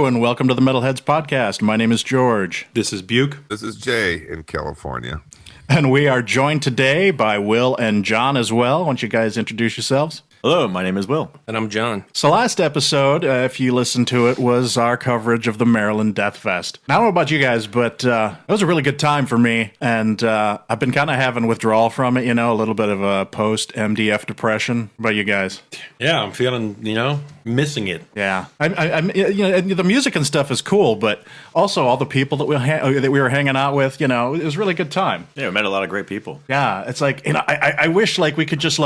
Hello, and welcome to the Metalheads podcast. My name is George. This is Buke. This is Jay in California. And we are joined today by Will and John as well. Why don't you guys introduce yourselves? Hello, my name is Will. And I'm John. So last episode, if you listened to it, was our coverage of the Maryland Death Fest. Now, I don't know about you guys, but it was a really good time for me. And I've been kind of having withdrawal from it, a little bit of a post-MDF depression. What about you guys? Yeah, I'm feeling, missing it. Yeah. The music and stuff is cool, but also all the people that we were hanging out with, it was a really good time. Yeah, we met a lot of great people. Yeah, it's like, I wish we could just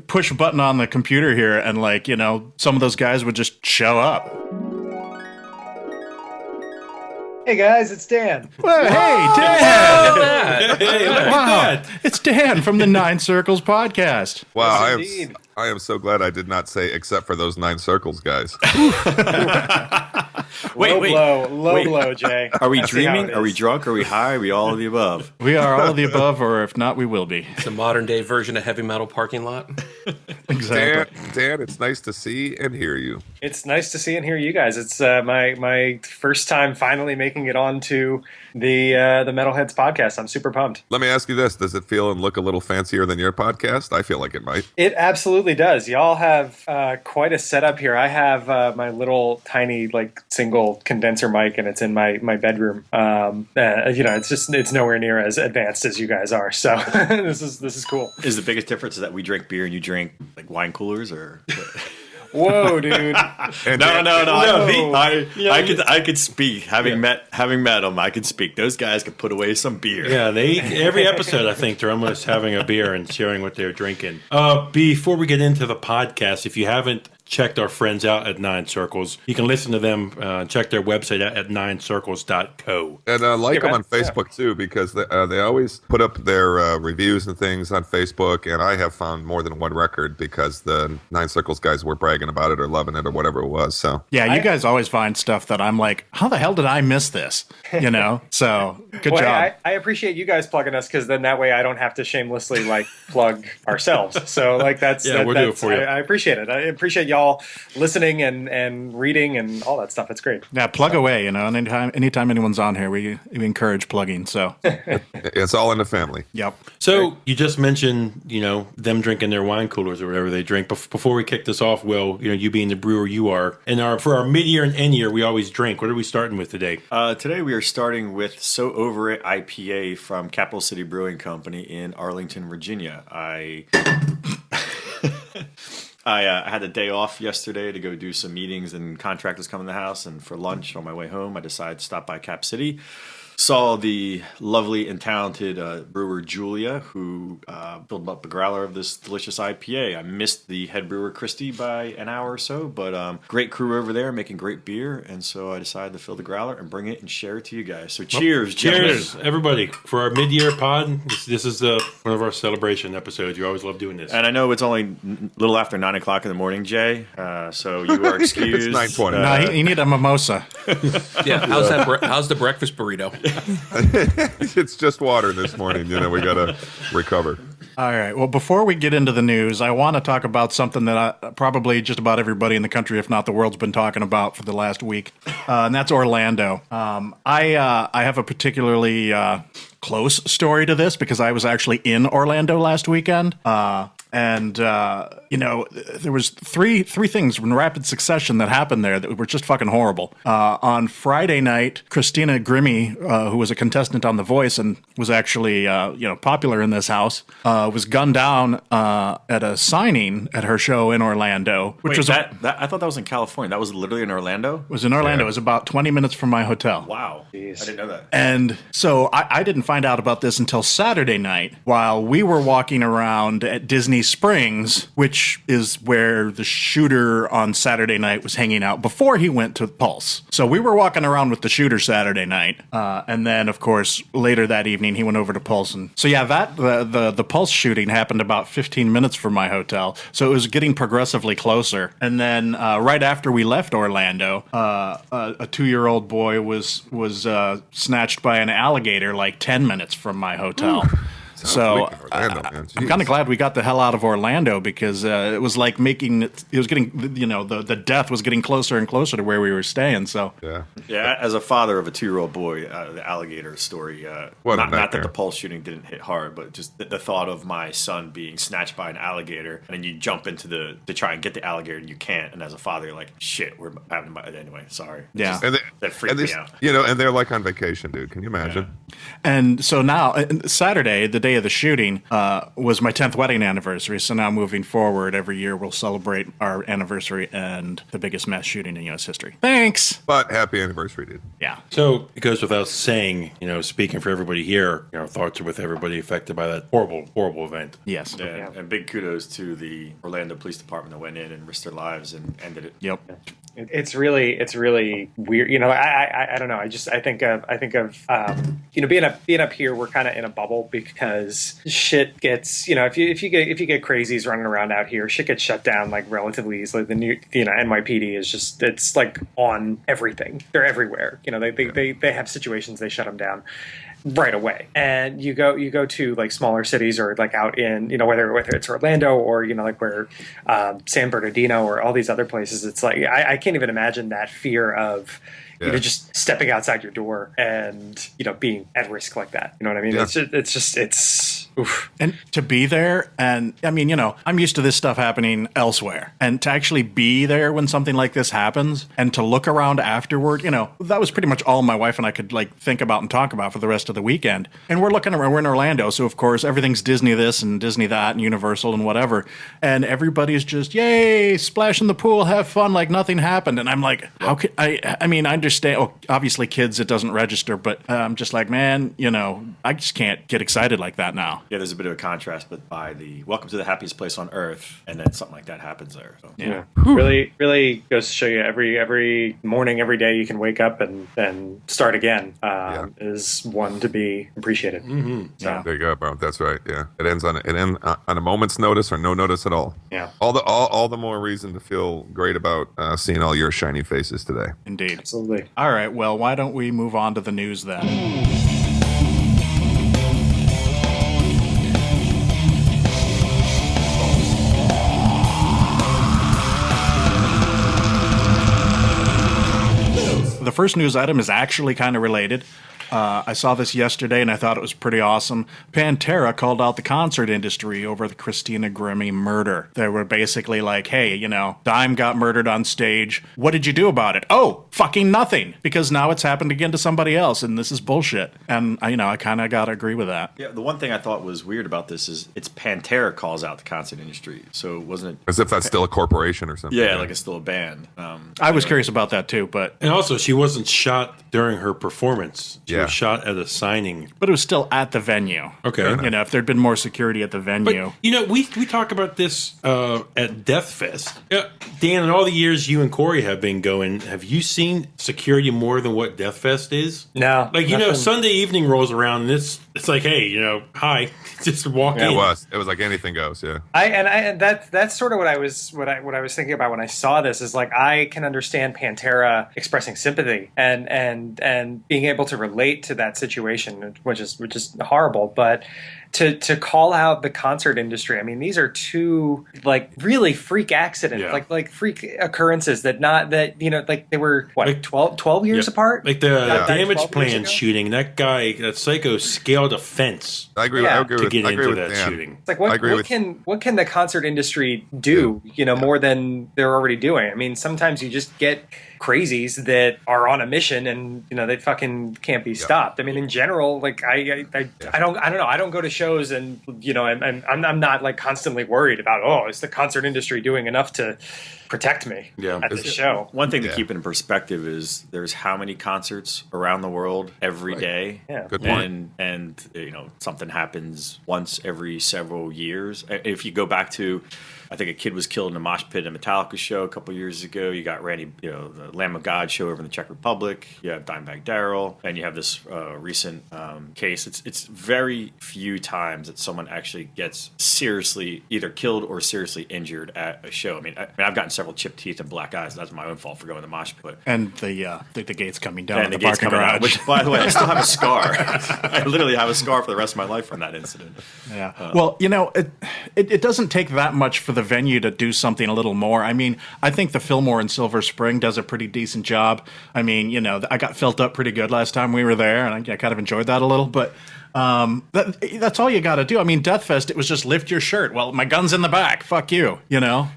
push a button on the computer here and some of those guys would just show up. Hey guys, it's Dan. Well, hey, Dan! Wow, it's Dan from the Nine Circles podcast. Wow, Yes, I am so glad I did not say except for those 9 circles, guys. Low blow, Jay. Are we Let's see how dreaming? it Are we is. drunk? Are we high? Are we all of the above? We are all of the above, or if not, we will be. It's a modern day version of heavy metal parking lot. Exactly. Dan, it's nice to see and hear you. It's nice to see and hear you guys. It's my first time finally making it onto the Metalheads podcast. I'm super pumped. Let me ask you this. Does it feel and look a little fancier than your podcast? I feel like it might. It absolutely does. Y'all have quite a setup here. I have my little tiny single condenser mic, and it's in my bedroom. It's nowhere near as advanced as you guys are. So this is cool. Is the biggest difference that we drink beer and you drink wine coolers, or? Whoa, dude! And No. No. I could speak. Having met them, I could speak. Those guys could put away some beer. Yeah, every episode, I think, they're almost having a beer and sharing what they're drinking. Before we get into the podcast, if you haven't checked our friends out at Nine Circles, you can listen to them, check their website at ninecircles.co. And like them on Yeah. Facebook, too, because they always put up their reviews and things on Facebook, and I have found more than one record because the Nine Circles guys were bragging about it or loving it or whatever it was. So Yeah, you guys always find stuff that I'm like, how the hell did I miss this? So good Well, job. I appreciate you guys plugging us, because then that way I don't have to shamelessly plug ourselves. So that's Yeah, we'll do it for you. I appreciate it. I appreciate y'all listening and reading and all that stuff. It's great. Yeah, plug away, anytime anyone's on here, we encourage plugging, so. it's all in the family. Yep. So you just mentioned, them drinking their wine coolers or whatever they drink. Before we kick this off, Will, you being the brewer you are, and for our mid-year and end-year, we always drink. What are we starting with today? Today we are starting with So Over It IPA from Capital City Brewing Company in Arlington, Virginia. I had a day off yesterday to go do some meetings, and contractors come in the house, and for lunch on my way home I decided to stop by Cap City. Saw the lovely and talented brewer Julia, who filled up a growler of this delicious IPA. I missed the head brewer Christy by an hour or so, but great crew over there making great beer, and so I decided to fill the growler and bring it and share it to you guys. So cheers, Cheers, everybody, for our mid-year pod. This is one of our celebration episodes. You always love doing this. And I know it's only a little after 9 o'clock in the morning, Jay, so you are excused. It's 9:20. No, you need a mimosa. Yeah, how's the breakfast burrito? It's just water this morning. We got to recover. All right. Well, before we get into the news, I want to talk about something that probably just about everybody in the country, if not the world's been talking about for the last week, and that's Orlando. I have a particularly close story to this because I was actually in Orlando last weekend. And there was three things in rapid succession that happened there that were just fucking horrible. On Friday night, Christina Grimmie, who was a contestant on The Voice and was actually popular in this house, was gunned down at a signing at her show in Orlando, which was I thought that was in California. That was literally in Orlando. was in Orlando. Yeah. It was about 20 minutes from my hotel. Wow, Jeez. I didn't know that. And so I didn't find out about this until Saturday night while we were walking around at Disney Springs, which is where the shooter on Saturday night was hanging out before he went to Pulse. So we were walking around with the shooter Saturday night. And then, of course, later that evening, he went over to Pulse. And so, yeah, the Pulse shooting happened about 15 minutes from my hotel. So it was getting progressively closer. And then right after we left Orlando, a 2-year-old boy was snatched by an alligator like 10 minutes from my hotel. So Week in Orlando, man. I'm Jeez. kind of glad we got the hell out of Orlando because it was like it was getting, the death was getting closer and closer to where we were staying. So Yeah. Yeah, as a father of a 2-year-old boy, the alligator story. What a not that nightmare. the pulse shooting didn't hit hard, but just the thought of my son being snatched by an alligator, and then you jump into to try and get the alligator, and you can't. And as a father, you're like, shit, we're having anyway. Sorry. Yeah. That freaked me out. And they're like on vacation, dude. Can you imagine? And so now, Saturday, the day of the shooting, was my 10th wedding anniversary. So now moving forward, every year we'll celebrate our anniversary and the biggest mass shooting in U.S. history. Thanks. But happy anniversary, dude. Yeah. So it goes without saying, speaking for everybody here, thoughts are with everybody affected by that horrible, horrible event. Yes. Yeah, and big kudos to the Orlando Police Department that went in and risked their lives and ended it. Yep. It's really weird. I don't know. I think of being up here, we're kind of in a bubble because shit gets, if you get crazies running around out here, shit gets shut down like relatively easily. The new, NYPD is just, it's like on everything. They're everywhere. They have situations, they shut them down right away. And you go to like smaller cities or like out in, whether it's Orlando or, like where San Bernardino or all these other places, it's like, I can't even imagine that fear of, just stepping outside your door and, being at risk like that. You know what I mean? Yeah. It's oof. And to be there, and I mean, I'm used to this stuff happening elsewhere. And to actually be there when something like this happens and to look around afterward, that was pretty much all my wife and I could like think about and talk about for the rest of the weekend. And we're looking around, we're in Orlando. So of course, everything's Disney this and Disney that and Universal and whatever. And everybody's just, yay, splash in the pool, have fun, like nothing happened. And I'm like, how could I mean, I understand. Oh, obviously, kids, it doesn't register, but I'm just like, man, I just can't get excited like that now. Yeah, there's a bit of a contrast, but by the welcome to the happiest place on earth, and then something like that happens there. So. Yeah. Really goes to show you every morning, every day you can wake up and start again is one to be appreciated. Mm-hmm. So, There you go, bro. That's right. Yeah, it ends on a moment's notice or no notice at all. Yeah. All the more reason to feel great about seeing all your shiny faces today. Indeed. absolutely. All right, well, why don't we move on to the news then? The first news item is actually kind of related. I saw this yesterday and I thought it was pretty awesome. Pantera called out the concert industry over the Christina Grimmie murder. They were basically like, hey, Dime got murdered on stage. What did you do about it? Oh, fucking nothing. Because now it's happened again to somebody else and this is bullshit. And, I kind of got to agree with that. Yeah, the one thing I thought was weird about this is it's Pantera calls out the concert industry. So wasn't it? As if that's still a corporation or something. Yeah, like it's still a band. I was curious about that too, but And also, she wasn't shot during her performance. She Yeah. was shot at a signing. it was still at the venue. Okay. If there'd been more security at the venue. But, we talk about this at Death Fest. Yeah, Dan, in all the years you and Corey have been going, have you seen security more than what Death Fest is? No. Like, nothing. Sunday evening rolls around and it's like, hey, hi, just walk in. It was like anything goes. Yeah. And that's sort of what I was thinking about when I saw this is like I can understand Pantera expressing sympathy and being able to relate to that situation, which is horrible, but to call out the concert industry, I mean, these are two like really freak accidents, Yeah. like freak occurrences that they were what, Like- 12 years Yeah. apart? Like the That- Damage 12 years Plan ago? shooting, that psycho scaled a fence I agree. Yeah. I agree to with, get I agree into with that Dan. shooting. It's like I agree what can the concert industry do, more than they're already doing? I mean, sometimes you just get crazies that are on a mission and they fucking can't be stopped. I mean, in general, like I don't know. I don't go to shows and I'm not like constantly worried about is the concert industry doing enough to protect me Yeah. at the show. One thing to keep in perspective is there's how many concerts around the world every day. Yeah. Good point. And something happens once every several years. If you go back to I think a kid was killed in a mosh pit at a Metallica show a couple years ago. You got Randy, the Lamb of God show over in the Czech Republic. You have Dimebag Darrell, and you have this recent case. It's very few times that someone actually gets seriously either killed or seriously injured at a show. I mean, I've gotten several chipped teeth and black eyes. That's my own fault for going to mosh pit. And the gates coming down in And the the gates parking coming garage. out, which, by the way, I still have a scar. I literally have a scar for the rest of my life from that incident. Yeah. Well, it doesn't take that much for the venue to do something a little more. I mean, I think the Fillmore in Silver Spring does a pretty decent job. I mean, I got filled up pretty good last time we were there, and I kind of enjoyed that a little. But that's all you got to do. I mean, Deathfest, it was just lift your shirt. Well, my gun's in the back. Fuck you. Yeah,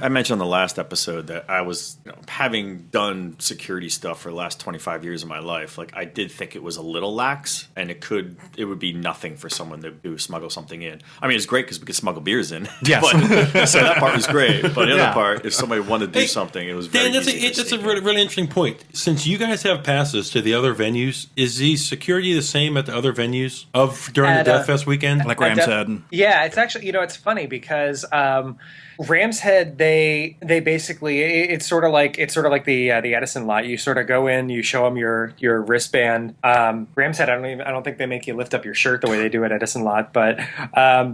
I mentioned on the last episode that I was, having done security stuff for the last 25 years of my life. Like, I did think it was a little lax, and it would be nothing for someone to smuggle something in. I mean, it's great because we could smuggle beers in. Yes. So that part was great. But the other part, if somebody wanted to do something, it was very Dan, easy. that's a really interesting point. Since you guys have passes to the other venues, is the security the same at the other venues during the Deathfest weekend? Like Ram said. Yeah, it's actually, it's funny because Ram's Head, they basically, it's sort of like the Edison lot. You sort of go in, you show them your wristband. Ram's Head, I don't think they make you lift up your shirt the way they do at Edison lot, but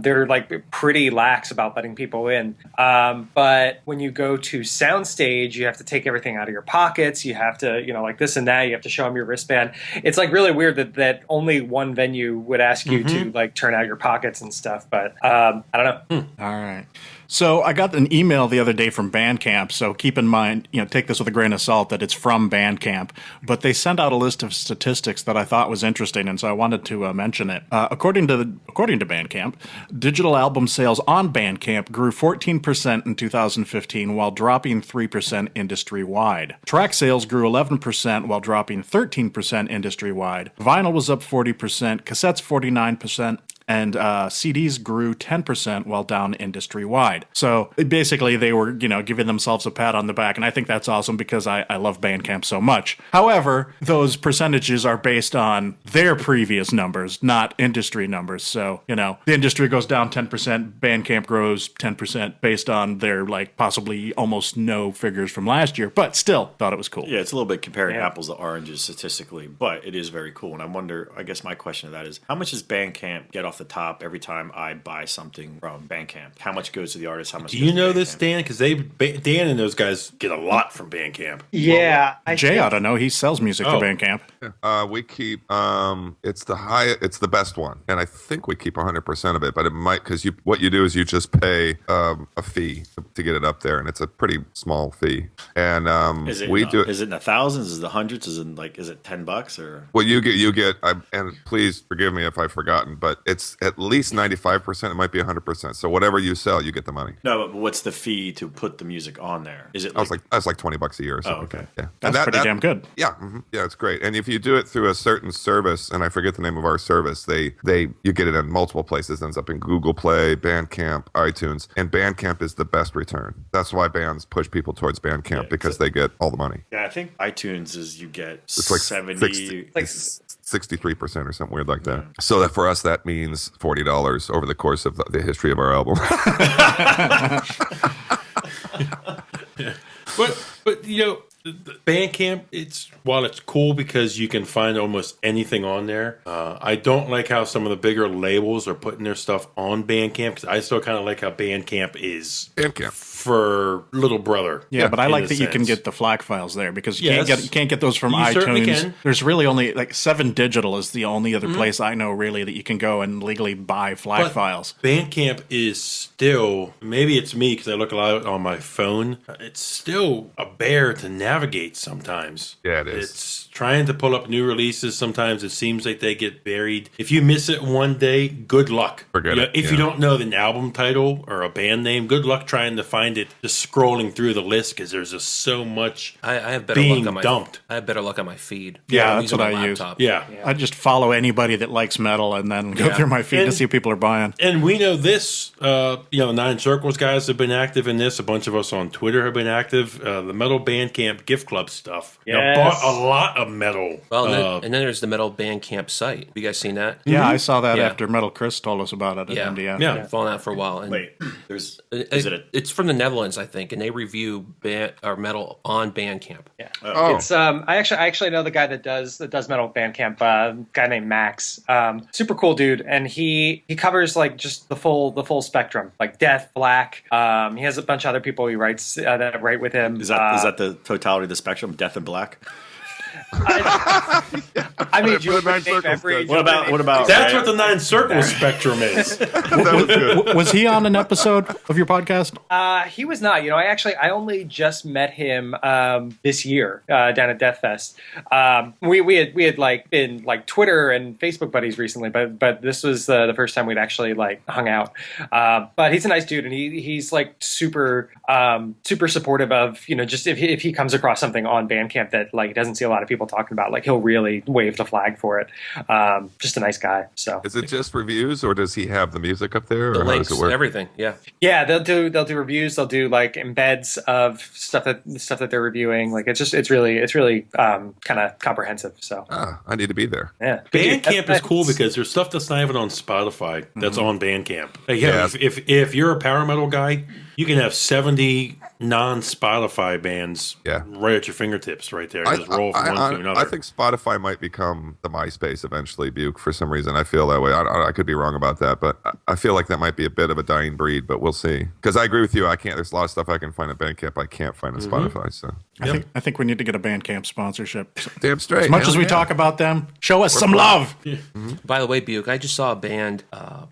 they're like pretty lax about letting people in. But when you go to Soundstage, you have to take everything out of your pockets. You have to, like this and that. You have to show them your wristband. It's like really weird that only one venue would ask you to like turn out your pockets and stuff. But I don't know. All right. So I got an email the other day from Bandcamp, so keep in mind, take this with a grain of salt that it's from Bandcamp, but they sent out a list of statistics that I thought was interesting, and so I wanted to mention it. According to Bandcamp, digital album sales on Bandcamp grew 14% in 2015 while dropping 3% industry-wide. Track sales grew 11% while dropping 13% industry-wide. Vinyl was up 40%, cassettes 49%, and CDs grew 10% while down industry-wide. So basically they were, giving themselves a pat on the back, and I think that's awesome because I love Bandcamp so much. However, those percentages are based on their previous numbers, not industry numbers. So, the industry goes down 10%, Bandcamp grows 10% based on their, possibly almost no figures from last year, but still thought it was cool. Yeah, it's a little bit comparing apples to oranges statistically, but it is very cool. And I guess my question to that is, how much does Bandcamp get off the top every time I buy something from Bandcamp? How much goes to the artist? How much? Do you know this, Dan? Because Dan and those guys get a lot from Bandcamp. Yeah, Jay ought to know. He sells music for Bandcamp. We keep it's the best one, and I think we keep 100% of it. But it might because what you do is you just pay a fee to get it up there, and it's a pretty small fee. And Is it in the thousands? Is it the hundreds? Is it $10 or? Well, you get and please forgive me if I've forgotten, but it's at least 95%. It might be 100%. So whatever you sell, you get the money. No, but what's the fee to put the music on there? Is it? I was like $20 a year or something. okay. Yeah, That's pretty damn good. Yeah, yeah, it's great. And if you do it through a certain service, and I forget the name of our service, you get it in multiple places. Ends up in Google Play, Bandcamp, iTunes, and Bandcamp is the best return. That's why bands push people towards Bandcamp because they get all the money. Yeah, I think iTunes is you get It's like 70. 63% or something weird like that. So that for us, that means $40 over the course of the history of our album. But Bandcamp, while it's cool because you can find almost anything on there, I don't like how some of the bigger labels are putting their stuff on Bandcamp because I still kind of like how Bandcamp is for little brother. Yeah, but I like that you can get the FLAC files there because you can't get those from You certainly iTunes. can. There's really only 7 Digital is the only other place I know really that you can go and legally buy FLAC files. Bandcamp is still, maybe it's me because I look a lot on my phone, it's still a bear to navigate sometimes. Yeah, it is. It's trying to pull up new releases. Sometimes it seems like they get buried. If you miss it one day, good luck. Forget it. If you don't know the album title or a band name, good luck trying to find it, just scrolling through the list because there's just so much I have better being luck on dumped. I have better luck on my feed. Yeah, I'm that's using what my I use. laptop. Yeah. I just follow anybody that likes metal and then go through my feed to see what people are buying. And we know this, Nine Circles guys have been active in this. A bunch of us on Twitter have been active. The Metal Bandcamp gift club stuff. Yes. Bought a lot of metal. Well, and then there's the Metal Bandcamp site. Have you guys seen that? Yeah, I saw that Yeah. after Metal Chris told us about it at Yeah. MDF. Yeah. Fallen out for a while. And Wait, it's from the Netherlands, I think, and they review metal on Bandcamp. Yeah. Oh. It's I actually know the guy that does Metal Bandcamp, guy named Max. Super cool dude, and he covers like just the full spectrum, like death, black. He has a bunch of other people he writes that write with him. is that the totality of the spectrum? Death and black. I mean, For the Nine Circles, good. What about? That's Ray? what the 9 Circles spectrum is. That was good. Was he on an episode of your podcast? He was not. I only just met him this year down at Death Fest. We had like been like Twitter and Facebook buddies recently, but this was the first time we'd actually like hung out. But he's a nice dude, and he's like super supportive of just if he comes across something on Bandcamp that like he doesn't see a lot of people talking about, like he'll really wave the flag for it. Just a nice guy. So Is it just reviews, or does he have the music up there, The or how links, does it work? everything. Yeah. yeah, they'll do reviews. They'll do like embeds of stuff that they're reviewing. Like it's really kind of comprehensive. So I need to be there. yeah, Bandcamp is cool because there's stuff that's not even on Spotify that's on Bandcamp. Like, Yeah. if you're a power metal guy, you can have 70 non-Spotify bands right at your fingertips right there. Just roll from one to another. I think Spotify might become the MySpace eventually, Buke, for some reason. I feel that way. I could be wrong about that, but I feel like that might be a bit of a dying breed, but we'll see. Because I agree with you. There's a lot of stuff I can find at Bandcamp I can't find on Spotify. So I think we need to get a Bandcamp sponsorship. damn straight. As much Hell as we yeah. talk about them, show us some love. By the way, Buke, I just saw a band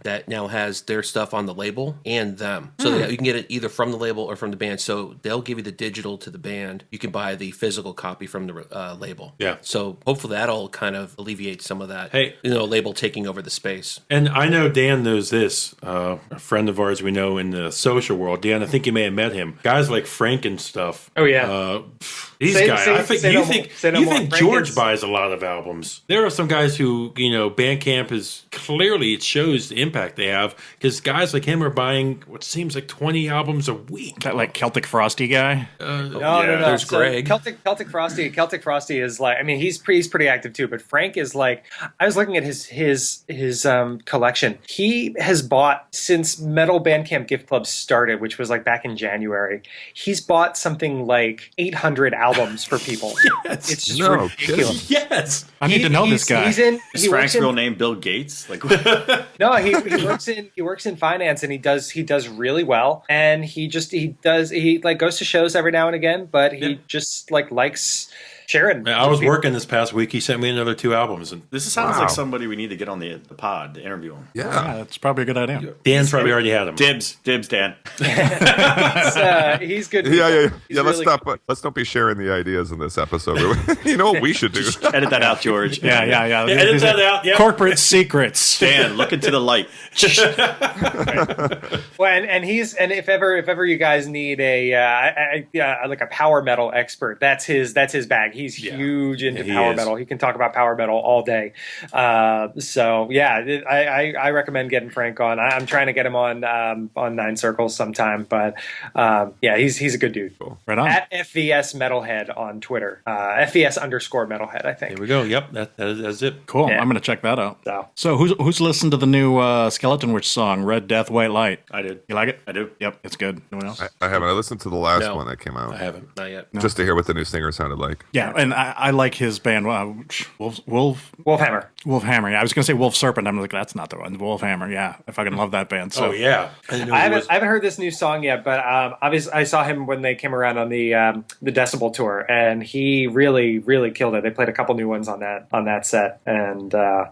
that now has their stuff on the label and them. So you can get it either from the label or from the band. So they'll give you the digital to the band. You can buy the physical copy from the label. Yeah. So hopefully that'll kind of alleviate some of that. Hey. Label taking over the space. And I know Dan knows this. A friend of ours we know in the social world. Dan, I think you may have met him. Guys like Frank and stuff. Oh, yeah. These Say- guys. say- I think say you no think more. Say no you more. think Frank George is- buys a lot of albums. There are some guys who Bandcamp is clearly it shows the impact they have because guys like him are buying what seems like 20 albums a week. That like Celtic Frosty guy. No. There's Greg. Celtic Frosty is like, I mean, he's pretty active too. But Frank is like, I was looking at his collection. He has bought since Metal Bandcamp Gift Club started, which was like back in January. He's bought something like 800 albums for people. Yes. It's just No ridiculous. Yes. I need to know this guy. He's in. Is He Frank's works in, real name Bill Gates? Like, no, he works in finance, and he does really well. And he like goes to shows every now and again, but he just like likes sharing. I was working this past week. He sent me another 2 albums, and this sounds Wow. like somebody we need to get on the pod to interview him. Yeah. Yeah, that's probably a good idea. Dan's probably already had them. Dibs, Dan. He's good. Yeah. He's Let's really stop. Let's don't be sharing the ideas in this episode. You know what we should do? Edit that out, George. Yeah. Edit These that are out. Yep. Corporate secrets. Dan, look into the light. Well, and if ever you guys need a like a power metal expert, that's his bag. He's huge into He power is. metal. He can talk about power metal all day. So yeah, I recommend getting Frank on. I'm trying to get him on Nine Circles sometime, but yeah, he's a good dude. Right on. At FVS Metalhead on Twitter, FVS_Metalhead, I think. There we go. Yep, that's it. Cool. Yeah. I'm going to check that out. So who's listened to the new Skeleton Witch song, Red Death, White Light? I did. You like it? I do. Yep, it's good. Anyone else? I haven't. I listened to the last No. one that came out I haven't. Not yet. just to hear what the new singer sounded like. Yeah, and I like his band, Wolfhammer. Wolfhammer. Yeah, I was going to say Wolf Serpent. I'm like, that's not the one. Wolfhammer. Yeah, I fucking love that band. So Oh yeah. I didn't know I he haven't was- I haven't heard this new song yet, but obviously I saw him when they came around on the Decibel tour, and he really killed it. They played a couple new ones on that set, and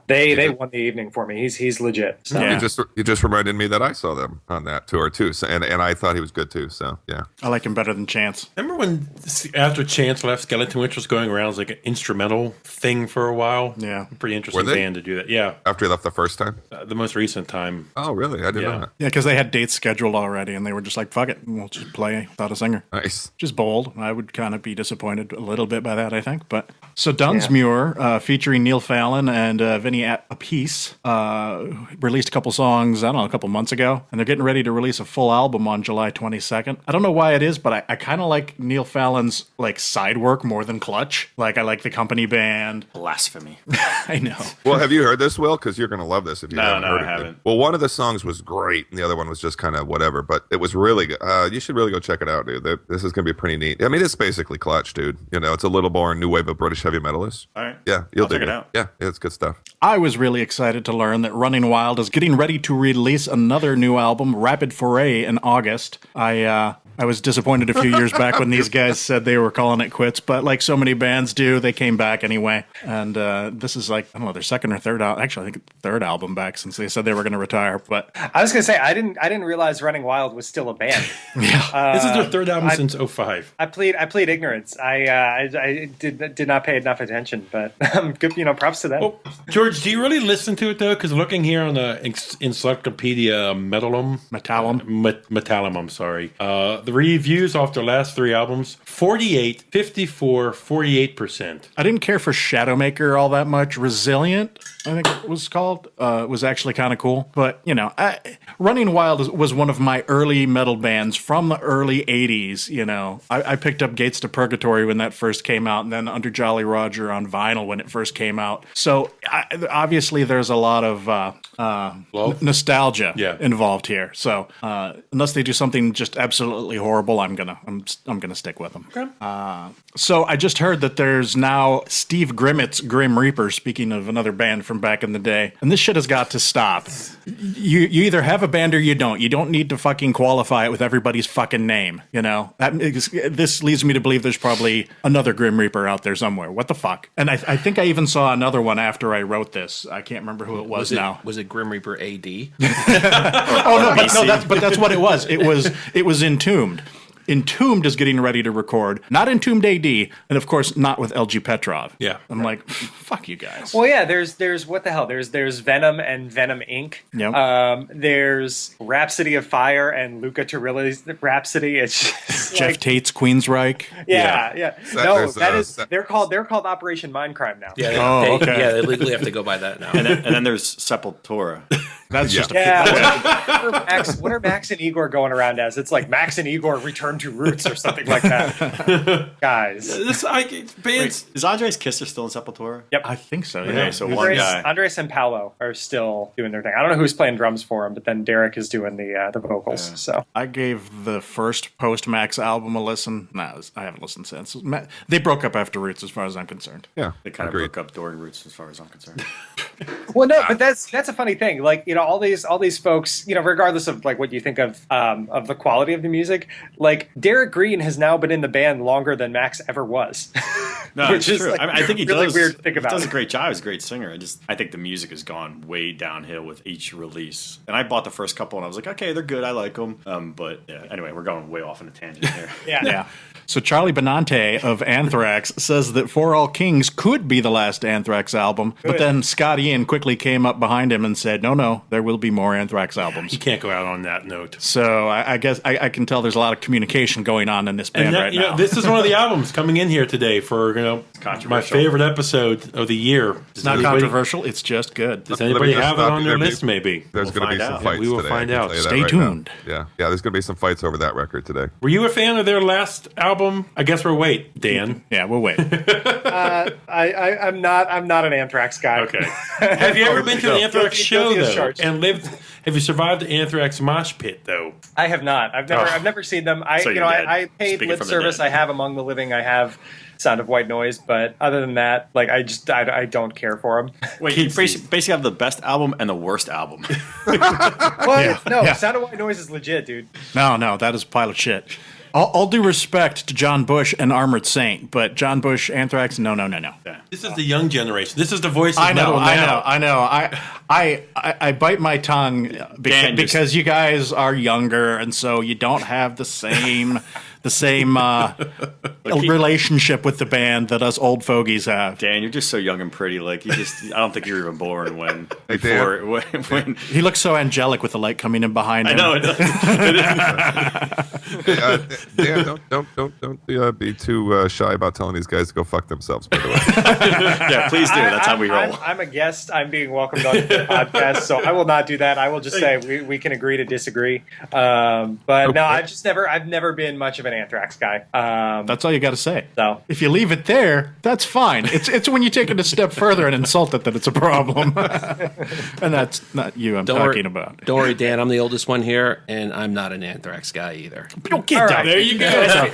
they won the evening for me. He's legit. So. Yeah. You just reminded me that I saw them on that tour too, so, and I thought he was good too. So yeah, I like him better than Chance. Remember when after Chance left, Skeleton Witch was going around as like an instrumental thing for a while? Yeah. Pretty interesting. they? band to do that. Yeah, After he left the first time? the most recent time. Oh, really? I didn't know that. Yeah, because they had dates scheduled already, and they were just like, "Fuck it, we'll just play without a singer." Nice. Just bold. I would kind of be disappointed a little bit by that, I think. But so Dunsmuir, featuring Neil Fallon and Vinny Appice, released a couple songs, I don't know, a couple months ago, and they're getting ready to release a full album on July 22nd. I don't know why it is, but I kind of like Neil Fallon's like side work more than Clutch. Like I like the company band. Blasphemy. I know. Well, have you heard this, Will? Because you're going to love this if you haven't No, heard I it. haven't. Well, one of the songs was great, and the other one was just kind of whatever, but it was really good. You should really go check it out, dude. This is going to be pretty neat. I mean, it's basically Clutch, dude. You know, it's a little more new wave of British heavy metalists. All right. Yeah, you'll I'll check dig it out. Yeah, it's good stuff. I was really excited to learn that Running Wild is getting ready to release another new album, Rapid Foray, in August. I was disappointed a few years back when these guys said they were calling it quits, but like so many bands do, they came back anyway. And this is like, I don't know, their second or third album. Actually, I think third album back since they said they were going to retire. But I was gonna say I didn't realize Running Wild was still a band. This is their third album since 05. I plead ignorance. I did not pay enough attention, but good, props to them. Well, George, do you really listen to it though? Because looking here on the Encyclopedia Metallum. Metallum, I'm sorry. The reviews off their last three albums, 48, 54, 48%. I didn't care for Shadowmaker all that much. Resilient, I think it was called, was actually kind of cool. But, Running Wild was one of my early metal bands from the early 80s, I picked up Gates to Purgatory when that first came out, and then Under Jolly Roger on vinyl when it first came out. So, obviously, there's a lot of nostalgia involved here. So, unless they do something just absolutely horrible, I'm gonna stick with them. Okay. So I just heard that there's now Steve Grimmett's Grim Reaper. Speaking of another band from back in the day, and this shit has got to stop. You either have a band or you don't. You don't need to fucking qualify it with everybody's fucking name. This leads me to believe there's probably another Grim Reaper out there somewhere. What the fuck? And I think I even saw another one after I wrote this. I can't remember who it was now. Was it Grim Reaper AD? Oh no, that's what it was. It was Entombed. Entombed is getting ready to record, not Entombed AD, and of course not with LG Petrov. Yeah, I'm like, fuck you guys. Well, yeah, there's what the hell? There's Venom and Venom Inc. Yep. There's Rhapsody of Fire and Luca Turilli's Rhapsody. It's just Jeff Tate's Queensryche. Yeah. They're called Operation Mindcrime now. Yeah. Oh, okay. Yeah, they legally have to go by that now. And then there's Sepultura. That's just What are Max and Igor going around as? It's like Max and Igor return to roots or something like that. Guys. Wait, is Andres Kisser still in Sepultura? Yep. I think so. Okay, Yeah. so one guy. Andres and Paolo are still doing their thing. I don't know who's playing drums for him, but then Derek is doing the vocals. So I gave the first Post Max album a listen. No, I haven't listened since. They broke up after Roots, as far as I'm concerned. Yeah, They kind of broke up during Roots, as far as I'm concerned. well, no, but that's a funny thing. Like all these folks, regardless of like what you think of the quality of the music, like Derek Green has now been in the band longer than Max ever was. No, which it's is true. like, I think he really does. weird to think about. He does a great job. He's a great singer. I think the music has gone way downhill with each release. And I bought the first couple, and I was like, okay, they're good. I like them. But yeah, anyway, we're going way off on a tangent here. Yeah. So Charlie Benante of Anthrax says that For All Kings could be the last Anthrax album, but then Scott Ian quickly came up behind him and said, no, there will be more Anthrax albums. You can't go out on that note. So I guess I can tell there's a lot of communication going on in this band right now. This is one of the albums coming in here today for my favorite episode of the year. It's not controversial. It's just good. Does anybody have it on their list? Maybe There's going to be some fights We will today. find out. Stay tuned. Yeah, there's going to be some fights over that record today. Were you a fan of their last album? I guess we'll wait, Dan. Yeah, we'll wait. I'm not an Anthrax guy. Okay. Have you ever been to an Anthrax show guilty as though? charged. And lived? Have you survived the Anthrax mosh pit though? I have not. I've never seen them. So you're dead. I paid Speaking lip from the service. dead. I have Among the Living. I have Sound of White Noise. But other than that, like I don't care for them. Wait, you basically have the best album and the worst album. Sound of White Noise is legit, dude. No, that is a pile of shit. All due respect to John Bush and Armored Saint, but John Bush, Anthrax, no. Yeah. This is the young generation. This is the voice of I know. metal now. I bite my tongue Dan, because you guys are younger, and so you don't have the same the same relationship with the band that us old fogies have. Dan, you're just so young and pretty. Like I don't think you were even born when Hey, before Dan. when. He looks so angelic with the light coming in behind him. I know it does. Dan, don't be too shy about telling these guys to go fuck themselves. By the way, Yeah, please do. That's how we roll. I'm a guest. I'm being welcomed on the podcast, so I will not do that. I will just say we can agree to disagree. But no, I've never been much of an Anthrax guy. That's all you got to say. So. If you leave it there, that's fine. It's when you take it a step further and insult it that it's a problem. And that's not you I'm talking about. Don't worry, Dan. I'm the oldest one here, and I'm not an Anthrax guy either. Don't get All down. right. There you go. But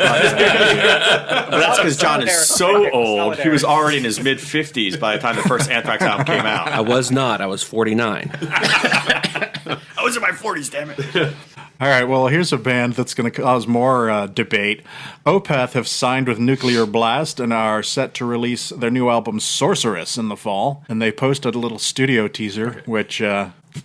that's because John is so old. He was Solidarity. already in his mid-50s by the time the first Anthrax album came out. I was not. I was 49. I was in my 40s, damn it. All right, well, here's a band that's going to cause more debate. Opeth have signed with Nuclear Blast and are set to release their new album Sorceress in the fall. And they posted a little studio teaser, which...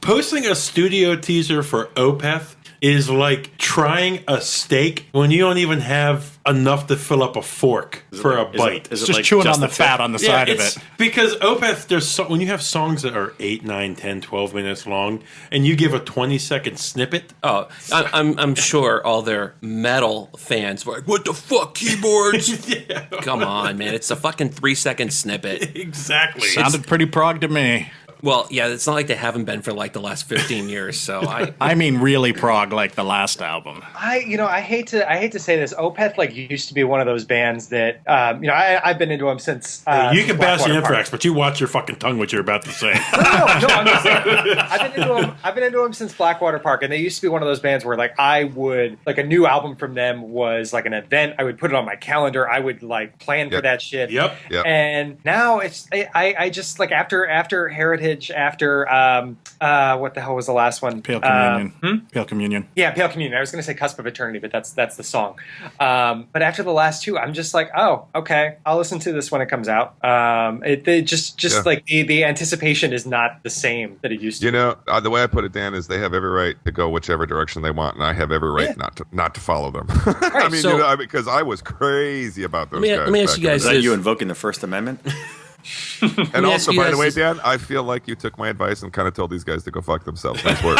Posting a studio teaser for Opeth is like trying a steak when you don't even have enough to fill up a fork for a bite. Is it just like chewing on the a tip? fat on the side of it's it. because Opeth, when you have songs that are 8, 9, 10, 12 minutes long, and you give a 20-second snippet. Oh, I'm sure all their metal fans were like, "What the fuck, keyboards?" Yeah, Come on, man! It's a fucking 3-second snippet. exactly. Sounded pretty prog to me. Well, yeah, it's not like they haven't been for like the last 15 years. So I mean really prog like the last album. I hate to say this. Opeth used to be one of those bands that I've been into them since. You can bash the Blackwater Anthrax, but you watch your fucking tongue what you're about to say. No, I'm just saying. I've been into them since Blackwater Park, and they used to be one of those bands where I would a new album from them was like an event. I would put it on my calendar. I would plan for that shit. Yep. And now I just after Heritage, after what the hell was the last one? Pale Communion. Pale Communion. Yeah, Pale Communion. I was going to say Cusp of Eternity, but that's the song. But after the last two, I'm just like, oh, okay, I'll listen to this when it comes out. The anticipation is not the same that it used to. The way I put it, Dan, is they have every right to go whichever direction they want, and I have every right not to follow them. I mean, so- because I was crazy about those guys. let me ask you guys Is that this. you invoking the First Amendment? And me also, ask you by the guys way, this- Dan, I feel like you took my advice and kind of told these guys to go fuck themselves. Nice work.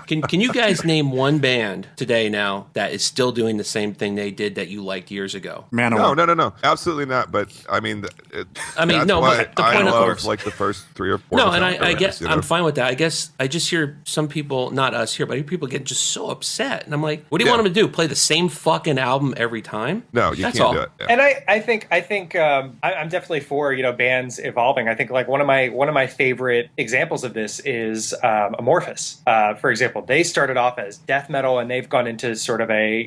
Can you guys name one band today now that is still doing the same thing they did that you liked years ago? Manowar. No, absolutely not. But I mean, that's no, why but the I point of love course. the first 3 or 4. No, and I bands, guess you know? I'm fine with that. I guess I just hear some people, not us here, but I hear people get just so upset, and I'm like, what do you want them to do? Play the same fucking album every time? No, you That's can't all. do it. Yeah. And I think I'm definitely for bands evolving. I think one of my favorite examples of this is Amorphous. For example, they started off as death metal, and they've gone into sort of a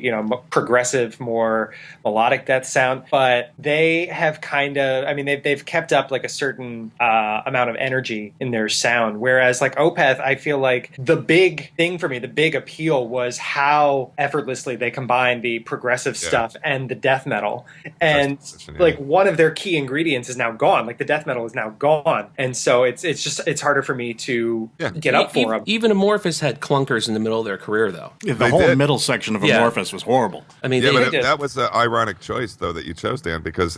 progressive, more melodic death sound. But they have they've kept up a certain amount of energy in their sound. Whereas Opeth, I feel like the big thing for me, the big appeal was how effortlessly they combine the progressive stuff and the death metal. And one of their key ingredients is now gone. The death metal is now gone, and so it's harder for me to get up for them. Even Amorphous had clunkers in the middle of their career, though. The whole middle section of Yeah. Amorphous was horrible. I mean, Yeah, they, that was an ironic choice, though, that you chose, Dan, because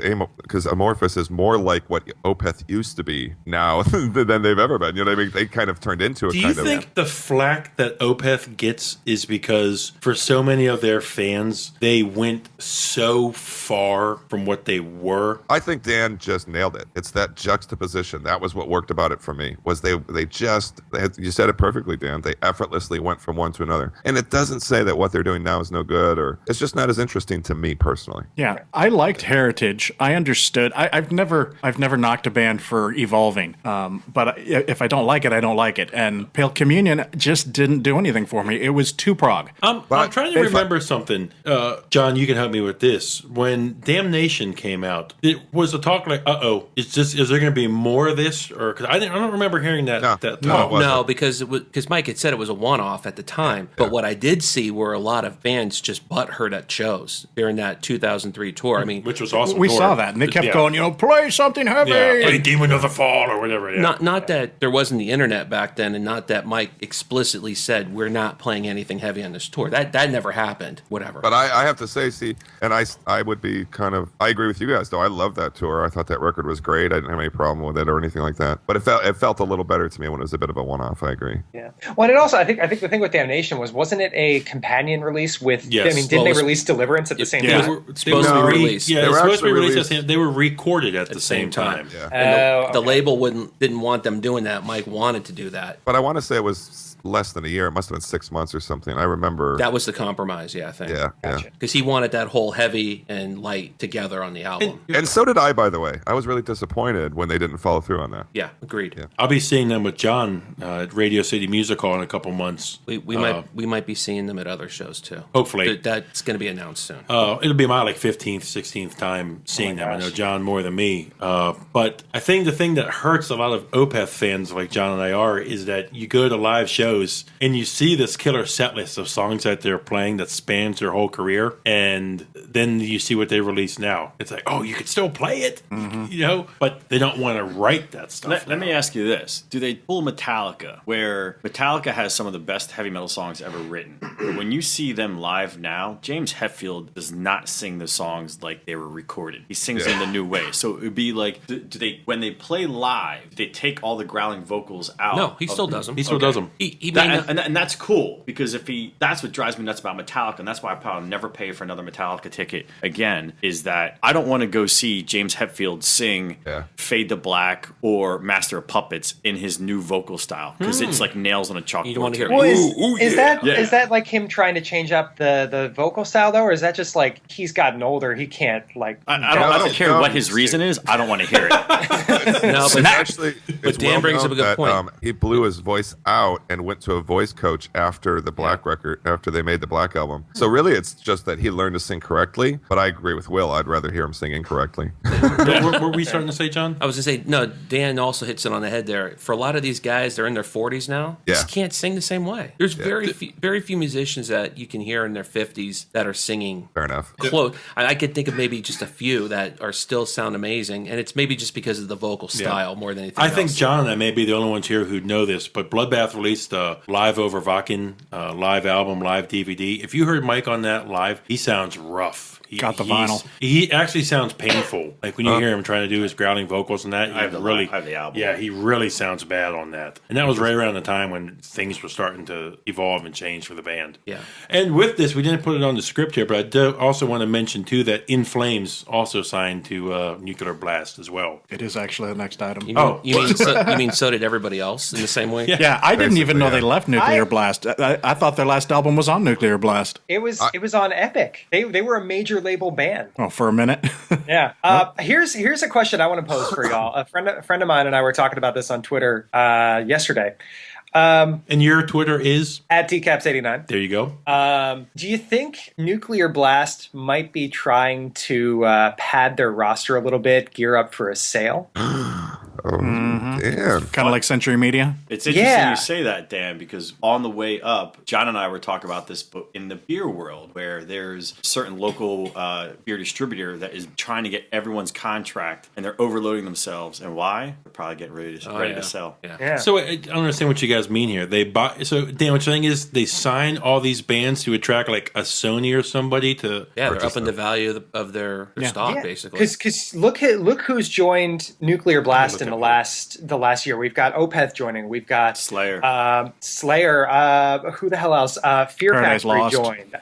Amorphous is more like what Opeth used to be now than they've ever been. You know what I mean? They kind of turned into a Do kind you of... think the flack that Opeth gets is because for so many of their fans, they went so far from what they were? I think Dan just nailed it. It's that juxtaposition. That was what worked about it for me, was you said it perfectly, Dan. They effortlessly went from one to another. And it doesn't say that what they're doing now is no good, or it's just not as interesting to me personally. Yeah, I liked Heritage. I understood. I've never knocked a band for evolving. But if I don't like it, I don't like it. And Pale Communion just didn't do anything for me. It was too prog. I'm trying to remember something. John, you can help me with this. When Damnation came out, out, was the talk like, is there going to be more of this? Or because I don't remember hearing that. No. that No, talk. it wasn't. No, because Mike had said it was a one-off at the time. But what I did see were a lot of bands just butthurt at shows during that 2003 tour. I mean, Which was awesome. We tour. saw that, and they kept going, play something heavy. Yeah, play Demon of the Fall or whatever. Yeah. not that there wasn't the internet back then, and not that Mike explicitly said we're not playing anything heavy on this tour. That never happened. Whatever. But I have to say, and I would be I agree with you guys, though. I love that tour. I thought that record was great. I didn't have any problem with it or anything like that. But it felt a little better to me when it was a bit of a one-off. I agree. Yeah. Well, and it also, I think the thing with Damnation wasn't it a companion release with? Yes. I mean, didn't they release Deliverance at the same They time? were supposed to be released. Yeah, They they were were supposed to be actually released. They were recorded at the same time. Yeah. And the Okay. label didn't want them doing that. Mike wanted to do that. But I want to say it was less than a year. It must have been 6 months or something. I remember. That was the compromise, I think. Yeah. Gotcha. Because he wanted that whole heavy and light together on the album. And so did I, by the way. I was really disappointed when they didn't follow through on that. Yeah, agreed. Yeah. I'll be seeing them with John at Radio City Music Hall in a couple months. We might be seeing them at other shows too. Hopefully. That's going to be announced soon. It'll be my 15th, 16th time seeing them. I know John more than me. But I think the thing that hurts a lot of Opeth fans like John and I are is that you go to live shows and you see this killer set list of songs that they're playing that spans their whole career, and then you see what they release now. It's like, you could still play it, but they don't want to write that stuff. Let me ask you this. Do they pull Metallica, where Metallica has some of the best heavy metal songs ever written? But when you see them live now, James Hetfield does not sing the songs like they were recorded. He sings in the new way. So it would be like, when they play live, they take all the growling vocals out? No, he still does them. He still does them. And that's cool, because that's what drives me nuts about Metallica, and that's why I probably never pay for another Metallica ticket again, is that I don't want to go see James Hetfield sing Fade to Black or Master of Puppets in his new vocal style, because it's like nails on a chalkboard. You don't want to hear Well, it. is that like him trying to change up the vocal style though, or is that just like he's gotten older, he can't like? I don't care what his reason is. I don't want to hear it. No, but Actually, but Dan brings up a good point. He blew his voice out and went to a voice coach after the Black record, after they made the Black album. So really, it's just that he learned to sing correctly. But I agree with Will. I'd rather hear him sing incorrectly. What were we starting to say, John? I was going to say, no, Dan also hits it on the head there. For a lot of these guys, they're in their 40s now. Yeah. Just can't sing the same way. There's very few musicians that you can hear in their 50s that are singing Fair enough. close. I could think of maybe just a few that are still sound amazing, and it's maybe just because of the vocal style more than anything I think else. John and I may be the only ones here who know this, but Bloodbath released a live over Vakken live album, live DVD. If you heard Mike on that live, he sounds rough. Got the vinyl. He actually sounds painful. Like when you hear him trying to do his growling vocals and that, I have the album. Yeah, he really sounds bad on that. And that was right around the time when things were starting to evolve and change for the band. Yeah. And with this, we didn't put it on the script here, but I do also want to mention too that In Flames also signed to Nuclear Blast as well. It is actually the next item. You mean so did everybody else in the same way? Yeah, I didn't even know Basically, they left Nuclear Blast. I thought their last album was on Nuclear Blast. It was on Epic. They were a major label band. Oh, for a minute. Yeah. Here's a question I want to pose for y'all. A friend of mine and I were talking about this on Twitter yesterday. And your Twitter is? At TCaps89. There you go. Do you think Nuclear Blast might be trying to pad their roster a little bit, gear up for a sale? Damn. Kind of like Century Media. It's interesting you say that, Dan, because on the way up, John and I were talking about this in the beer world, where there's a certain local beer distributor that is trying to get everyone's contract, and they're overloading themselves. And why? They're probably getting ready to sell. Yeah. So I don't understand what you guys mean here. They buy. So Dan, what you're saying is they sign all these bands to attract like a Sony or somebody to. Yeah, they're upping the value of their stock, basically. Because look who's joined Nuclear Blast in the last year. We've got Opeth joining. We've got Slayer. Who the hell else? Fear Paradise Factory Lost. joined.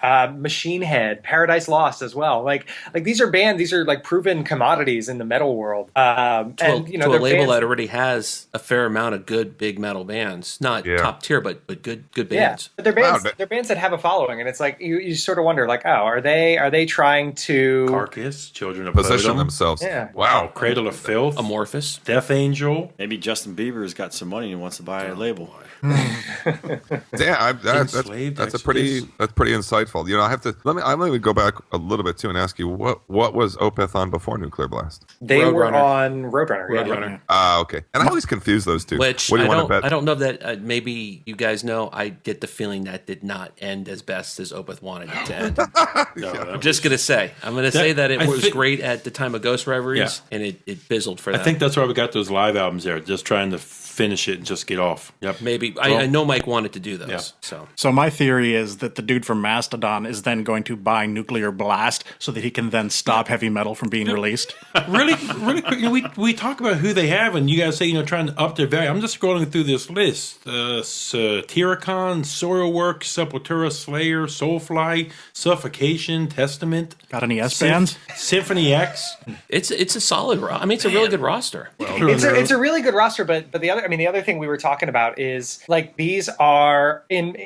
Machine Head. Paradise Lost as well. Like these are bands. These are like proven commodities in the metal world. To a they're label bands that already has a fair amount of good big metal bands, not top tier, but good bands. But they're bands that have a following, and it's like you sort of wonder, like, are they trying to Carcass, Children of Position Bodom. themselves. Yeah. Wow, Cradle of Filth, Amorphous. Death Angel. Maybe Justin Bieber's got some money and wants to buy a label. Yeah, that's pretty insightful. You know, I have to let me go back a little bit too and ask you what was Opeth on before Nuclear Blast? They were Roadrunner. on Roadrunner. Yeah. Roadrunner. Okay. And I always confuse those two. Which what do you I want to bet? don't know that maybe you guys know. I get the feeling that did not end as best as Opeth wanted it to end. I'm just gonna say. I'm gonna say that it was great at the time of Ghost Reveries, and it fizzled for them. I think that's why we got those live albums there, just trying to finish it and just get off. Yep. Maybe. I know Mike wanted to do those. Yeah. So my theory is that the dude from Mastodon is then going to buy Nuclear Blast so that he can then stop heavy metal from being released. Really quick, you know, we talk about who they have, and you guys say, you know, trying to up their value. I'm just scrolling through this list. Satyricon, Soilwork, Sepultura, Slayer, Soulfly, Suffocation, Testament. Got any S bands? Symphony X. It's a solid. I mean, it's a really good roster. It's a really good roster, but the other thing we were talking about is like these are and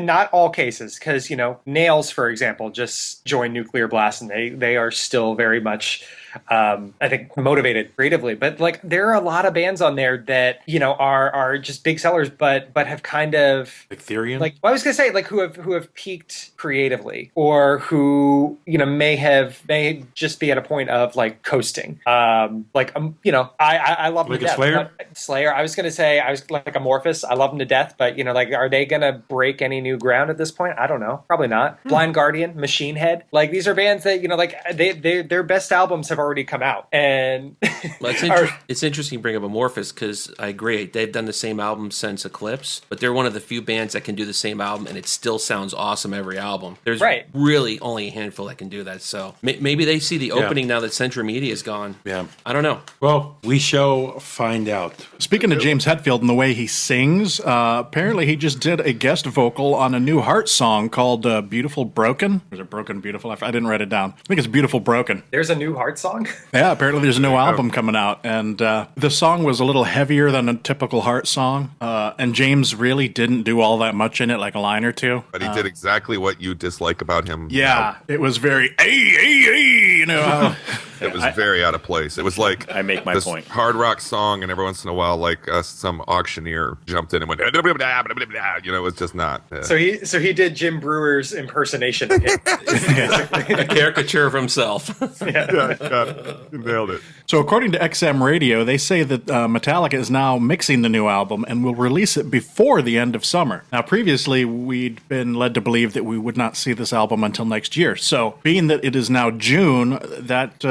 not all cases, because you know Nails, for example, just joined Nuclear Blast and they are still very much I think motivated creatively, but like there are a lot of bands on there that you know are just big sellers, but have kind of Ethereum. like I was gonna say like who have peaked creatively, or who you know may just be at a point of like coasting. You know I love them Like to a death. Slayer? Slayer. I was gonna say I was like Amorphous. I love them to death, but you know like are they gonna break any new ground at this point? I don't know. Probably not. Blind Guardian, Machine Head. Like these are bands that you know like their best albums have already come out, and Well, it's interesting you bring up Amorphous because I agree they've done the same album since Eclipse, but they're one of the few bands that can do the same album and it still sounds awesome every album. There's really only a handful that can do that, so maybe they see the opening now that Century Media is gone. Yeah. I don't know. Well, we shall find out. Speaking of James Hetfield and the way he sings, apparently he just did a guest vocal on a new Heart song called Beautiful Broken. Or is it Broken Beautiful? I didn't write it down. I think it's Beautiful Broken. there's a new Heart song. Yeah, apparently there's a new album coming out, and the song was a little heavier than a typical Heart song, and James really didn't do all that much in it, like a line or two. But he did exactly what you dislike about him. Yeah, it was very, you know. It was very out of place. It was like I make my this point. hard rock song, and every once in a while, like some auctioneer jumped in and went, you know, it was just not. So he did Jim Brewer's impersonation of him. A caricature of himself. yeah, got it. You nailed it. So according to XM Radio, they say that Metallica is now mixing the new album and will release it before the end of summer. Now, previously, we'd been led to believe that we would not see this album until next year. So being that it is now June, that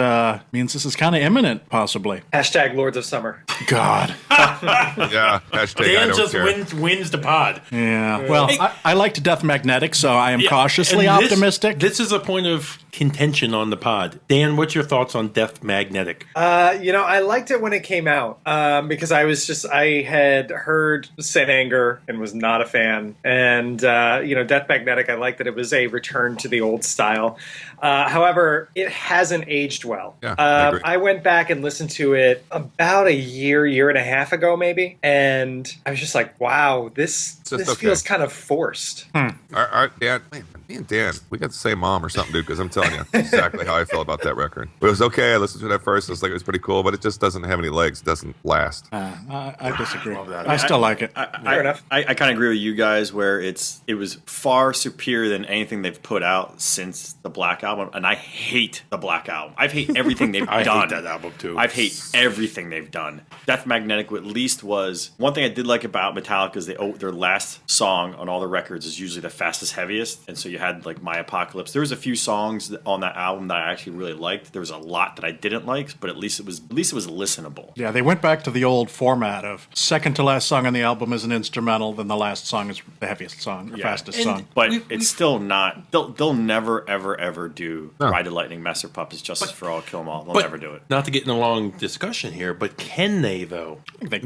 means this is kind of imminent, possibly. Hashtag Lords of Summer. God. Yeah. Hashtag I Dan don't just care. wins the pod. Yeah. Well, I liked Death Magnetic, so I am Yeah, cautiously and optimistic. This is a point of contention on the pod. Dan, what's your thoughts on Death Magnetic? You know, I liked it when it came out because I had heard Saint Anger and was not a fan. And, you know, Death Magnetic, I liked that it was a return to the old style. However, it hasn't aged well. Yeah, I agree. I went back and listened to it about a year and a half ago, maybe. And I was just like, wow, this okay. feels kind of forced. Our Dan, man, me and Dan, we got the same mom or something, dude, because I'm telling you exactly how I feel about that record. It was okay. I listened to it at first. It was like, it was pretty cool, but it just doesn't have any legs. It doesn't last. I disagree. I still like it. Fair enough. I kind of agree with you guys where it was far superior than anything they've put out since the Black Album, and I hate the Black Album. I hate everything they've I done. hate that album too. I hate everything they've done. Death Magnetic at least was one thing I did like about Metallica is their last song on all the records is usually the fastest, heaviest, and so you had like My Apocalypse. There was a few songs on that album that I actually really liked. There was a lot that I didn't like, but at least it was listenable. Yeah, they went back to the old format of second to last song on the album is an instrumental, then the last song is the heaviest song, or fastest song. But it's still not. They'll never ever do Ride the Lightning, Master Puppets, Justice for All, Kill 'Em All. They'll never do it. Not to get in a long discussion here, but can they though? They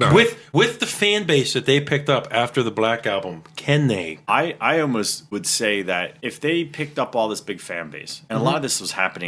With the fan base that they picked up after the Black Album, Can they? I almost would say that if they picked up all this big fan base, and a lot of this was happening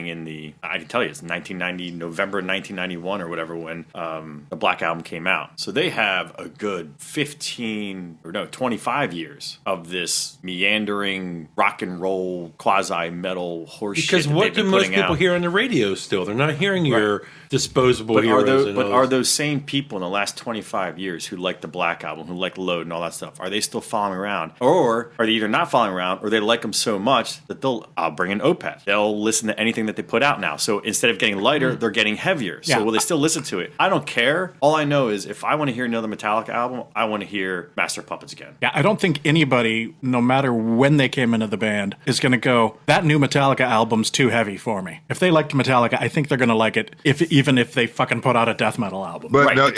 I can tell you, it's November 1991 or whatever when the Black Album came out. So they have a good 25 years of this meandering rock and roll, quasi metal horse shit. Because what do most people out. hear on the radio still? They're not hearing your disposable heroes. Are those same people in the last 25 years who like the Black Album, who like Load and all that stuff, are they still following around? Or are they either not following around or they like them so much that I'll bring in Opeth. They'll listen to anything that they put out now. So instead of getting lighter, they're getting heavier. So will they still listen to it? I don't care. All I know is if I want to hear another Metallica album, I want to hear Master of Puppets again. Yeah, I don't think anybody, no matter when they came into the band, is going to go, that new Metallica album's too heavy for me. If they liked Metallica, I think they're going to like it, even if they fucking put out a death metal album. But Right. no, and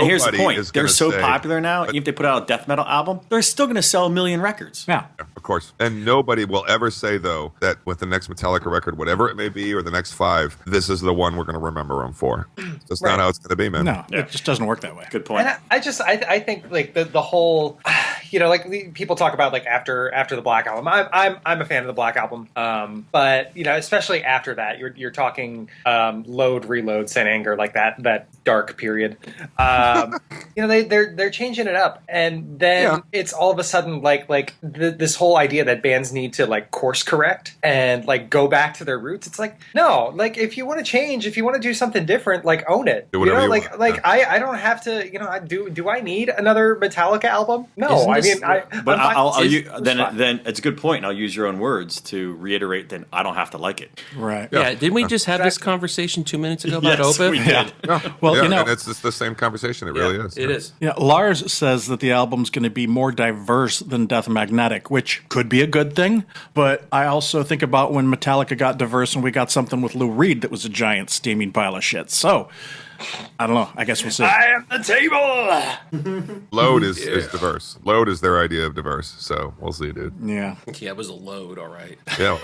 here's the point. They're so say, popular now, even if they put out a death metal album, they're still going to sell 1 million records. Yeah. Of course. And nobody will ever say, though, that with the next Metallica record, whatever it may be, or the next 5, this is the one we're going to remember them for. That's not how it's going to be, man. No, it just doesn't work that way. Good point. And I think like the whole, like people talk about like after the Black Album. I'm a fan of the Black Album, but especially after that, you're talking Load, Reload, Saint Anger, like that dark period. They're changing it up, and then it's all of a sudden like this whole idea that bands need to like course correct and like go back to their roots. It's like no, like if you want to change, if you want to do something different, like own it. Do whatever you want. I don't have to. Do I need another Metallica album? No, Then it's a good point. And I'll use your own words to reiterate. Then I don't have to like it. Right. Yeah, didn't we just have this conversation 2 minutes ago about Yes, Opeth? we did. Well, and it's just the same conversation. It really is. It is. Lars says that the album's going to be more diverse than Death Magnetic, which could be a good thing. But I also think about when Metallica got diverse and we got something with Lou Reed that was a giant steaming pile of shit. So, I don't know. I guess we'll see. I am the table. Load is diverse. Load is their idea of diverse. So we'll see, dude. Yeah. Yeah, it was a load, all right. Yeah.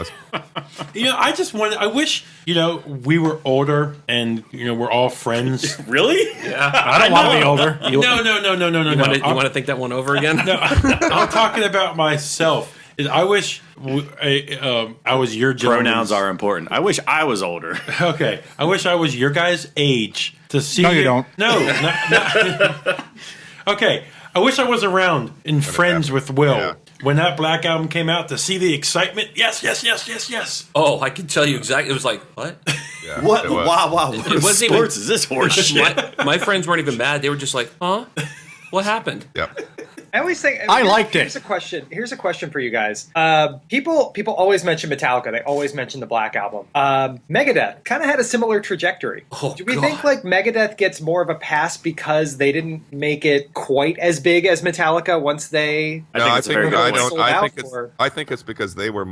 I wish, we were older and, we're all friends. Really? I don't want to be older. No. You want to think that one over again? No, I'm talking about myself. I wish I was your gentleman's. Pronouns are important. I wish I was older. Okay. I wish I was your guys' age to see. No, you don't. No. Okay. I wish I was around and friends with Will when that Black Album came out to see the excitement. Yes. Oh, I can tell you exactly. It was like, what? Yeah, What? it was. Wow. It What wasn't sports even- is this horse shit? My friends weren't even mad. They were just like, huh? What happened? Yep. I always think I liked it. Here's a question for you guys. People always mention Metallica. They always mention the Black Album. Megadeth kind of had a similar trajectory. Oh, Do we God. think like Megadeth gets more of a pass because they didn't make it quite as big as Metallica once they? I think it's because they were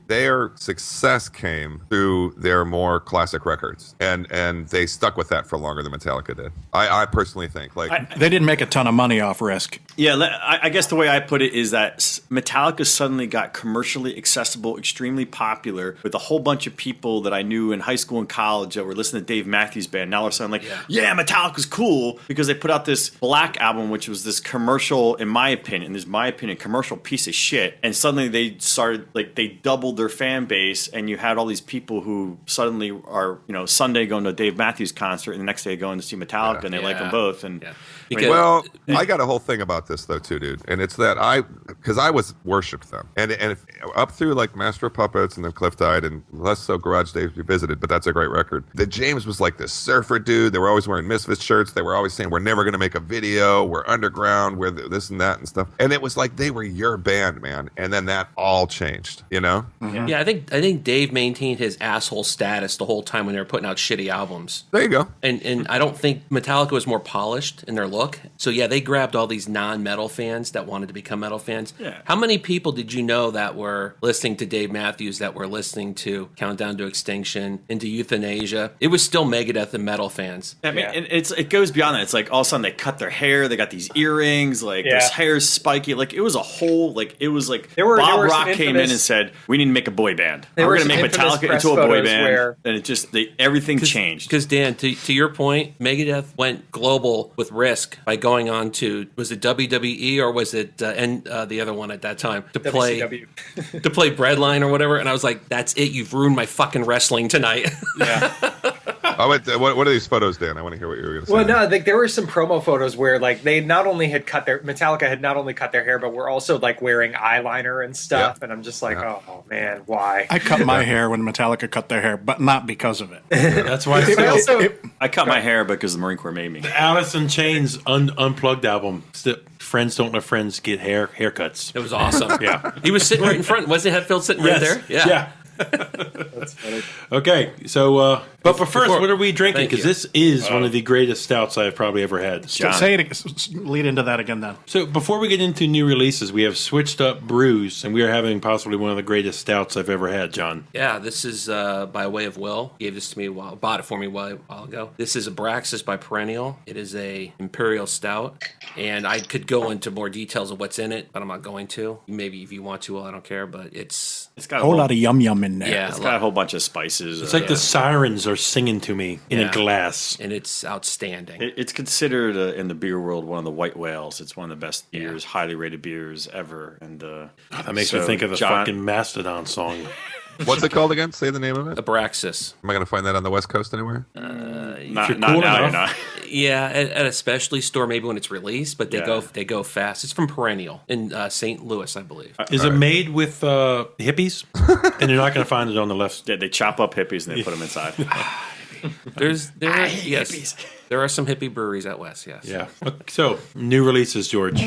their success came through their more classic records, and they stuck with that for longer than Metallica did. I personally think They didn't make a ton of money off Risk. Yeah, I guess the way I put it is that Metallica suddenly got commercially accessible, extremely popular, with a whole bunch of people that I knew in high school and college that were listening to Dave Matthews Band. Now they're saying like, yeah, Metallica's cool because they put out this Black Album, which was this commercial, in my opinion, commercial piece of shit. And suddenly they started, they doubled their fan base, and you had all these people who suddenly are, Sunday going to a Dave Matthews concert and the next day going to see Metallica, and they like them both. And Because- I got a whole thing about this though too, dude, and it's that because I was worshipped them, and up through like Master of Puppets and then Cliff Died and less so Garage Days Revisited, but that's a great record. That James was like this surfer dude. They were always wearing Misfits shirts. They were always saying we're never going to make a video. We're underground. We're this and that and stuff. And it was like they were your band, man. And then that all changed, Yeah, I think Dave maintained his asshole status the whole time when they were putting out shitty albums. There you go. And I don't think Metallica was more polished in their look. So yeah, they grabbed all these non-metal fans that wanted to become metal fans. Yeah. How many people did you know that were listening to Dave Matthews, that were listening to Countdown to Extinction, into Euthanasia? It was still Megadeth and metal fans. I mean, it goes beyond that. It's like all of a sudden they cut their hair, they got these earrings, their hair's spiky. It was a whole, it was like Bob Rock came in and said, we need to make a boy band. We're going to make Metallica into a boy band. And it just, everything changed. Because Dan, to your point, Megadeth went global with Risk by going on to, was it WWE or was it the other one at that time to play WCW. to play Breadline or whatever? And I was like, "That's it. You've ruined my fucking wrestling tonight." Yeah. What are these photos, Dan? I want to hear what you were going to say. Well, no, like there were some promo photos where like they not only had Metallica had not only cut their hair, but were also like wearing eyeliner and stuff. Yeah. And I'm just like, oh man, why? I cut my hair when Metallica cut their hair, but not because of it. That's why I cut my hair because the Marine Corps made me. Alice in Chains unplugged album. Friends don't let friends get haircuts. It was awesome. Yeah. He was sitting right in front. Wasn't Hetfield sitting right there? Yeah. That's funny. Okay, so but first, what are we drinking? Thank Because you. this is one of the greatest stouts I've probably ever had. John. Say it. Lead into that again, then. So before we get into new releases, we have switched up brews, and we are having possibly one of the greatest stouts I've ever had, John. Yeah, this is by way of Will. He gave this to me bought it for me a while ago. This is a Abraxas by Perennial. It is a Imperial Stout, and I could go into more details of what's in it, but I'm not going to. Maybe if you want to, well, I don't care, but it's It's got A whole lot of yum yum in there. yeah, It's got a whole bunch of spices. It's like the sirens are singing to me in a Yeah. glass. and it's outstanding. It's considered in the beer world one of the white whales. It's one of the best beers, highly rated beers ever. And That makes me think of the fucking Mastodon song. What's it called again? Say the name of it. Abraxas. Am I going to find that on the West Coast anywhere? Not you're now, cool you're enough. not. Yeah, at a specialty store maybe when it's released, but they Yeah. go fast. It's from Perennial in St. Louis, I believe. Is it made with hippies? And you're not going to find it on the left. They chop up hippies and they put them inside. Yes, there are some hippie breweries out west. Yes. Yeah. Okay, so, new releases, George.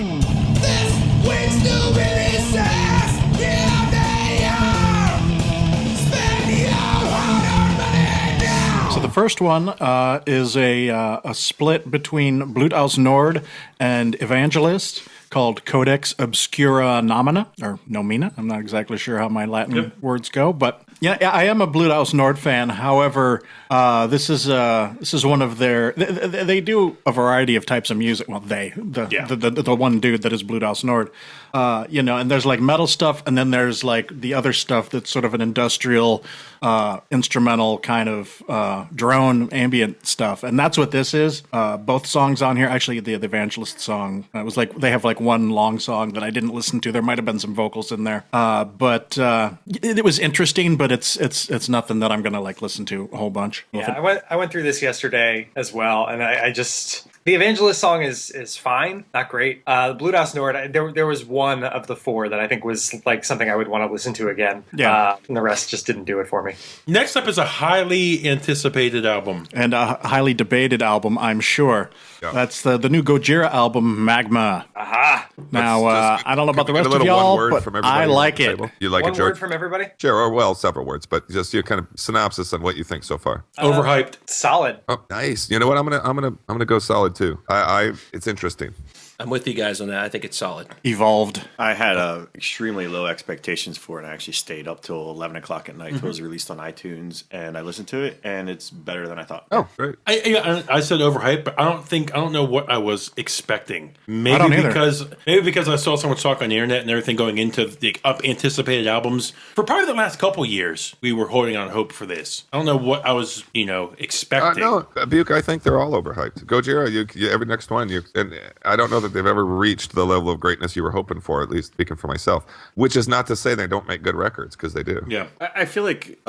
So the first one is a split between Blut aus Nord and Evangelist called Codex Obscura Nomina, or Nomina. I'm not exactly sure how my Latin words go, but yeah, I am a Blut aus Nord fan. However, this is one of their. They do a variety of types of music. Well, the one dude that is Blut aus Nord, and there's like metal stuff, and then there's like the other stuff that's sort of an industrial, instrumental kind of drone ambient stuff, and that's what this is. Both songs on here, actually, the Evangelist song, it was like they have like one long song that I didn't listen to. There might have been some vocals in there, but it was interesting. But it's nothing that I'm gonna like listen to a whole bunch. Yeah, I went through this yesterday as well, and I just the Evangelist song is fine, not great. The Blut aus Nord, there was one of the four that I think was like something I would want to listen to again. Yeah. And the rest just didn't do it for me. Next up is a highly anticipated album. And a highly debated album, I'm sure. Yeah. That's the new Gojira album, Magma. Aha! Now, I don't know about the Can we rest get a of little one y'all, word but from everybody I around like the it. table? You like One it, George? word from everybody. Sure, or well, several words, but just your kind of synopsis on what you think so far. Overhyped. Solid. Oh, nice. You know what? I'm gonna go solid too. It's interesting. I'm with you guys on that. I think it's solid. Evolved. I had extremely low expectations for it, and I actually stayed up till 11 o'clock at night. It was released on iTunes, and I listened to it, and it's better than I thought. Oh, great. I said overhyped, but I don't know what I was expecting. Maybe don't either. because I saw someone talk on the internet and everything going into the anticipated albums for probably the last couple years. We were holding on hope for this. I don't know what I was expecting. No, Buke, I think they're all overhyped. Gojira, you every next one, and I don't know that they've ever reached the level of greatness you were hoping for. At least speaking for myself, which is not to say they don't make good records, because they do. Yeah. I feel like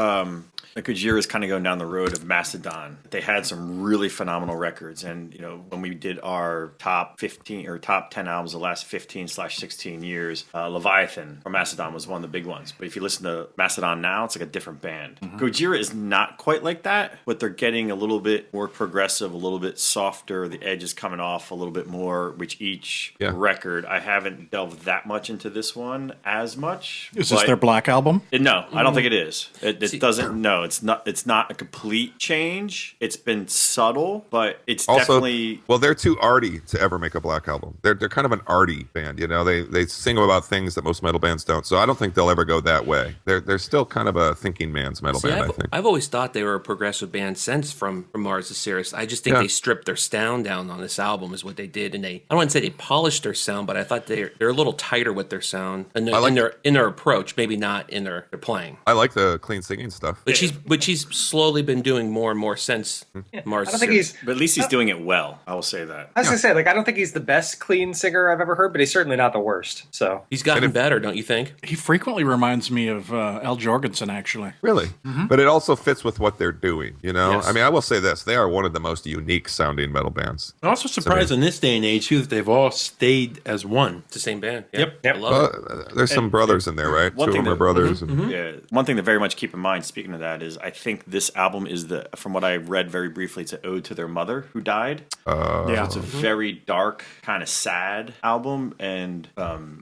Gojira is kind of going down the road of Mastodon. They had some really phenomenal records, and when we did our top 15 or top 10 albums of the last 15/16 years, Leviathan from Mastodon was one of the big ones. But if you listen to Mastodon now, it's like a different band. Gojira is not quite like that, but they're getting a little bit more progressive, a little bit softer. The edge is coming off a little bit more, which each record, I haven't delved that much into this one as much. Is this their Black album? No, I don't think it is. It doesn't. No, it's not. It's not a complete change. It's been subtle, but it's Also, definitely. well, they're too arty to ever make a Black album. They're kind of an arty band. They sing about things that most metal bands don't. So I don't think they'll ever go that way. They're still kind of a thinking man's metal band. I think. I've always thought they were a progressive band since from Mars to Sirius. I just think they stripped their sound down on this album is what they did, and I don't want to say they polished their sound, but I thought they're a little tighter with their sound and in their approach. Maybe not in their playing. I like the clean singing stuff. Which which he's slowly been doing more and more since Mars. I don't think he's. But at least he's doing it well. I will say that. I was gonna say, like, I don't think he's the best clean singer I've ever heard, but he's certainly not the worst. So He's gotten better, don't you think? He frequently reminds me of Al Jorgensen, actually. Really? But it also fits with what they're doing, you know? Yes. I mean, I will say this. They are one of the most unique sounding metal bands. I'm also surprised in this day and age, too, that they've all stayed as one. It's the same band. Yep. I love it. There's some brothers in there, right? one Two of thing them are that- brothers. And, Yeah. One thing to very much keep in mind, speaking of that, is I think this album is from what I read very briefly, it's an ode to their mother who died. Yeah. It's a very dark, kind of sad album, and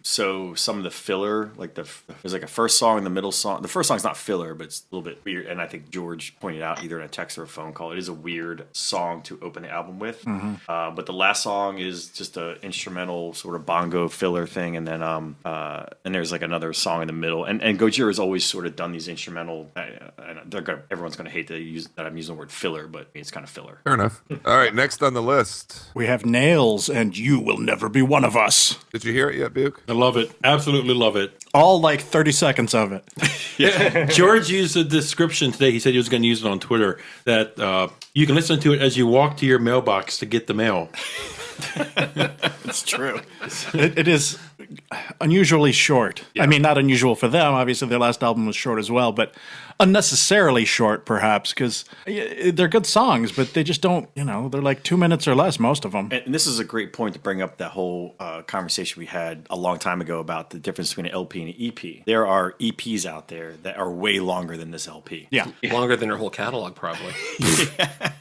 so some of the filler, like there's like a first song and the middle song. The first song's not filler, but it's a little bit weird. And I think George pointed out either in a text or a phone call, it is a weird song to open the album with. But the last song is just an instrumental sort of bongo filler thing, and then and there's like another song in the middle. And Gojira has always sort of done these instrumental. And everyone's going to hate that I'm using the word filler, but it's kind of filler. fair enough. All right, next on the list. We have Nails and You Will Never Be One of Us. Did you hear it yet, Buke? I love it. Absolutely love it. All like 30 seconds of it. George used a description today. He said he was going to use it on Twitter that you can listen to it as you walk to your mailbox to get the mail. It's true. It is unusually short. I mean, not unusual for them. Obviously, their last album was short as well, but unnecessarily short, perhaps, because they're good songs, but they just don't, they're like 2 minutes or less, most of them. And this is a great point to bring up that whole conversation we had a long time ago about the difference between an LP and an EP. There are EPs out there that are way longer than this LP. Yeah. Longer than her whole catalog, probably.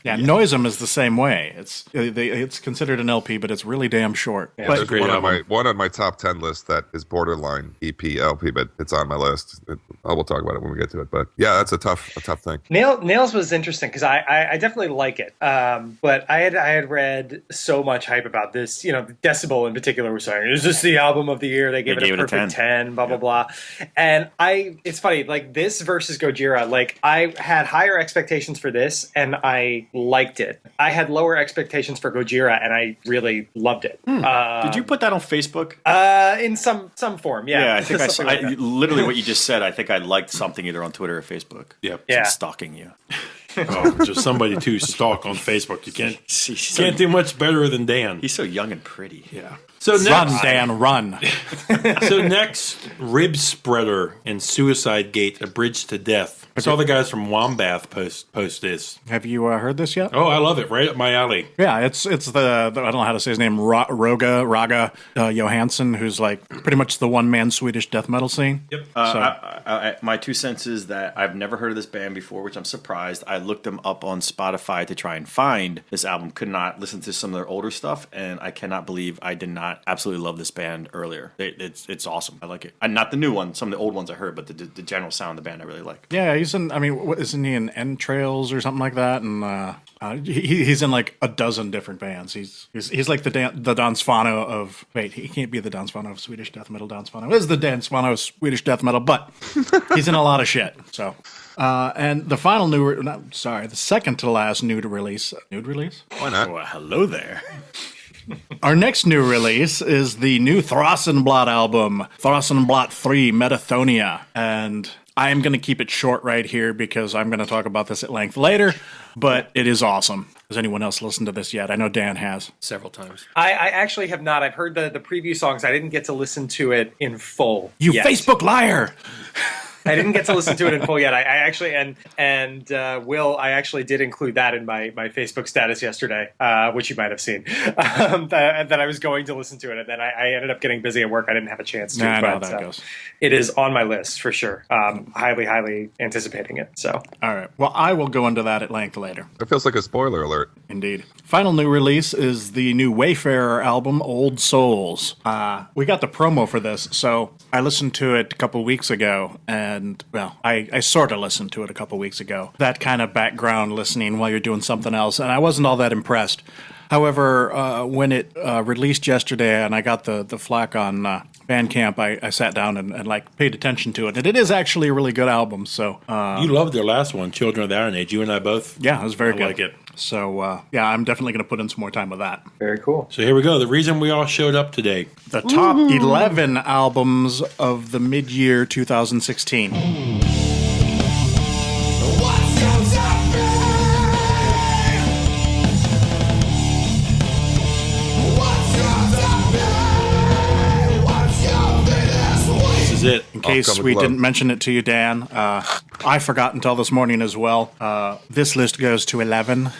Yeah, Noisem is the same way. It's considered an LP, but it's really damn short. There's But great one on my top 10 list that is borderline EP, LP, but it's on my list. I will talk about it when we get to it. But yeah, that's a tough thing. Nails was interesting because I definitely like it, but I had read so much hype about this. Decibel in particular was saying, "Is this the album of the year?" They gave it a perfect 10, blah blah blah. And it's funny, like this versus Gojira. Like I had higher expectations for this, and I liked it. I had lower expectations for Gojira, and I really loved it. Did you put that on Facebook? In some form, yeah. Yeah, I think Something like that. literally what you just said. I think I liked something either on Twitter or Facebook. Yep. Yeah. Stalking you. Oh, just somebody to stalk on Facebook. You He's can't do much better than Dan. so young and pretty. Yeah. So run, next, Dan, run. Rib Spreader and Suicide Gate, A Bridge to Death. I saw the guys from Wombath post this. Have you heard this yet? Oh, I love it. Right up my alley. Yeah, it's the I don't know how to say his name, Raga Johansson, who's like pretty much the one-man Swedish death metal scene. Yep. My 2 cents is that I've never heard of this band before, which I'm surprised. I looked them up on Spotify to try and find this album. Could not listen to some of their older stuff, and I cannot believe I did not absolutely love this band earlier. It's awesome. I like it. Not the new one. Some of the old ones I heard, but the general sound of the band I really like. Yeah, isn't he in Entrails or something like that? And he's in like a dozen different bands. He's like the Dan Svano of he can't be the Dan Svano of Swedish death metal. Dan Svano is the Dan Svano of Swedish death metal, but he's in a lot of shit. So. And the final the second to last nude release. Why not? Well, hello there. Our next new release is the new Throssenblot album, Throssenblot 3 Metathonia. And I am going to keep it short right here because I'm going to talk about this at length later, but it is awesome. Has anyone else listened to this yet? I know Dan has. Several times. I actually have not. I've heard the preview songs. I didn't get to listen to it in full. You yet. Facebook liar! I didn't get to listen to it in full yet. I actually Will, I actually did include that in my Facebook status yesterday, which you might have seen. That I was going to listen to it, and then I ended up getting busy at work. I didn't have a chance to. I know how but that goes. It is on my list for sure. Highly anticipating it. So. All right. Well, I will go into that at length later. It feels like a spoiler alert. Indeed. Final new release is the new Wayfarer album, Old Souls. We got the promo for this, so I listened to it a couple weeks ago, and, well, I sort of listened to it a couple weeks ago. That kind of background listening while you're doing something else, and I wasn't all that impressed. However, when it released yesterday and I got the flack on Bandcamp, I sat down and paid attention to it. And it is actually a really good album. So You loved their last one, Children of the Iron Age. You and I both. yeah, it was very I good. like it. So yeah, I'm definitely going to put in some more time with that. Very cool. So here we go. The reason we all showed up today. The top 11 albums of the mid-year 2016. Why it. In case come with we love. didn't mention it to you, Dan, I forgot until this morning as well. This list goes to 11.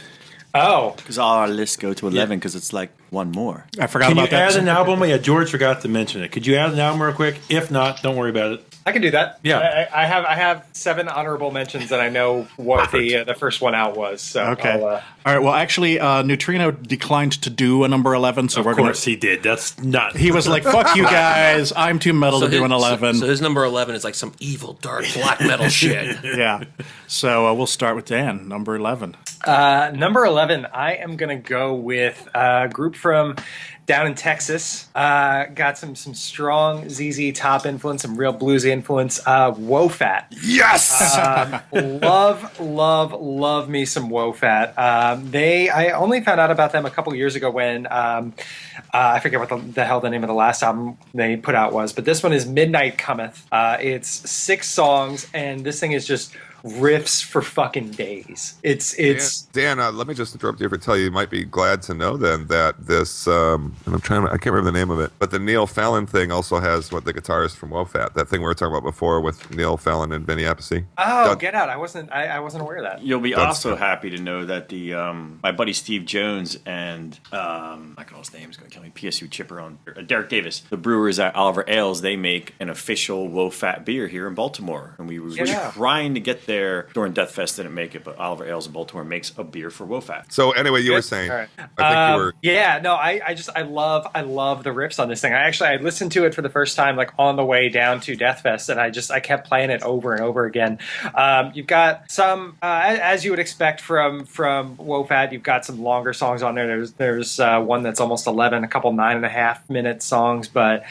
Oh, Because all our lists go to 11 because it's like one more. I forgot Can you about that. add an album? Yeah, George forgot to mention it. Could you add an album real quick? If not, don't worry about it. I can do that. Yeah. I have 7 honorable mentions, and I know what the first one out was. So Okay. I'll, All right. Well, actually, Neutrino declined to do a number 11, so we're Of going course he did. That's not. He was like, "Fuck you guys! I'm too metal to do an 11." So his number 11 is like some evil, dark, black metal shit. Yeah. So we'll start with Dan, number 11. number 11, I am going to go with a group from down in Texas. Got some strong ZZ Top influence, some real bluesy influence. Wofat. Yes. Love me some Wofat. I only found out about them a couple years ago when I forget what the hell the name of the last album they put out was, but this one is Midnight Cometh. It's 6 songs, and this thing is just riffs for fucking days. It's Dan, let me just interrupt you for tell you. You might be glad to know then that this, and I can't remember the name of it, but the Neil Fallon thing also has the guitarist from Wofat, that thing we were talking about before with Neil Fallon and Vinny Appice. oh, Doug- get out! I wasn't aware of that. You'll be That's also good. happy to know that the my buddy Steve Jones and I can his name is going to kill me. PSU Chipper on Derek Davis, the brewers at Oliver Ales, they make an official Wofat beer here in Baltimore, and we were Yeah. trying to get there during Death Fest, didn't make it, but Oliver Ales in Baltimore makes a beer for Wofat. So anyway, you were Good. saying, All right. I think you were. Yeah, no, I love the riffs on this thing. I listened to it for the first time like on the way down to Death Fest, and I kept playing it over and over again. You've got some as you would expect from Wofat. You've got some longer songs on there. There's one that's almost 11, a couple 9.5-minute songs, but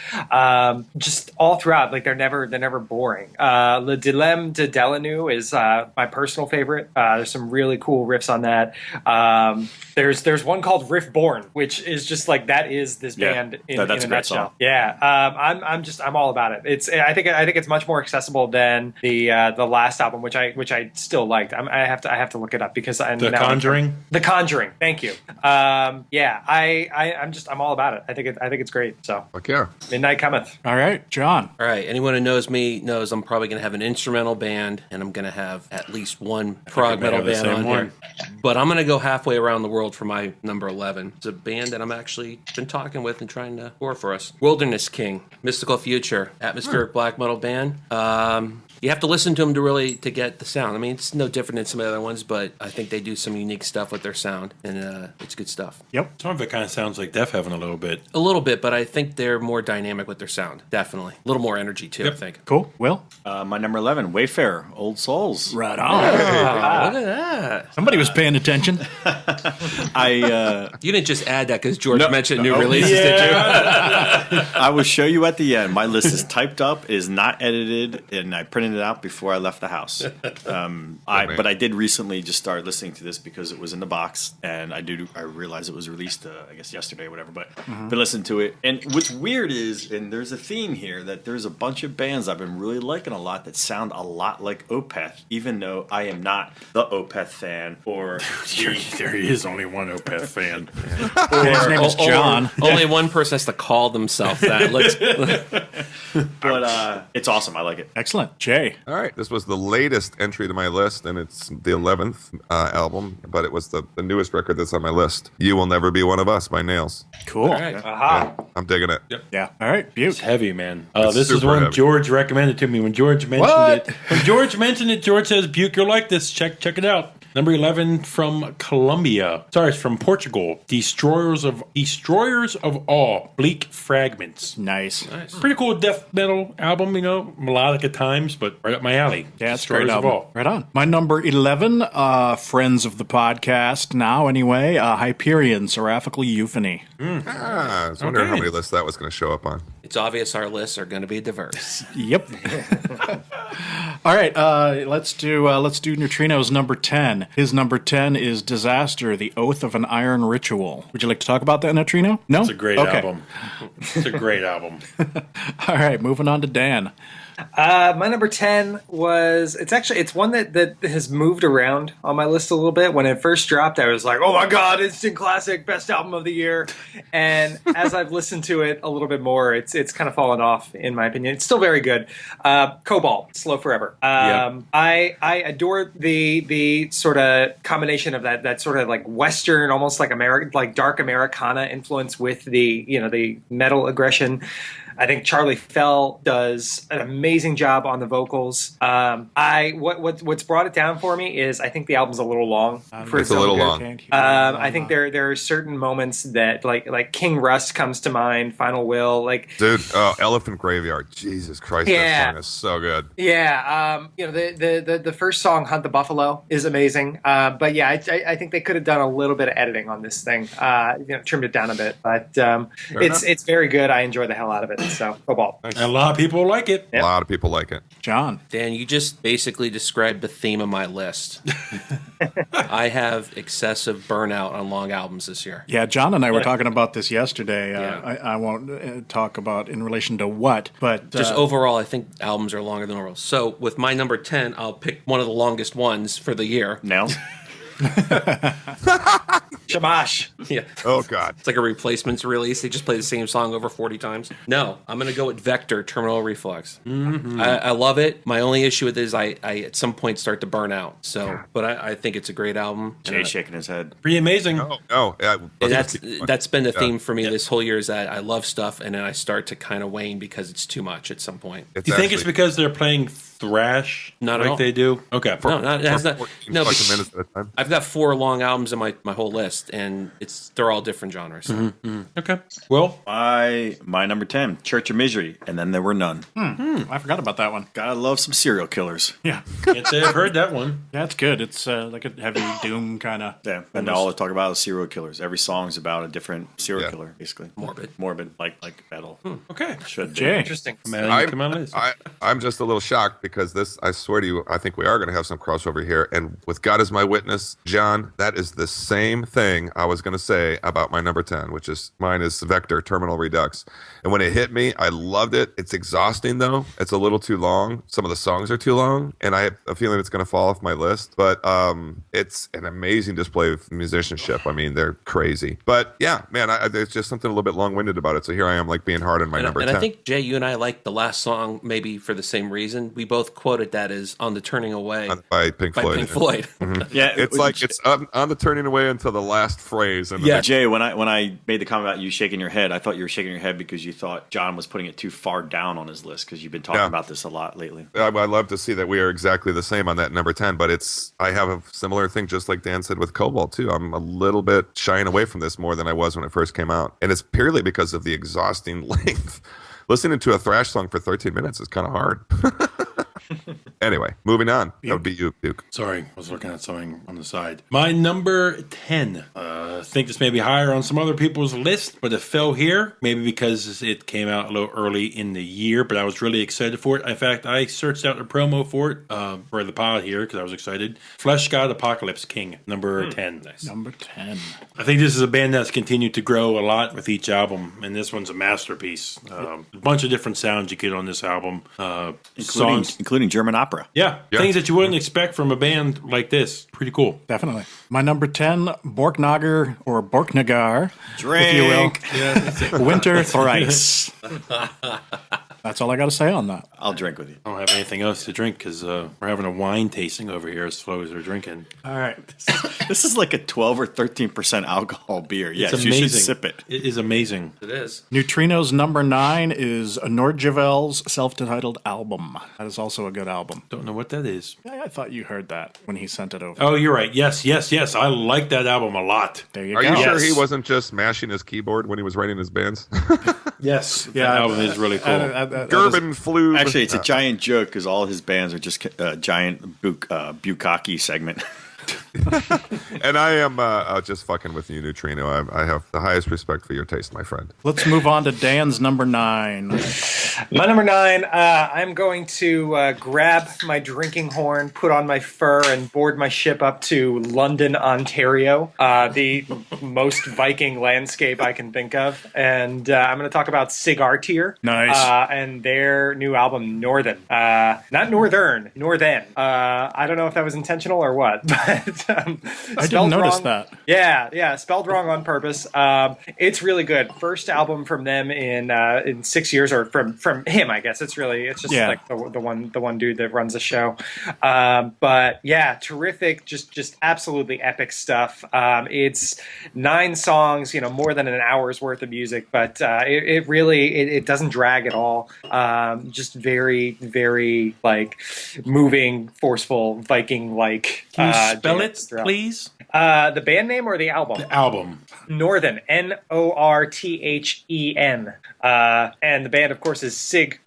just all throughout, like they're never boring. Le Dilemme de Delanu is my personal favorite. There's some really cool riffs on that. There's one called Riff Born, which is just like that is this Yeah, band in that's a a great nutshell. song. Yeah, I'm all about it. I think it's much more accessible than the last album, which I still liked. I have to look it up because The Conjuring? The Conjuring. Thank you. Yeah, I'm all about it. I think it's great. So Fuck yeah. Midnight Cometh. All right, John. All right, anyone who knows me knows I'm probably going to have an instrumental band, and I'm going to have at least one prog may metal have the band same on one. here. But I'm going to go halfway around the world for my number 11. It's a band that I'm actually been talking with and trying to score for us. Wilderness King, Mystical Future, atmospheric black metal band. You have to listen to them to get the sound. I mean, it's no different than some of the other ones, but I think they do some unique stuff with their sound, and it's good stuff. Yep. Some of it kind of sounds like Death Heaven a little bit. A little bit, but I think they're more dynamic with their sound. Definitely. A little more energy, too, I think. Cool. Will. My number 11, Wayfarer, Old Souls. Right on. Look at that. Somebody was paying attention. You didn't just add that because George No. mentioned new releases, did you? I will show you at the end. My list is typed up, is not edited, and I printed it out before I left the house. But I did recently just start listening to this because it was in the box, and I realized it was released, I guess yesterday or whatever. But been listening to it, and what's weird is, and there's a theme here that there's a bunch of bands I've been really liking a lot that sound a lot like Opeth, even though I am not the Opeth fan or There is only one Opeth fan. His name is John. Only one person has to call themselves that. but it's awesome. I like it. Excellent. Jay. All right, this was the latest entry to my list, and it's the 11th album, but it was the newest record that's on my list. You Will Never Be One of Us by Nails. Cool. All right. Aha. I'm digging it. Yeah. All right. It's Butte. heavy, man. It's This is super one heavy. George recommended to me. When George mentioned What? it, George says, Buke, you'll like this. Check it out. Number 11 from Colombia. Sorry, it's from Portugal. Destroyers of All. Bleak Fragments. Nice. Pretty cool death metal album, melodic at times, but right up my alley. Yeah, it's a great Destroyers of album. All. Right on. My number 11, friends of the podcast now anyway, Hyperion, Seraphical Euphony. I was wondering how many lists that was going to show up on. It's obvious our lists are going to be diverse. Yep. All right, let's do Neutrino's number 10. His number 10 is Disaster, The Oath of an Iron Ritual. Would you like to talk about that, Neutrino? No? It's a great Okay. album. It's a great album. All right, moving on to Dan. My number 10 it's one that has moved around on my list a little bit. When it first dropped, I was like, oh my God, instant classic, best album of the year. And as I've listened to it a little bit more, it's kind of fallen off, in my opinion. It's still very good. Cobalt, Slow Forever. I adore the sort of combination of that sort of like Western, almost like American, like dark Americana influence with the metal aggression. I think Charlie Fell does an amazing job on the vocals. What's brought it down for me is I think the album's a little long. It's a little long. I think there are certain moments that like King Rust comes to mind, Final Will, like Dude, Elephant Graveyard. Jesus Christ, that song is so good. Yeah, the first song, Hunt the Buffalo, is amazing. But yeah, I think they could have done a little bit of editing on this thing, trimmed it down a bit. But it's very good. I enjoy the hell out of it. So, Cobalt. And a lot of people like it. A lot of people like it. John. Dan, you just basically described the theme of my list. I have excessive burnout on long albums this year. Yeah, John and I were talking about this yesterday. Yeah. I won't talk about in relation to what, but Just overall, I think albums are longer than normal. So with my number 10, I'll pick one of the longest ones for the year. Now, Shamash. Yeah. Oh, God. It's like a replacements release. They just play the same song over 40 times. No, I'm going to go with Vector, Terminal Reflex. Mm-hmm. I love it. My only issue with it is I at some point start to burn out. So, but I think it's a great album. Jay's shaking his head. Pretty amazing. Oh, yeah. And that's been the theme for me this whole year is that I love stuff and then I start to kind of wane because it's too much at some point. Do you think it's because they're playing thrash Not at like all. they do? Okay. No, it has not. No, fucking minutes at a time. I've got 4 long albums in my whole list, and they're all different genres. So. Okay. Well, My number 10, Church of Misery, and then there were none. I forgot about that one. Gotta love some serial killers. Yeah, can't say I've heard that one. yeah, it's good. It's like a heavy doom kind of. Yeah, and all they talk about is serial killers. Every song's about a different serial Yeah. killer, basically. Morbid, like metal. Okay. Should be. Jay. Interesting. Come on, list. I'm just a little shocked because I swear to you, I think we are going to have some crossover here. And with God as my witness, John, that is the same thing I was going to say about my number 10, which is mine is Vector, Terminal Redux. And when it hit me, I loved it. It's exhausting, though. It's a little too long. Some of the songs are too long. And I have a feeling it's going to fall off my list. But it's an amazing display of musicianship. I mean, they're crazy. But yeah, man, there's just something a little bit long-winded about it. So here I am, like, being hard on my number 10. And I think, Jay, you and I like the last song maybe for the same reason. We both quoted that as On the Turning Away By Pink Floyd. Pink Floyd. Yeah, It's like it's on the turning away until the last phrase. And Yeah, Jay, when I made the comment about you shaking your head, I thought you were shaking your head because you thought John was putting it too far down on his list because you've been talking about this a lot lately. I love to see that we are exactly the same on that number 10, but I have a similar thing, just like Dan said with Cobalt too. I'm a little bit shying away from this more than I was when it first came out. And it's purely because of the exhausting length. Listening to a thrash song for 13 minutes is kind of hard. Anyway, moving on. That would be you, Duke. Sorry, I was looking at something on the side. My number 10. I think this may be higher on some other people's list, but it fell here. Maybe because it came out a little early in the year, but I was really excited for it. In fact, I searched out a promo for it for the pod here because I was excited. Flesh God Apocalypse King, number 10. Nice. Number 10. I think this is a band that's continued to grow a lot with each album, and this one's a masterpiece. A bunch of different sounds you get on this album. Including German opera. Yeah, things that you wouldn't expect from a band like this. Pretty cool. Definitely. My number 10, Borknagar, or Borknagar, Drink. if you will. Winter Thrice. That's all I got to say on that. I'll drink with you. I don't have anything else to drink because we're having a wine tasting over here as slow as we're drinking. All right. This is like a 12 or 13% alcohol beer. Yes, It's you amazing. should sip it. It is amazing. It is. Neutrino's number 9 is Nordjyl's self-titled album. That is also a good album. Don't know what that is. I thought you heard that when he sent it over. Oh, you're right. Yes. I like that album a lot. There you Are go. you sure Yes. he wasn't just mashing his keyboard when he was writing his bands? Yes. Yeah, that album is really cool. Gerben flew. Actually, it's a giant joke because all his bands are just a giant bukkake segment. And I am just fucking with you, Neutrino. I have the highest respect for your taste, my friend. Let's move on to Dan's number 9. My number 9, I'm going to grab my drinking horn, put on my fur, and board my ship up to London, Ontario, the most Viking landscape I can think of. And I'm going to talk about Sigartyr. Nice. And their new album, Northern. Not Northern, Northern. I don't know if that was intentional or what, but I didn't notice that. Yeah, spelled wrong on purpose. It's really good. First album from them in 6 years, or from him, I guess. It's just like the one dude that runs the show. But yeah, terrific, just absolutely epic stuff. It's 9 songs, more than an hour's worth of music, but it really doesn't drag at all. Just very, very like moving, forceful, Viking-like. Can you spell it, throughout. please? The band name or the album? The album. Northern, Northen. And the band, of course, is Sig:R::Tyr.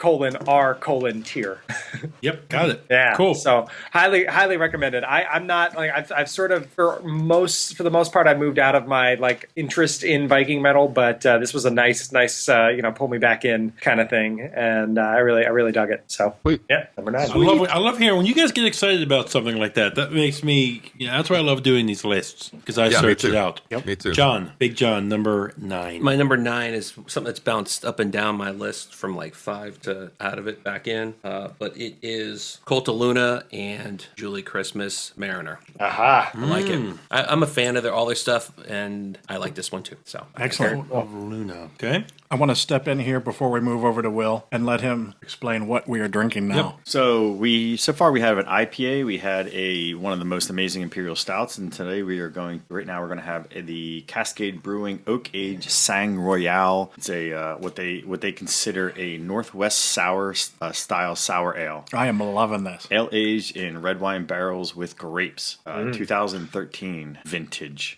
Yep, got it. Yeah, cool. So highly recommended. I'm not like I've sort of for the most part I moved out of my like interest in Viking metal, but this was a nice pull me back in kind of thing, and I really dug it. So yeah, number 9. I love hearing when you guys get excited about something like that. That makes me, that's why I love doing these lists, because I search it out. Yep. Me too. John, Big John, number 9. My number 9 is something that's bounced up and down my list from like 5 to out of it back in. But it is Cult of Luna and Julie Christmas, Mariner. Aha. I like it. I'm a fan of all their stuff, and I like this one too. So Excellent. Of Luna. Okay. I want to step in here before we move over to Will and let him explain what we are drinking now. So far we have an IPA. We had one of the most amazing imperial stouts, and today we're going to have the Cascade Brewing Oak Age Sang Royale. It's a what they consider a Northwest sour style sour ale. I am loving this. Ale aged in red wine barrels with grapes, 2013 vintage.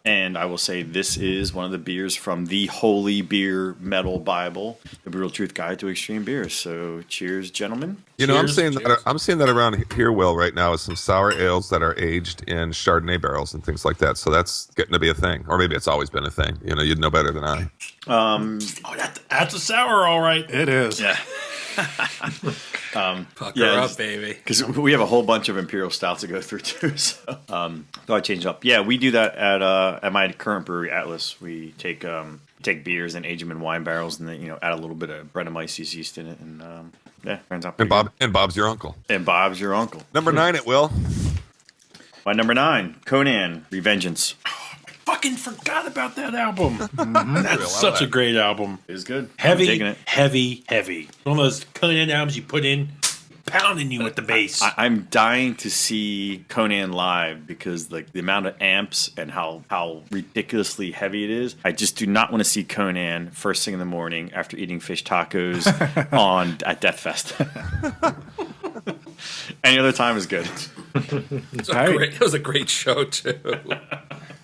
And I will say this is one of the beers from the Holy Beer Metal Bible, the Brutal Truth Guide to Extreme Beers. So cheers, gentlemen. I'm seeing that around here, Will, right now, is some sour ales that are aged in Chardonnay barrels and things like that. So that's getting to be a thing, or maybe it's always been a thing. You'd know better than I. That's a sour, all right. It is. Yeah. pucker up, baby. Because we have a whole bunch of imperial stouts to go through too. So thought I'd change it up. Yeah, we do that at my current brewery, Atlas. We take beers and age them in wine barrels, and then add a little bit of Brettanomyces yeast in it, and turns out. And Bob's your uncle. And Bob's your uncle. Number 9, it Will. My number 9, Conan, Revengeance. Fucking forgot about that album. That's such a great album. It is good. Heavy, I'm digging it. heavy. One of those Conan albums you put in, pounding you with the bass. I'm dying to see Conan live because like the amount of amps and how ridiculously heavy it is. I just do not want to see Conan first thing in the morning after eating fish tacos at Death Fest. Any other time is good. It was a great show too.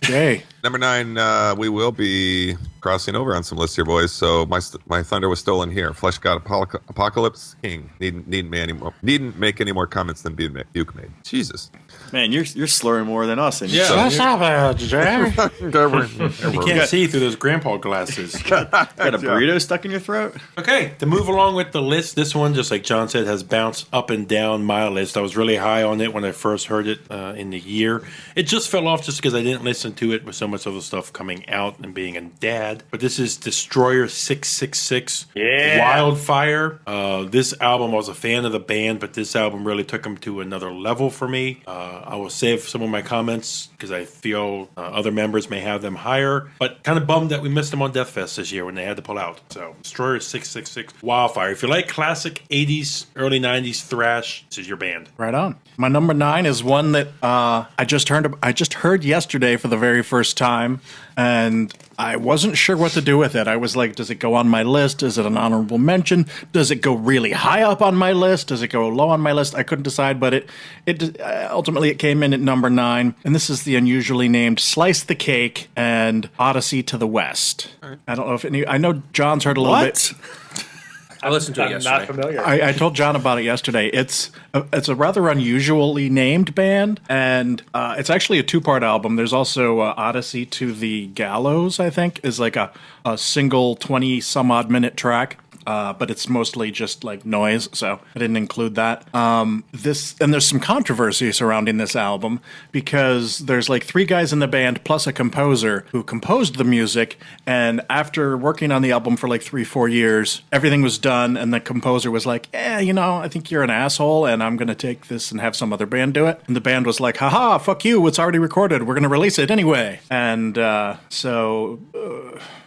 Jay. Number 9, we will be crossing over on some lists here, boys. So my thunder was stolen here. Flesh God Apocalypse King. Needn't make any more comments than Buke made. Jesus. Man, you're slurring more than us. And Yeah. What's up, Jay? You can't see through those grandpa glasses. you got a burrito stuck in your throat? Okay, to move along with the list, this one, just like John said, has bounced up and down my list. I was really high on it when I first heard it in the year. It just fell off just because I didn't listen to it with so much other stuff coming out and being a dad. But this is Destroyer 666 Wildfire. This album, I was a fan of the band, but this album really took them to another level for me. I will save some of my comments because I feel other members may have them higher, but kind of bummed that we missed them on Death Fest this year when they had to pull out. So Destroyer 666 Wildfire. If you like classic 80s, early 90s thrash, this is your band. Right on. My number 9 is one that I just heard yesterday for the very first time, and I wasn't sure what to do with it. I was like, does it go on my list? Is it an honorable mention? Does it go really high up on my list? Does it go low on my list? I couldn't decide, but it ultimately it came in at number 9, and this is the unusually named Slice the Cake and Odyssey to the West. I don't know if I know John's heard a little bit. I listened to it yesterday. Not familiar. I told John about it yesterday. It's a rather unusually named band, and it's actually a 2-part album. There's also Odyssey to the Gallows, I think, is like a single 20-some-odd minute track. but it's mostly just like noise, so I didn't include that. There's some controversy surrounding this album because there's like 3 guys in the band plus a composer who composed the music, and after working on the album for like 3-4 years, everything was done, and the composer was like, I think you're an asshole, and I'm going to take this and have some other band do it. And the band was like, haha, fuck you, it's already recorded, we're going to release it anyway. And so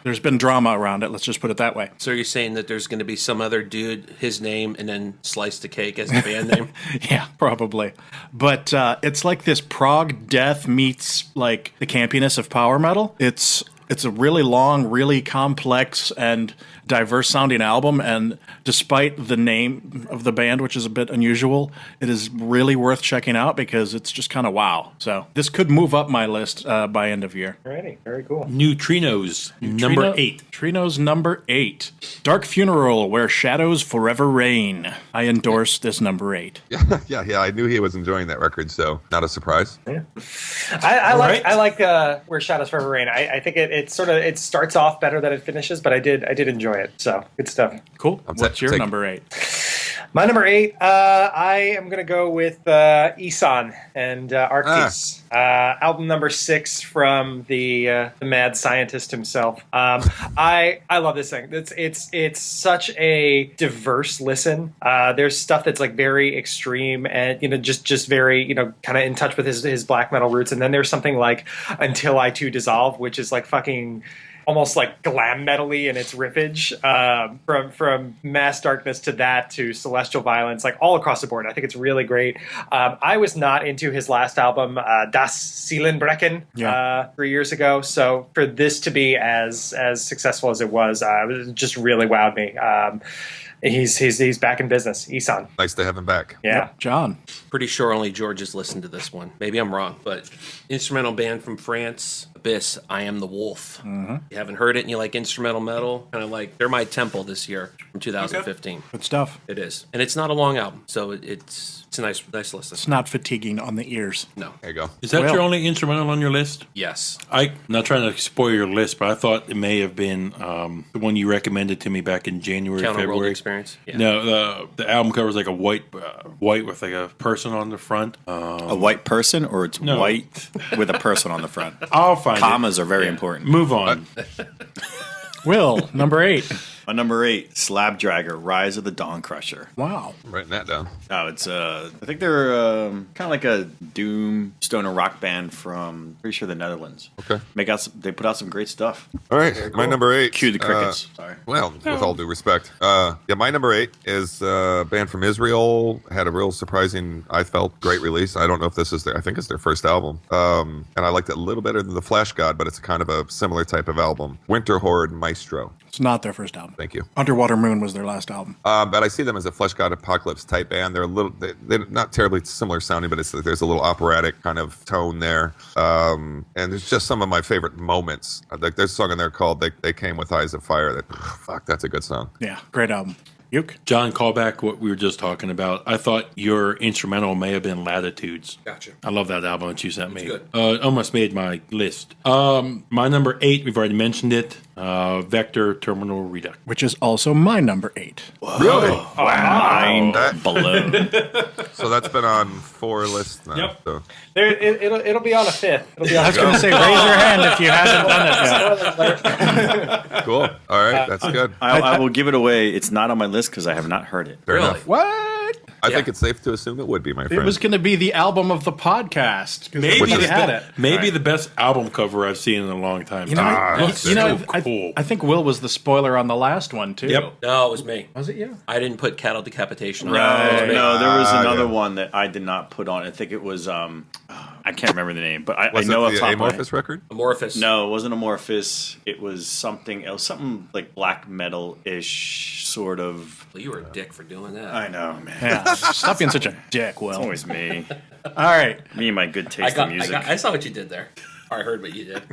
there's been drama around it, let's just put it that way. So you're saying that there's going to be some other dude, his name, and then Slice the Cake as the band name? Yeah, probably. But it's like this prog death meets like the campiness of power metal. It's a really long, really complex and diverse sounding album, and despite the name of the band, which is a bit unusual, it is really worth checking out because it's just kind of wow. So this could move up my list by end of year. Alrighty, very cool. Neutrinos, number 8. Neutrinos, number 8. Dark Funeral, Where Shadows Forever Reign. I endorse this number 8. Yeah. I knew he was enjoying that record, so not a surprise. Yeah. I like Where Shadows Forever Reign. I think it starts off better than it finishes, but I did enjoy it. So good stuff. Cool. What's your number 8? My number 8, I am going to go with Isan and Arctis. Album number 6 from the mad scientist himself. I love this thing. It's such a diverse listen. There's stuff that's like very extreme and just very kind of in touch with his black metal roots. And then there's something like Until I Too Dissolve, which is like fucking almost like glam metal-y in its riffage, from Mass Darkness to that to Celestial Violence, like all across the board. I think it's really great. I was not into his last album, Das Seelenbrechen, 3 years ago. So for this to be as successful as it was just really wowed me. He's back in business. Isan. Nice to have him back. Yeah. Yep. John. Pretty sure only George has listened to this one. Maybe I'm wrong, but instrumental band from France, Abyss, I Am the Wolf. Mm-hmm. You haven't heard it and you like instrumental metal, kind of like they're my temple this year from 2015. Good stuff. It is. And it's not a long album, so it's a nice listen. It's not fatiguing on the ears. No. There you go. Is that your only instrumental on your list? Yes. I'm not trying to spoil your list, but I thought it may have been the one you recommended to me back in January, Counter World February. Experience? Yeah. No, the album cover is like a white with like a person on the front. A white person, or it's white with a person on the front? I'll find Commas are very important. Move on. Will, number 8. My number 8, Slab Dragger, Rise of the Dawn Crusher. Wow. I'm writing that down. Oh, it's I think they're kind of like a doom stoner rock band from pretty sure the Netherlands. Okay. They put out some great stuff. All right, my number 8. Cue the crickets. Sorry. Well, with all due respect, my number 8 is a band from Israel. Had a real surprising, I felt, great release. I don't know if this is I think it's their first album, and I liked it a little better than the Flash God, but it's kind of a similar type of album. Winter Horde Maestro. It's not their first album. Thank you. Underwater Moon was their last album. But I see them as a Flesh God Apocalypse type band. They're they're not terribly similar sounding, but there's a little operatic kind of tone there. And it's just some of my favorite moments. Like there's a song in there called "They Came with Eyes of Fire." That's a good song. Yeah, great album. Uke? John, call back what we were just talking about. I thought your instrumental may have been Latitudes. Gotcha. I love that album that you sent me. good. Almost made my list. My number 8, we've already mentioned it. Vector Terminal Redux. Which is also my number 8. Really? Mind blown. So that's been on 4 lists now. Yep. So. It'll be on a 5th. It'll be on I was going to say, raise your hand if you haven't done it yet. Cool. All right, that's good. I will give it away. It's not on my list because I have not heard it. Fair Really? enough. What? I think it's safe to assume it would be, my friend. It was going to be the album of the podcast. 'Cause Maybe, we had it. maybe the best album cover I've seen in a long time. You know, that's cool. I think Will was the spoiler on the last one, too. Yep. No, it was me. Was it you? I didn't put Cattle Decapitation on. No, It was me. there was another yeah. one that I did not put on. I think it was I can't remember the name, but I Was know it off the the top of my head. Amorphous record? Amorphous. No, it wasn't Amorphous. It was something else, something like black metal-ish sort of. Well, you were a dick for doing that. I know, man. Yeah. Stop being such a dick, Will. It's always me. All right. Me and my good taste in music. I saw what you did there. Or I heard what you did.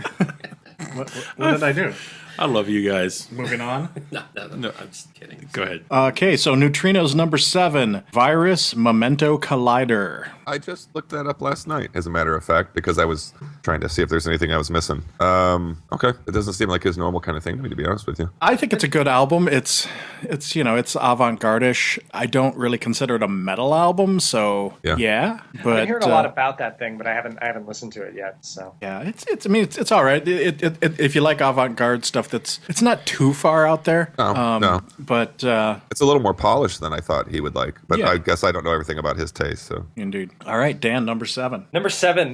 What did I do? I love you guys. Moving on. No, I'm just kidding. Go ahead. Okay, so Neutrinos number 7, Virus Memento Collider. I just looked that up last night, as a matter of fact, because I was trying to see if there's anything I was missing. Okay, it doesn't seem like his normal kind of thing to me, to be honest with you. I think it's a good album. It's it's avant-garde-ish. I don't really consider it a metal album, so yeah. But I've heard a lot about that thing, but I haven't listened to it yet. So yeah, it's all right. If you like avant-garde stuff, it's not too far out there. No. But It's a little more polished than I thought he would like, but Yeah. I guess I don't know everything about his taste. So indeed. All right, Dan, number 7. number 7.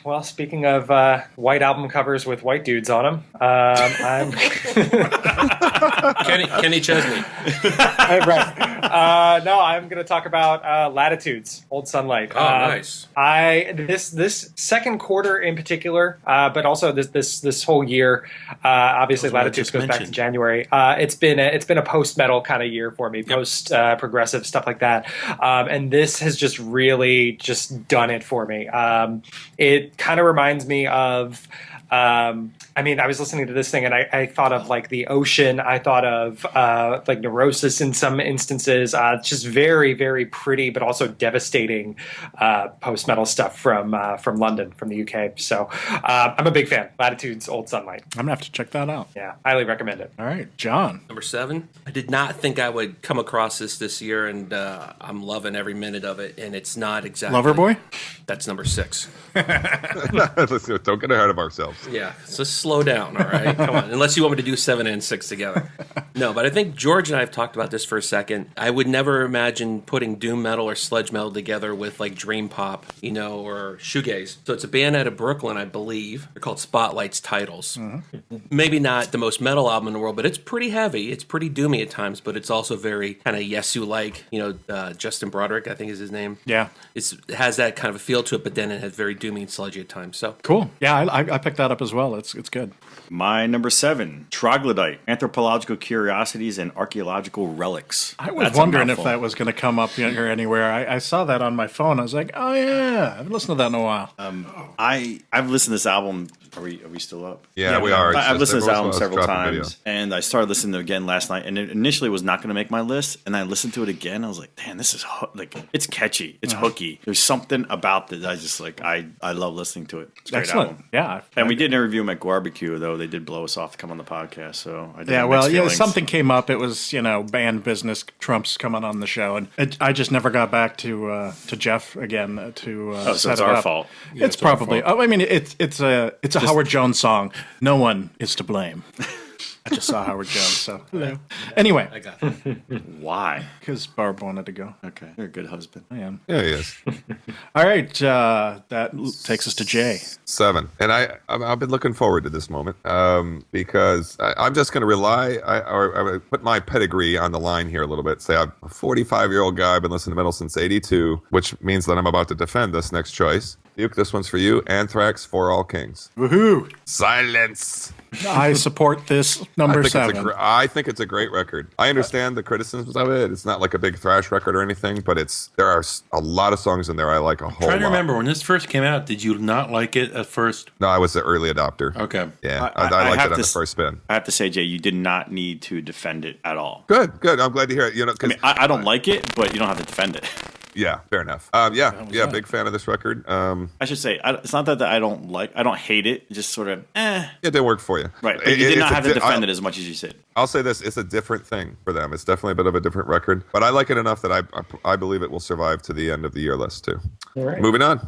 Well, speaking of white album covers with white dudes on them, I'm Kenny Chesney. right. No, I'm going to talk about Latitudes, Old Sunlight. Oh, nice. This second quarter in particular, but also this whole year. Obviously, That's what I Latitudes just goes back to mentioned. January. It's been a post metal kind of year for me, post progressive stuff like that. And this has just really just done it for me. It kind of reminds me of. I was listening to this thing and I thought of like the Ocean. I thought of like Neurosis in some instances. Just very, very pretty, but also devastating post metal stuff from London, from the UK. So I'm a big fan. Latitudes, Old Sunlight. I'm gonna have to check that out. Yeah, highly recommend it. All right, John. Number 7. I did not think I would come across this year, and I'm loving every minute of it. And it's not exactly Loverboy. That's number 6. let's don't get ahead of ourselves. Yeah, so slow down, all right? Come on, unless you want me to do 7 and 6 together. No, but I think George and I have talked about this for a second. I would never imagine putting doom metal or sludge metal together with like dream pop, or shoegaze. So it's a band out of Brooklyn, I believe. They're called Spotlight's Titles. Maybe not the most metal album in the world, but it's pretty heavy. It's pretty doomy at times, but it's also very kind of Yesu-like. Justin Broderick, I think is his name. Yeah. It has that kind of a feel to it, but then it has very doomy and sludgy at times. So Cool. Yeah, I picked that up as well. It's good. My number 7, Troglodyte, Anthropological Curiosities and Archaeological Relics. I was That's a wondering if mouthful. that was going to come up here anywhere. I saw that on my phone. I was like, oh yeah, I haven't listened to that in a while. I've listened to this album. Are we still up? Yeah, we are. It's I've just listened to this every album once in a several while, drop a video. times, and I started listening to it again last night. And it initially was not going to make my list, and I listened to it again. I was like, "Damn, this is it's catchy, it's hooky. There's something about that I just like. I love listening to it. It's a great Excellent. album. Yeah. And we did an interview at Barbecue, though they did blow us off to come on the podcast. So I did Yeah, have well, mixed feelings. something came up. It was, band business. Trump's coming on the show, and I just never got back to Jeff again to. So set it's it our up. fault. It's probably. I mean, it's a Howard Jones song. No one is to blame. I just saw Howard Jones. So hello. Anyway, I got it. Why? because Barb wanted to go. Okay, you're a good husband. I am. Yeah, he is. All right, that takes us to Jay. 7. And I've been looking forward to this moment because I'm just going to rely, I put my pedigree on the line here a little bit. Say I'm a 45-year-old guy, I've been listening to metal since 82, which means that I'm about to defend this next choice. Duke, this one's for you. Anthrax, For All Kings. Woohoo! Silence. I support this number 7. I think it's a great record. I understand the criticisms of it. It's not like a big thrash record or anything, but there are a lot of songs in there I like a whole Trying to lot. remember when this first came out. Did you not like it at first? No, I was the early adopter. Okay. Yeah, I I liked have it on to the first spin. I have to say, Jay, you did not need to defend it at all. Good. I'm glad to hear it. I 'Cause- mean, I don't like it, but you don't have to defend it. yeah, fair enough. Big fan of this record. I should say, it's not that I don't hate it. Just sort of, It didn't work for you. Right. But you did not have to defend it as much as you said. I'll say this: it's a different thing for them. It's definitely a bit of a different record, but I like it enough that I believe it will survive to the end of the year list too. All right. Moving on.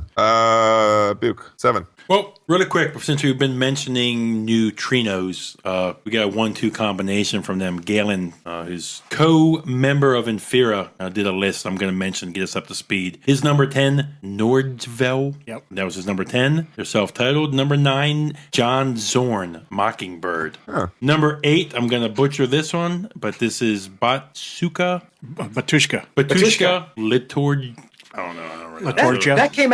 Buke 7. Well, really quick, since we've been mentioning neutrinos, we got a 1-2 combination from them. Galen, who's co-member of Infera, did a list I'm going to mention, get us up to speed. His number 10, Nordvel. Yep. That was his number 10. They're self-titled. Number 9, John Zorn, Mockingbird. Huh. Number 8, I'm going to butcher this one, but this is Batushka. Batushka. Liturg. I don't know. Liturgia. That came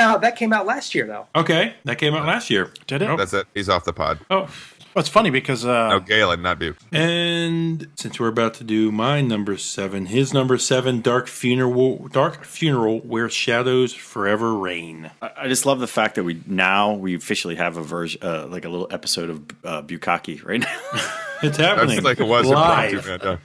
out last year though. Okay, that came out last year. Did it? Oh. That's it. He's off the pod. Oh, Well, it's funny because No, Galen, not Buke. And since we're about to do my number 7, his number 7, Dark Funeral, Where Shadows Forever Reign. I just love the fact that we officially have a version, like a little episode of Bukkake right now. It's happening. That's like it was live. impromptu,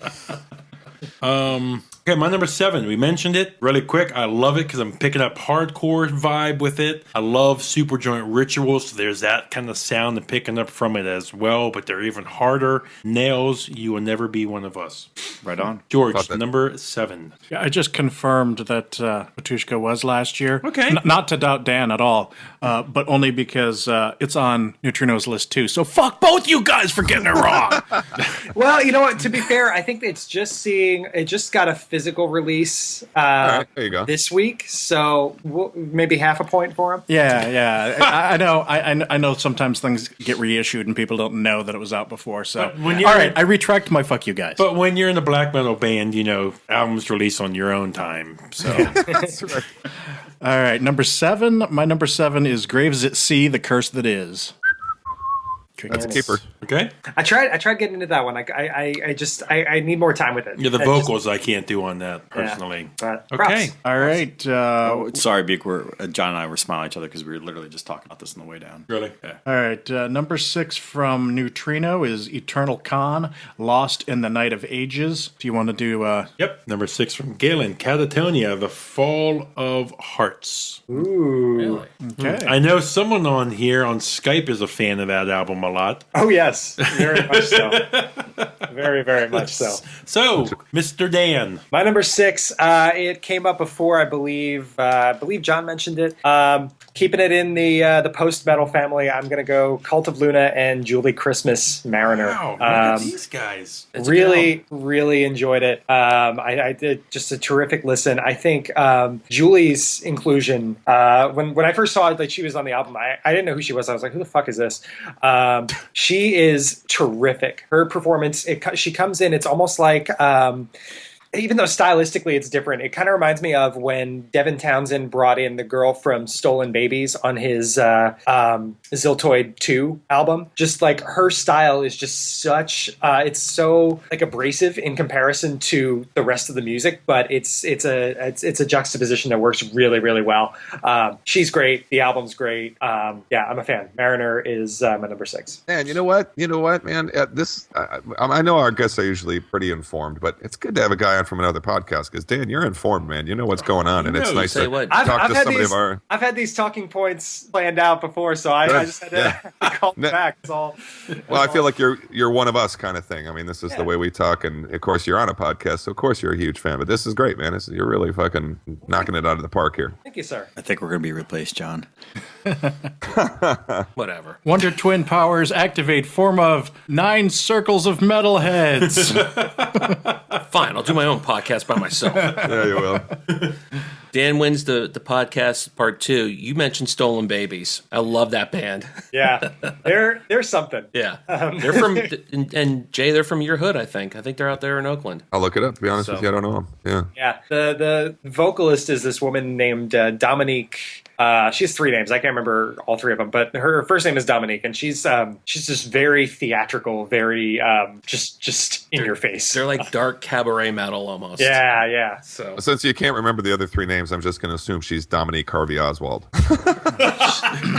man. Okay, my number 7. We mentioned it really quick. I love it because I'm picking up hardcore vibe with it. I love super joint rituals. So there's that kind of sound and picking up from it as well, but they're even harder. Nails, You Will Never Be One of Us. Right on. George, number 7. Yeah, I just confirmed that Matushka was last year. Okay. Not to doubt Dan at all, but only because it's on Neutrino's list too. So fuck both you guys for getting it wrong. Well, you know what? To be fair, I think it just got a physical release right, there you go. this week, so maybe half a point for him. Yeah. I know. I know. Sometimes things get reissued and people don't know that it was out before. So But when you're all right, I retract my fuck you guys. But when you're in a black metal band, albums release on your own time. So That's right. All right, number 7. My number 7 is Graves at Sea, The Curse That Is. That's a keeper. okay. I tried getting into that one. I need more time with it. Yeah, the I just- vocals I can't do on that personally. but Okay. props. All right. Sorry, Buke. John and I were smiling at each other because we were literally just talking about this on the way down. Really? Yeah. All right. Number 6 from Neutrino is Eternal Con, Lost in the Night of Ages. Do you want to do... Yep. Number 6 from Galen, Catatonia, The Fall of Hearts. Ooh. Okay. I know someone on here on Skype is a fan of that album a lot. Oh yes, very much so. Very, very much so. So, Mr. Dan. My number 6, it came up before, I believe. I believe John mentioned it. Keeping it in the post-metal family, I'm going to go Cult of Luna and Julie Christmas Mariner. Wow, look at these guys. Really enjoyed it. I did just a terrific listen. I think Julie's inclusion, when I first saw it, like she was on the album, I didn't know who she was. I was like, who the fuck is this? She is terrific. Her performance, she comes in, it's almost like... even though stylistically it's different, it kind of reminds me of when Devin Townsend brought in the girl from Stolen Babies on his Ziltoid 2 album. Just like her style is just such, it's so like abrasive in comparison to the rest of the music, but it's a juxtaposition that works really, really well. She's great. The album's great. Yeah, I'm a fan. Mariner is my number 6. Man, you know what, man? I know our guests are usually pretty informed, but it's good to have a guy on from another podcast because Dan, you're informed, man. You know what's going on, and it's nice to talk to somebody of our. I've had these talking points planned out before, so I just had to call them back. That's all. Well, I feel like you're one of us kind of thing. I mean, this is the way we talk, and of course you're on a podcast, so of course you're a huge fan. But this is great, man. You're really fucking knocking it out of the park here. Thank you, sir. I think we're going to be replaced, John. Whatever. Wonder Twin powers activate, form of 9 circles of metalheads. Fine, I'll do my own podcast by myself. Yeah, you will. Dan wins the podcast part 2. You mentioned Stolen Babies. I love that band. Yeah, there's something. Yeah, they're from and Jay. They're from your hood, I think. I think they're out there in Oakland. I'll look it up. To be honest with you, I don't know them. Yeah. Yeah, the vocalist is this woman named Dominique. She has 3 names. I can't remember all 3 of them, but her first name is Dominique, and she's just very theatrical, very just in your face. They're like dark cabaret metal almost. Yeah. So Since you can't remember the other 3 names, I'm just going to assume she's Dominique Harvey Oswald.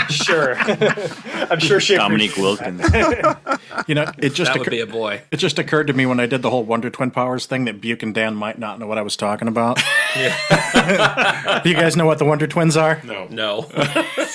Sure. I'm sure she Dominique Wilkins. It just that would be a boy. It just occurred to me when I did the whole Wonder Twin powers thing that Buke and Dan might not know what I was talking about. Do you guys know what the Wonder Twins are? No.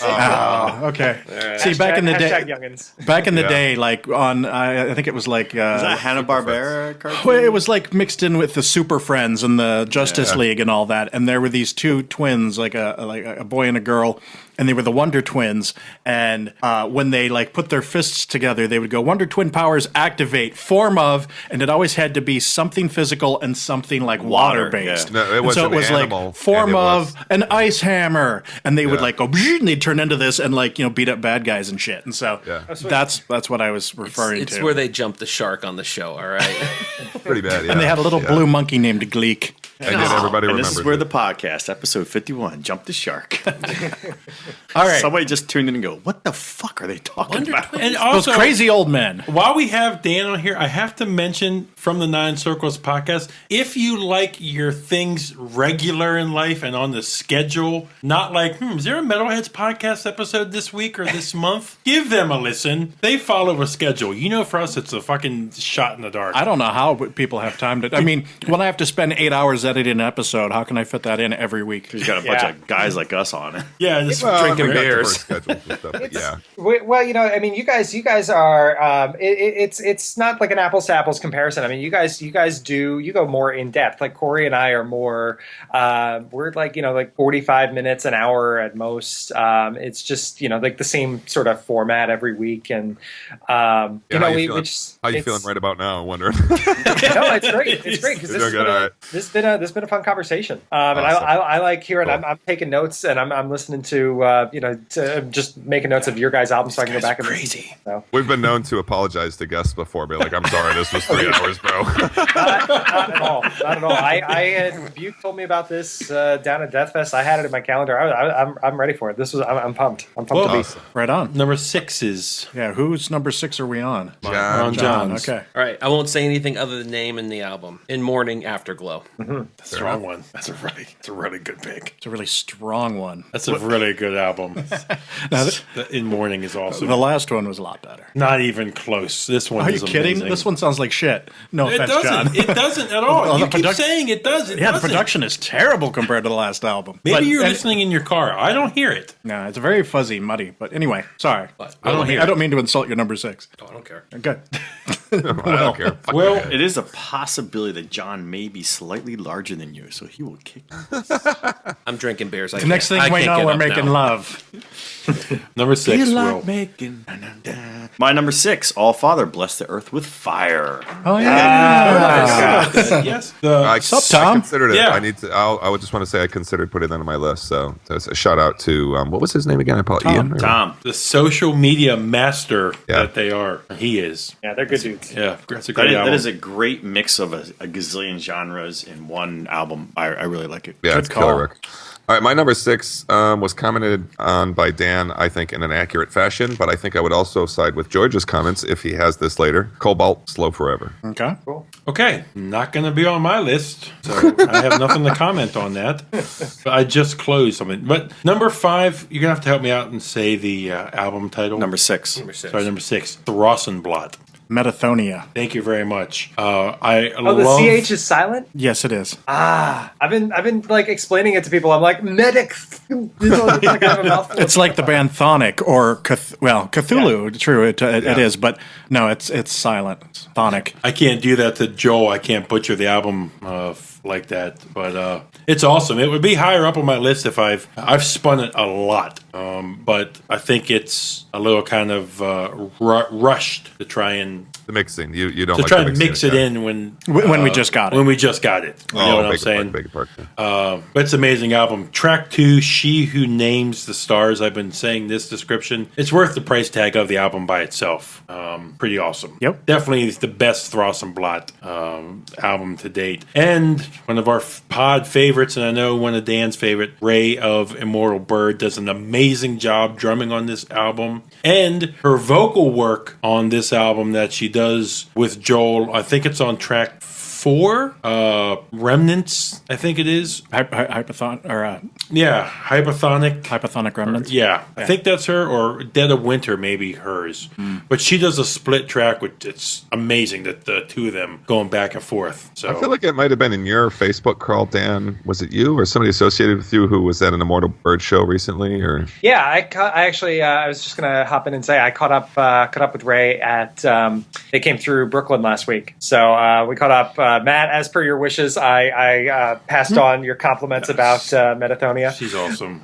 Oh, okay. See, back in the day, youngins. back in the day, like on, I think it was like Is that Hanna-Barbera cartoon? well, it was like mixed in with the Super Friends and the Justice League and all that, and there were these 2 twins, like a boy and a girl, and they were the Wonder Twins. And when they like put their fists together, they would go, Wonder Twin powers activate, form of, and it always had to be something physical and something like water based. Yeah. No, it was so an it was animal, like form and it of was- an ice hammer, and they would like go, and they'd turn into this and like beat up bad guys and shit. And so that's what I was referring It's to. where they jumped the shark on the show. All right. Pretty bad, yeah. And they had a little blue monkey named Gleek. And yet everybody And remembers this is where it. the podcast, episode 51, Jump the Shark. All right. Somebody just tuned in and go, what the fuck are they talking about? And Those also, crazy old men. while we have Dan on here, I have to mention from the Nine Circles podcast, if you like your things regular in life and on the schedule, not like, is there a Metalheads podcast episode this week or this month? Give them a listen. They follow a schedule. You know, for us, it's a fucking shot in the dark. I don't know how people have time to. I mean, when I have to spend 8 hours editing an episode, how can I fit that in every week? He's got a bunch of guys like us on it. Yeah, just Well, drinking we got beers. diverse schedules and stuff, but yeah. Well, I mean, you guys are. It's not like an apples to apples comparison. I mean, you guys go more in depth. Like Corey and I are more. We're like 45 minutes, an hour at most. It's just like the same sort of format every week, and How you feeling feeling right about now? I'm wondering. No, it's great. It's great because You're doing good, all right. this has been a fun conversation. And Awesome. I like hearing. Cool. I'm taking notes and I'm listening to to just making notes of your guys' albums so I can go back and crazy. listen. So. We've been known to apologize to guests before, be like, "I'm sorry, this was 3 hours, bro." Not at all. Not at all. Buke told me about this down at Death Fest. I had it in my calendar. I'm ready for it. I'm pumped. I'm pumped to be. Awesome. Right on. Number 6 is Yeah, whose number 6 are we on? Ron John's. Okay. All right, I won't say anything other than name in the album. In Morning Afterglow. That's a strong one. That's a really good pick. It's a really strong one. That's a really good album. Now, The In Morning is awesome. the last one was a lot better. Not even close. This one Are you is kidding? amazing. This one sounds like shit. No It offense, John. doesn't. It doesn't at all. Well, You the keep produc- saying it does. It Yeah, the doesn't. production is terrible compared to the last album. Maybe But- you're and- listening in your car. I don't hear it. No, it's very fuzzy, muddy. But anyway, sorry. I don't hear I don't it. mean to insult your number 6. Oh, I don't care. Good. I don't care. Fuck Well, that guy. It is a possibility that John may be slightly larger than you, so he will kick you. I'm drinking beers. The next thing we know, we're making love. number 6, Will. making. My number 6, All Father, bless the earth with fire. Oh yeah. Yes. Sup, Tom? I considered it. Yeah. I need to. I would just want to say I considered putting that on my list. So that's a shout out to what was his name again? I apologize. Ian. Tom. The social media master Yeah. that they are. He is. Yeah, they're good dudes. Yeah. That's a great That album. is a great mix of a gazillion genres in one album. I really like it. Yeah, Good it's a killer call. record. All right, my number 6 was commented on by Dan, I think, in an accurate fashion, but I think I would also side with George's comments if he has this later. Cobalt, Slow Forever. Okay. Okay, not going to be on my list, so I have nothing to comment on that. But I just closed something. But number 5, you're going to have to help me out and say the album title. Number 6. Sorry, number 6, The Rossenblatt. Metathonia. Thank you very much. I Oh, the love. CH is silent. Yes, it is. I've been like explaining it to people. I'm like medic. It's like I have a mouthful. It's like the band Thonic or Cthulhu. True, it is, but no, it's silent. It's Thonic. I can't do that to Joel. I can't butcher the album like that, but it's awesome. It would be higher up on my list if I've spun it a lot, but I think it's a little kind of rushed to try and The mixing. You don't to like try the and mixing, mix it yeah. in when we just got it. When we just got it. You know what I'm saying? Beg your pardon. But it's an amazing album. Track 2, She Who Names the Stars. I've been saying this description. It's worth the price tag of the album by itself. Pretty awesome. Yep. Definitely the best Throssenblatt album to date. And one of our pod favorites, and I know one of Dan's favorite, Ray of Immortal Bird, does an amazing job drumming on this album. And her vocal work on this album that she does with Joel, I think it's on track 4, Remnants, I think it is. Hypothonic remnants. Yeah, I think that's her, or Dead of Winter, maybe hers. But she does a split track, which it's amazing that the two of them going back and forth. So I feel like it might have been in your Facebook crawl, Dan. Was it you or somebody associated with you who was at an Immortal Bird show recently? Or Yeah, I actually I was just gonna hop in and say I caught up with Ray at they came through Brooklyn last week, so we caught up. Matt, as per your wishes, I passed on your compliments about Metathonia. she's awesome.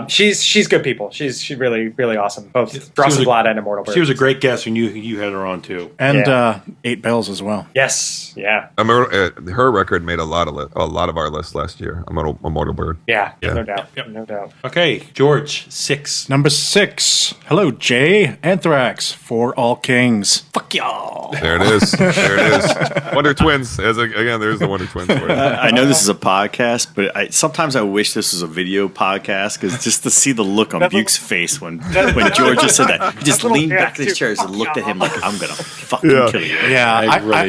She's good people. She's really awesome. Both Rossenblatt and Immortal Bird. She was a great guest when you had her on too. And Yeah. 8 Bells as well. Yes, yeah, her record made a lot of our lists last year. Immortal Bird. yeah, Yeah. no doubt, Yep. no doubt. Okay, George, 6. Number 6. Hello, Jay. Anthrax for All Kings. Fuck y'all. There it is. There it is. Wonder Twins, as Again, there's the Wonder Twins for you. I know this is a podcast, but sometimes I wish this was a video podcast because just to see the look on Buke's face when George just said that, he just leaned back in his chair and looked at him like, I'm going to fucking kill you. Yeah,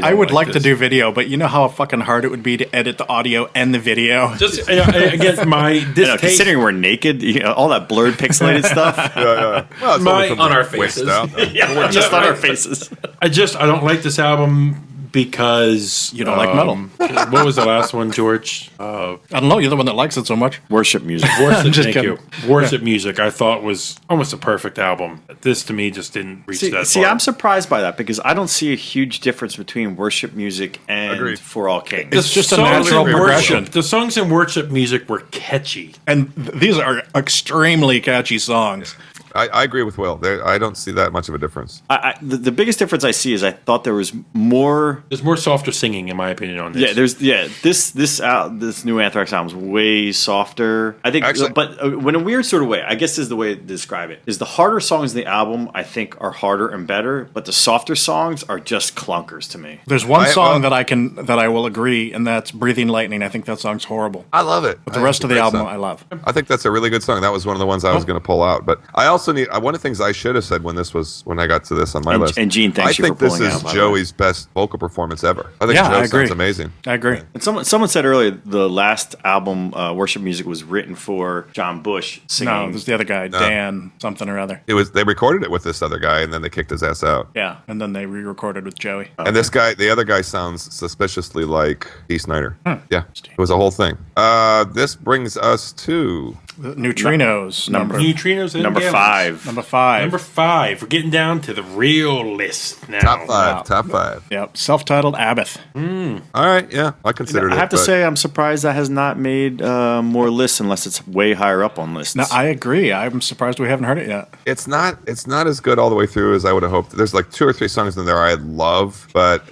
I would like to this. do video, but you know how fucking hard it would be to edit the audio and the video. Just again, my distaste. Considering we're naked, all that blurred pixelated stuff. Yeah. Well, it's only from on the our waist faces. down, though. Yeah, just on our faces. I don't like this album because You don't like metal. What was the last one, George? I don't know. You're the one that likes it so much. Worship music. Worship. just Thank kidding. you. Worship music. I thought was almost a perfect album. This to me just didn't reach that See, far. I'm surprised by that because I don't see a huge difference between worship music and Agreed. For All Kings. It's just a songs natural in progression. worship- The songs in worship music were catchy. And these are extremely catchy songs. I agree with Will. I don't see that much of a difference. The biggest difference I see is I thought there was more. There's more softer singing, in my opinion, on this. This new Anthrax album is way softer. I think, Actually- but in a weird sort of way, I guess is the way to describe it. Is the harder songs in the album I think are harder and better, but the softer songs are just clunkers to me. There's one I- song well- that I will agree, and that's "Breathing Lightning." I think that song's horrible. I love it. But the rest of the album, I love. I think that's a really good song. That was one of the ones I was going to pull out. But I also need one of the things I should have said when I got to this on my list. and Gene, thanks I you think for this pulling is out, by the Joey's best vocal performance ever. I think Yeah, Joe I agree. sounds amazing. I agree. And someone said earlier the last album, Worship Music, was written for John Bush singing. No, there's the other guy, Dan something or other. They recorded it with this other guy and then they kicked his ass out. Yeah, and then they re-recorded with Joey. And this guy, the other guy, sounds suspiciously like Dee Snider. Hmm. Yeah, it was a whole thing. This brings us to The Neutrinos, number Neutrinos and Number Gammas. 5. number 5. Number 5. We're getting down to the real list now. top five. Top five. Yep, self-titled Abbott. All right, yeah, I considered it. I have to but say, I'm surprised that has not made more lists unless it's way higher up on lists. No, I agree. I'm surprised we haven't heard it yet. it's not as good all the way through as I would have hoped. There's like 2 or 3 songs in there I love, but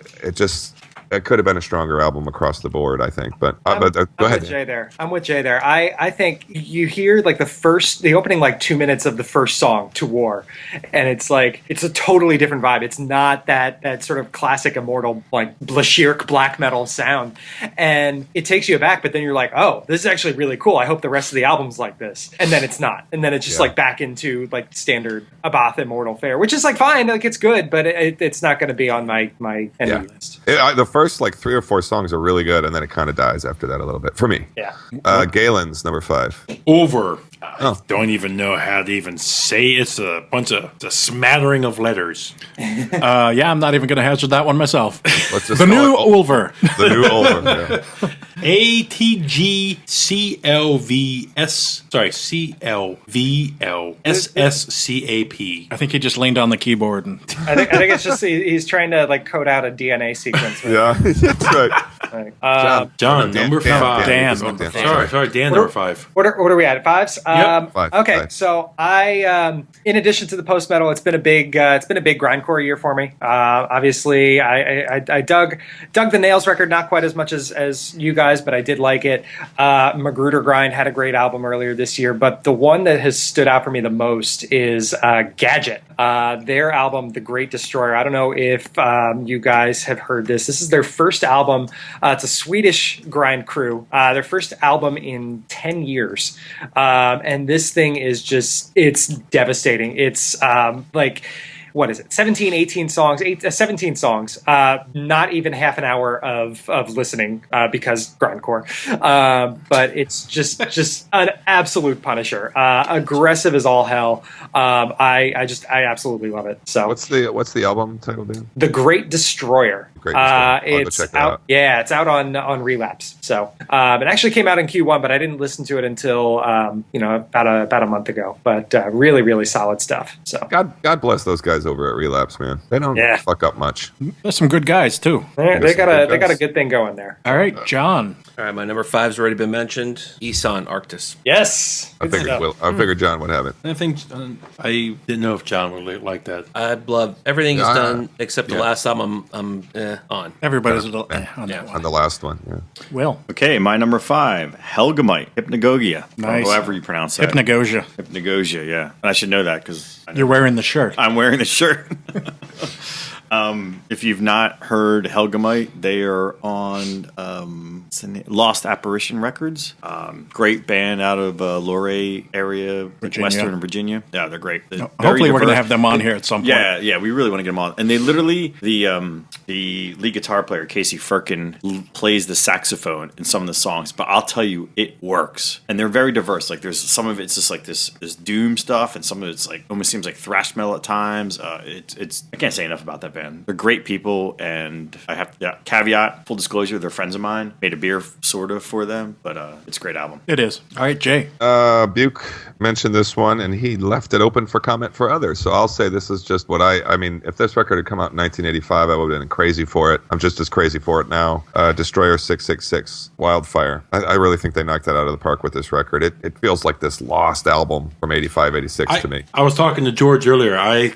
it could have been a stronger album across the board, I think. But go I'm ahead. with Jay there. I think you hear like the opening like 2 minutes of the first song, To War, and it's like it's a totally different vibe. It's not that sort of classic Immortal like Blashirk black metal sound, and it takes you aback. But then you're like, oh, this is actually really cool. I hope the rest of the album's like this. And then it's not. And then it's just like back into like standard Abath Immortal fare, which is like fine, like it's good, but it's not going to be on my enemy list. The first like 3 or 4 songs are really good, and then it kind of dies after that a little bit for me. Yeah. Galen's number 5. Over. I don't even know how to even say it. It's a smattering of letters. Yeah, I'm not even going to hazard that one myself. Let's just The call new it Ulver. The new Ulver. Yeah. CLVSSCAP. I think he just leaned on the keyboard and I think it's just he's trying to like code out a DNA sequence. Right? Yeah, that's right. John, number 5. Dan. Sorry, Dan, number 5. What are we at? 5s? Five. Okay, Five. so I, in addition to the post metal, it's been a big grindcore year for me. Obviously, I dug the Nails record, not quite as much as you guys, but I did like it. Magruder Grind had a great album earlier this year, but the one that has stood out for me the most is Gadget. Their album, The Great Destroyer. I don't know if you guys have heard this. This is their first album. It's a Swedish grind crew. Their first album in 10 years. And this thing is it's devastating. It's like, what is it? 17 songs, not even half an hour of listening because grindcore. But it's just an absolute punisher. Aggressive as all hell. I absolutely love it. So What's the album title, Dan? The Great Destroyer. Great Destroyer. I'll go It's check that out. out. Yeah, it's out on Relapse. So it actually came out in Q1, but I didn't listen to it until about a month ago. But really, really solid stuff. So God bless those guys over at Relapse, man. They don't fuck up much. there's some good guys too. they got guys. a good thing going there. All right, John. All right, my number 5's already been mentioned. Isan Arctis. Yes. I figured John would have it. I think I didn't know if John would like that. I love everything he's Yeah. done except the last album. I'm on. Everybody's a little on that On one. the last one, yeah. Will. Okay, my number 5, Helgamite, Hypnagogia. Nice. However you pronounce that. Hypnagogia. Hypnagogia, yeah. And I should know that because You're wearing the shirt. I'm wearing the shirt. If you've not heard Helgamite, they are on Lost Apparition Records. Great band out of Luray area, Virginia. Western Virginia. Yeah, they're great. They're very Hopefully, we're going to diverse. have them on here at some point. Yeah, we really want to get them on. And they literally, the lead guitar player Casey Firkin plays the saxophone in some of the songs, but I'll tell you, it works. And they're very diverse. Like there's some of it's just like this doom stuff, and some of it's like almost seems like thrash metal at times. It's I can't say enough about that band. They're great people, and I have caveat, full disclosure, they're friends of mine. Made a beer sort of for them, but it's a great album. It is. All right, Jay. Buke mentioned this one, and he left it open for comment for others. So I'll say this is just what I mean, if this record had come out in 1985, I would have been crazy for it. I'm just as crazy for it now. Destroyer 666, Wildfire. I really think they knocked that out of the park with this record. It feels like this lost album from 85, 86 to me. I was talking to George earlier.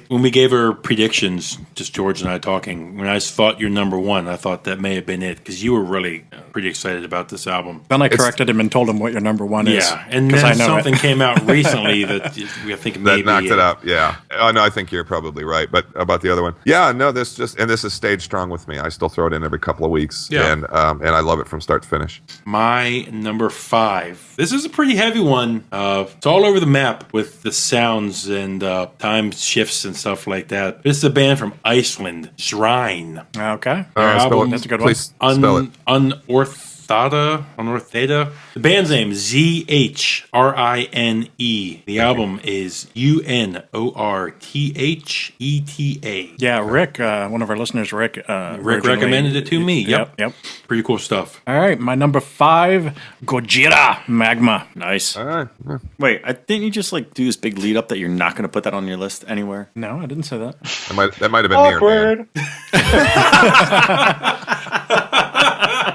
When we gave our predictions, just George and I talking, when I thought your number one, I thought that may have been it, because you were really pretty excited about this album. Then I corrected him and told him what your number one is. Yeah, and 'cause then I know something it. came out recently that I think maybe That knocked it up, yeah. Oh, no, I think you're probably right. But about the other one, yeah, no, this is stayed strong with me. I still throw it in every couple of weeks, Yeah. and I love it from start to finish. My number 5. This is a pretty heavy one. It's all over the map with the sounds and time shifts and stuff like that. This is a band from Iceland, Shrine. Okay. Spell it. That's a good one. Please spell it. Unortheta. The band's name is ZHRINE. The album is UNORTHETA. Yeah, Rick, one of our listeners, Rick. Rick originally- recommended it to me. Yep. Pretty cool stuff. All right, my number 5, Gojira Magma. Nice. All right. Yeah. Wait, didn't you just like do this big lead up that you're not going to put that on your list anywhere? No, I didn't say that. That might have been near. Awkward.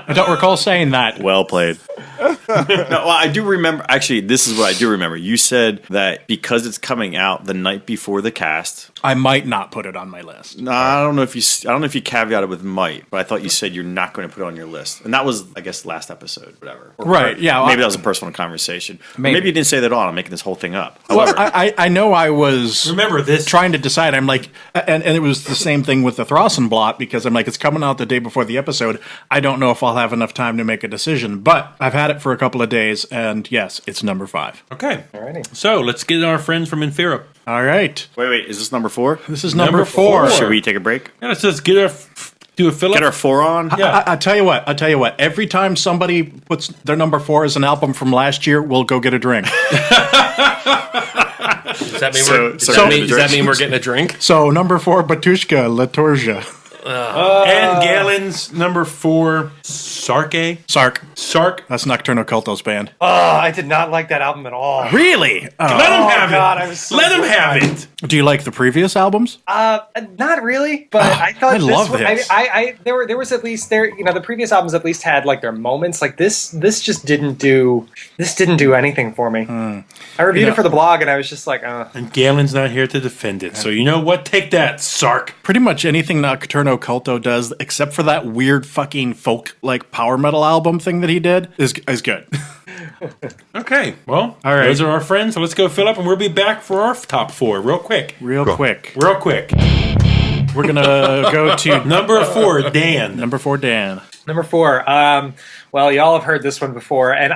I don't recall saying that. Well played. No, well, I do remember. Actually, this is what I do remember. You said that because it's coming out the night before the cast. I might not put it on my list. No, I don't know if you caveated with might, but I thought you said you're not going to put it on your list, and that was, I guess, last episode, whatever. Right, yeah, Maybe that was a personal conversation. Maybe. Maybe you didn't say that at all. I'm making this whole thing up. Well, However, I know I was Remember this? trying to decide. I'm like, and it was the same thing with the Throssenblot, because I'm like, it's coming out the day before the episode. I don't know if I'll have enough time to make a decision, but I've had it for a couple of days, and yes, it's number 5. Okay. Alrighty. So let's get our friends from Infera. All right, wait, is this number 4? this is number Number 4. four. Should we take a break? Yeah, let's just get do a fill Get up. our 4 on? Yeah. I tell you what. Every time somebody puts their number 4 as an album from last year, we'll go get a drink. Does that mean, So- does that mean we're getting a drink? So number 4, Batushka Liturgia. And Galen's number 4, Sark. Sark. That's Nocturno Culto's band. Oh, I did not like that album at all. Really? Let him have God, it. I was so Let him bored. have it. Do you like the previous albums? Not really, but I thought I this love one, this. there was at least the previous albums at least had like their moments. Like this just didn't do anything for me. I reviewed it for the blog, and I was just like, And Galen's not here to defend it. So you know what? Take that, Sark. Pretty much anything Nocturno Culto does, except for that weird fucking folk like power metal album thing that he did, is good. Okay. Well, All right. those are our friends. So let's go fill up, and we'll be back for our top 4 real quick. Real Cool. quick. Real quick. We're gonna go to Number 4, Dan. number 4, Dan. number 4. Well, y'all have heard this one before, and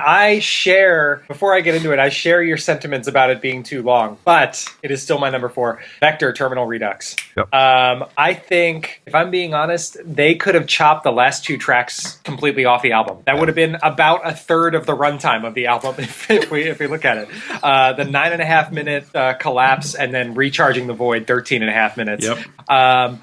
before I get into it, I share your sentiments about it being too long, but it is still my number 4, Vector Terminal Redux. Yep. I think, if I'm being honest, they could have chopped the last 2 tracks completely off the album. That would have been about a third of the runtime of the album if we look at it. The 9.5 minute collapse and then recharging the void, 13.5 minutes. Yep.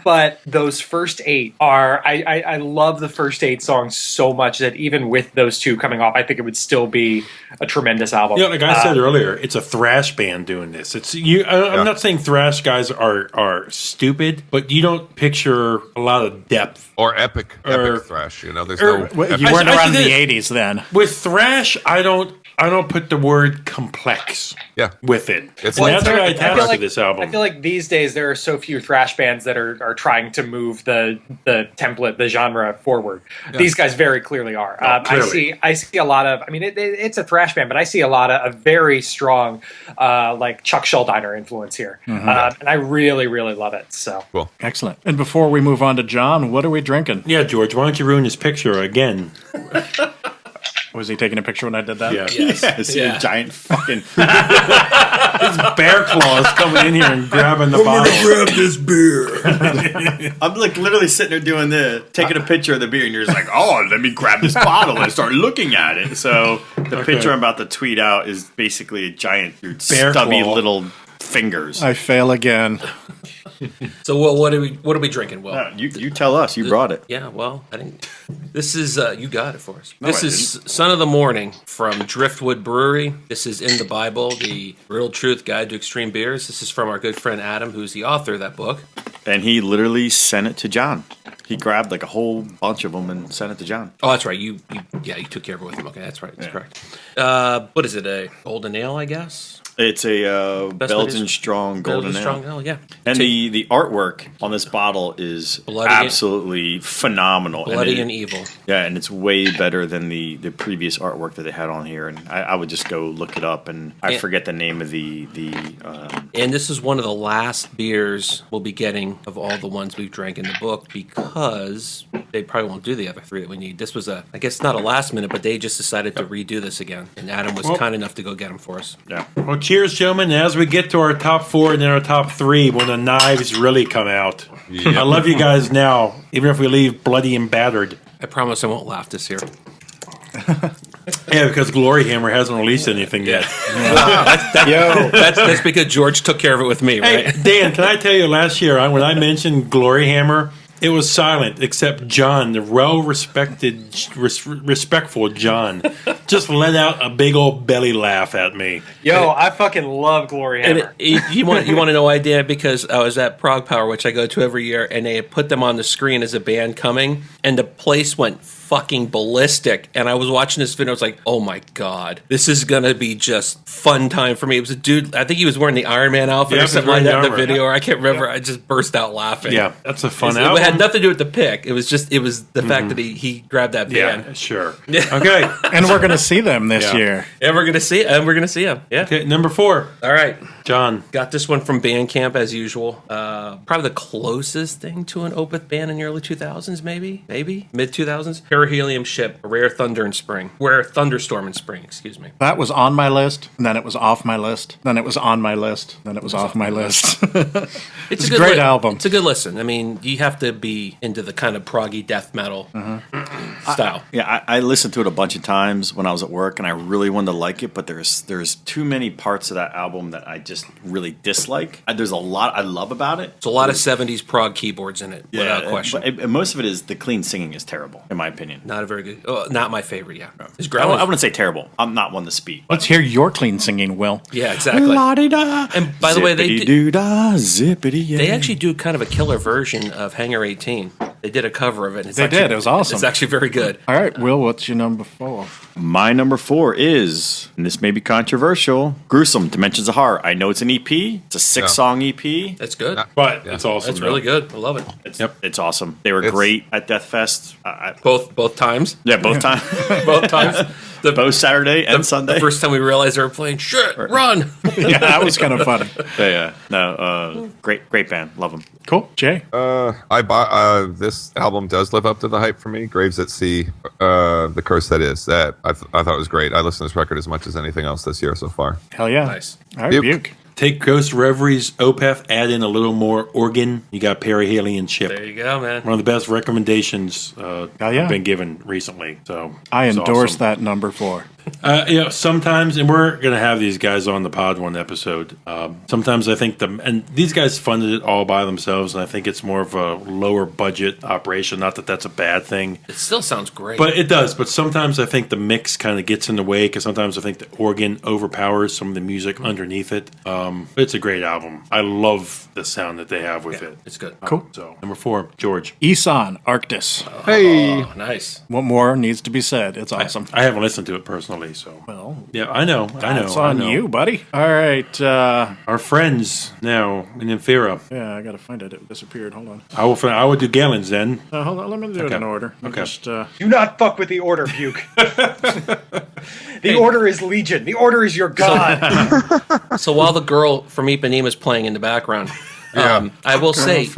But those first 8 are, I love the first 8 songs so much that even with those 2 coming off, I think it would still be a tremendous album. Yeah, like I said earlier, it's a thrash band doing this. It's you. I'm not saying thrash guys are stupid, but you don't picture a lot of depth Or epic thrash. There's or- no. Well, epic- you weren't I around in think the that- 80s then. with thrash. I don't I don't put the word complex Yeah. with it. It's And that's what I I attach feel to like- this album. I feel like these days there are so few thrash bands that are trying to move the template, the genre forward. These guys very clearly are. clearly. I see a lot of. I mean, it's a thrash band, but I see a lot of a very strong like Chuck Schuldiner influence here, and I really love it. So Cool. Excellent. And before we move on to John, what are we drinking? Yeah, George, why don't you ruin his picture again? Was he taking a picture when I did that? Yeah. Yes, a giant fucking. Bear claws coming in here and grabbing the bottle. Grab this beer. I'm like literally sitting there doing this, taking a picture of the beer, and you're just like, oh, let me grab this bottle and start looking at it. So the picture I'm about to tweet out is basically a giant, Bear stubby claw. little fingers. I fail again. So what are we drinking? Well, You tell us. You brought it. yeah. Well, I didn't. This is you got it for us. No, This I is Son of the Morning from Driftwood Brewery. This is in the Bible, the Real Truth Guide to Extreme Beers. This is from our good friend Adam, who's the author of that book. And he literally sent it to John. He grabbed like a whole bunch of them and sent it to John. Oh, that's right. You took care of it with him. Okay, that's right. That's correct. What is it? A golden ale, I guess. It's a Best Belgian way to- strong golden ale. strong ale. Yeah. And the artwork on this bottle is Bloody- absolutely phenomenal. Bloody and and evil. yeah, and it's way better than the previous artwork that they had on here. And I would just go look it up, and I And- forget the name of the And this is one of the last beers we'll be getting of all the ones we've drank in the book because they probably won't do the other three that we need. This was I guess not a last minute, but they just decided to redo this again. And Adam was kind enough to go get them for us. yeah. Well, cheers, gentlemen. As we get to our top 4 and then our top 3, when the knives really come out. I love you guys now, even if we leave bloody and battered. I promise I won't laugh this year. Yeah, because Glory Hammer hasn't released anything yet. That's because George took care of it with me, Hey, right? Dan, can I tell you, last year when I mentioned Glory Hammer, it was silent except John, the well-respected, respectful John, just let out a big old belly laugh at me. yo, I fucking love Glory And Hammer. you want to know why I did? Because I was at Prague Power, which I go to every year, and they had put them on the screen as a band coming, and the place went fucking ballistic. And I was watching this video, I was like, oh my god, this is gonna be just fun time for me. It was a dude, I think he was wearing the Iron Man outfit Yeah, or something like he was that in the wearing the video, or I can't remember. I just burst out laughing. Yeah, that's a fun It album. had nothing to do with the pick. It was the fact that he grabbed that band. Yeah, sure. Okay. And we're going to see them this Yeah. year. And we're gonna see him. Yeah. Okay, number 4, All right. John. Got this one from Bandcamp as usual. Probably the closest thing to an Opeth band in the early 2000s, maybe mid 2000s. Perihelium Ship, a Rare Thunderstorm in Spring. Excuse me. That was on my list, and then it was off my list, then it was on my list, then it was off my list. It's a great album. It's a good listen. I mean, you have to be into the kind of proggy death metal style. Yeah, I listened to it a bunch of times when I was at work, and I really wanted to like it, but there's too many parts of that album that I just really dislike. There's a lot I love about it. It's a lot of 70s prog keyboards in it, without question. And most of it is the clean singing is terrible, in my opinion. Not a very good. Not my favorite. Yeah. It's I growling. wouldn't say terrible. I'm not one to speak. Let's hear your clean singing, Will. Yeah, exactly. And by the way, they actually do kind of a killer version of Hangar 18. They did a cover of it. And it's They actually, did. It was awesome. It's actually very good. All right, Will, what's your number 4? My number 4 is, and this may be controversial, Gruesome, Dimensions of Horror. I know it's an EP. It's a 6-song EP. That's good. But it's awesome. That's really good. I love it. It's awesome. They were great at Death Fest. Both times. Yeah, both times. Both times. Both Saturday and Sunday. The first time we realized they were playing shit, run. Yeah, that was kind of fun. Yeah. No, great band. Love them. Cool. Jay? I bought this album does live up to the hype for me. Graves at Sea, The Curse That Is. That I thought was great. I listened to this record as much as anything else this year so far. Hell yeah. Nice. All right, Buke. Buke. Take Ghost Reveries, Opeth, add in a little more organ. You got Perihelion Ship. There you go, man. One of the best recommendations yeah. I've been given recently. So I it's endorse awesome. that number 4. Sometimes, and we're going to have these guys on the pod one episode. Sometimes I think and these guys funded it all by themselves, and I think it's more of a lower budget operation. Not that that's a bad thing, It still sounds great. but it does. But sometimes I think the mix kind of gets in the way because sometimes I think the organ overpowers some of the music underneath it. It's a great album. I love the sound that they have with it. it's good. Cool. So number 4, George. Isan, Arctis. Hey, Oh, nice. What more needs to be said? It's awesome. I haven't listened to it personally, actually. So, Well, yeah, I know. it's on you, buddy. All right. Our friends now in Infera. Yeah, I got to find it. It disappeared. Hold on. I will do Galen's then. Hold on. Let me do it in order. Okay. Just, Do not fuck with the order, Buke. The order is legion. The order is your god. So while the girl from Ipanema is playing in the background, I will say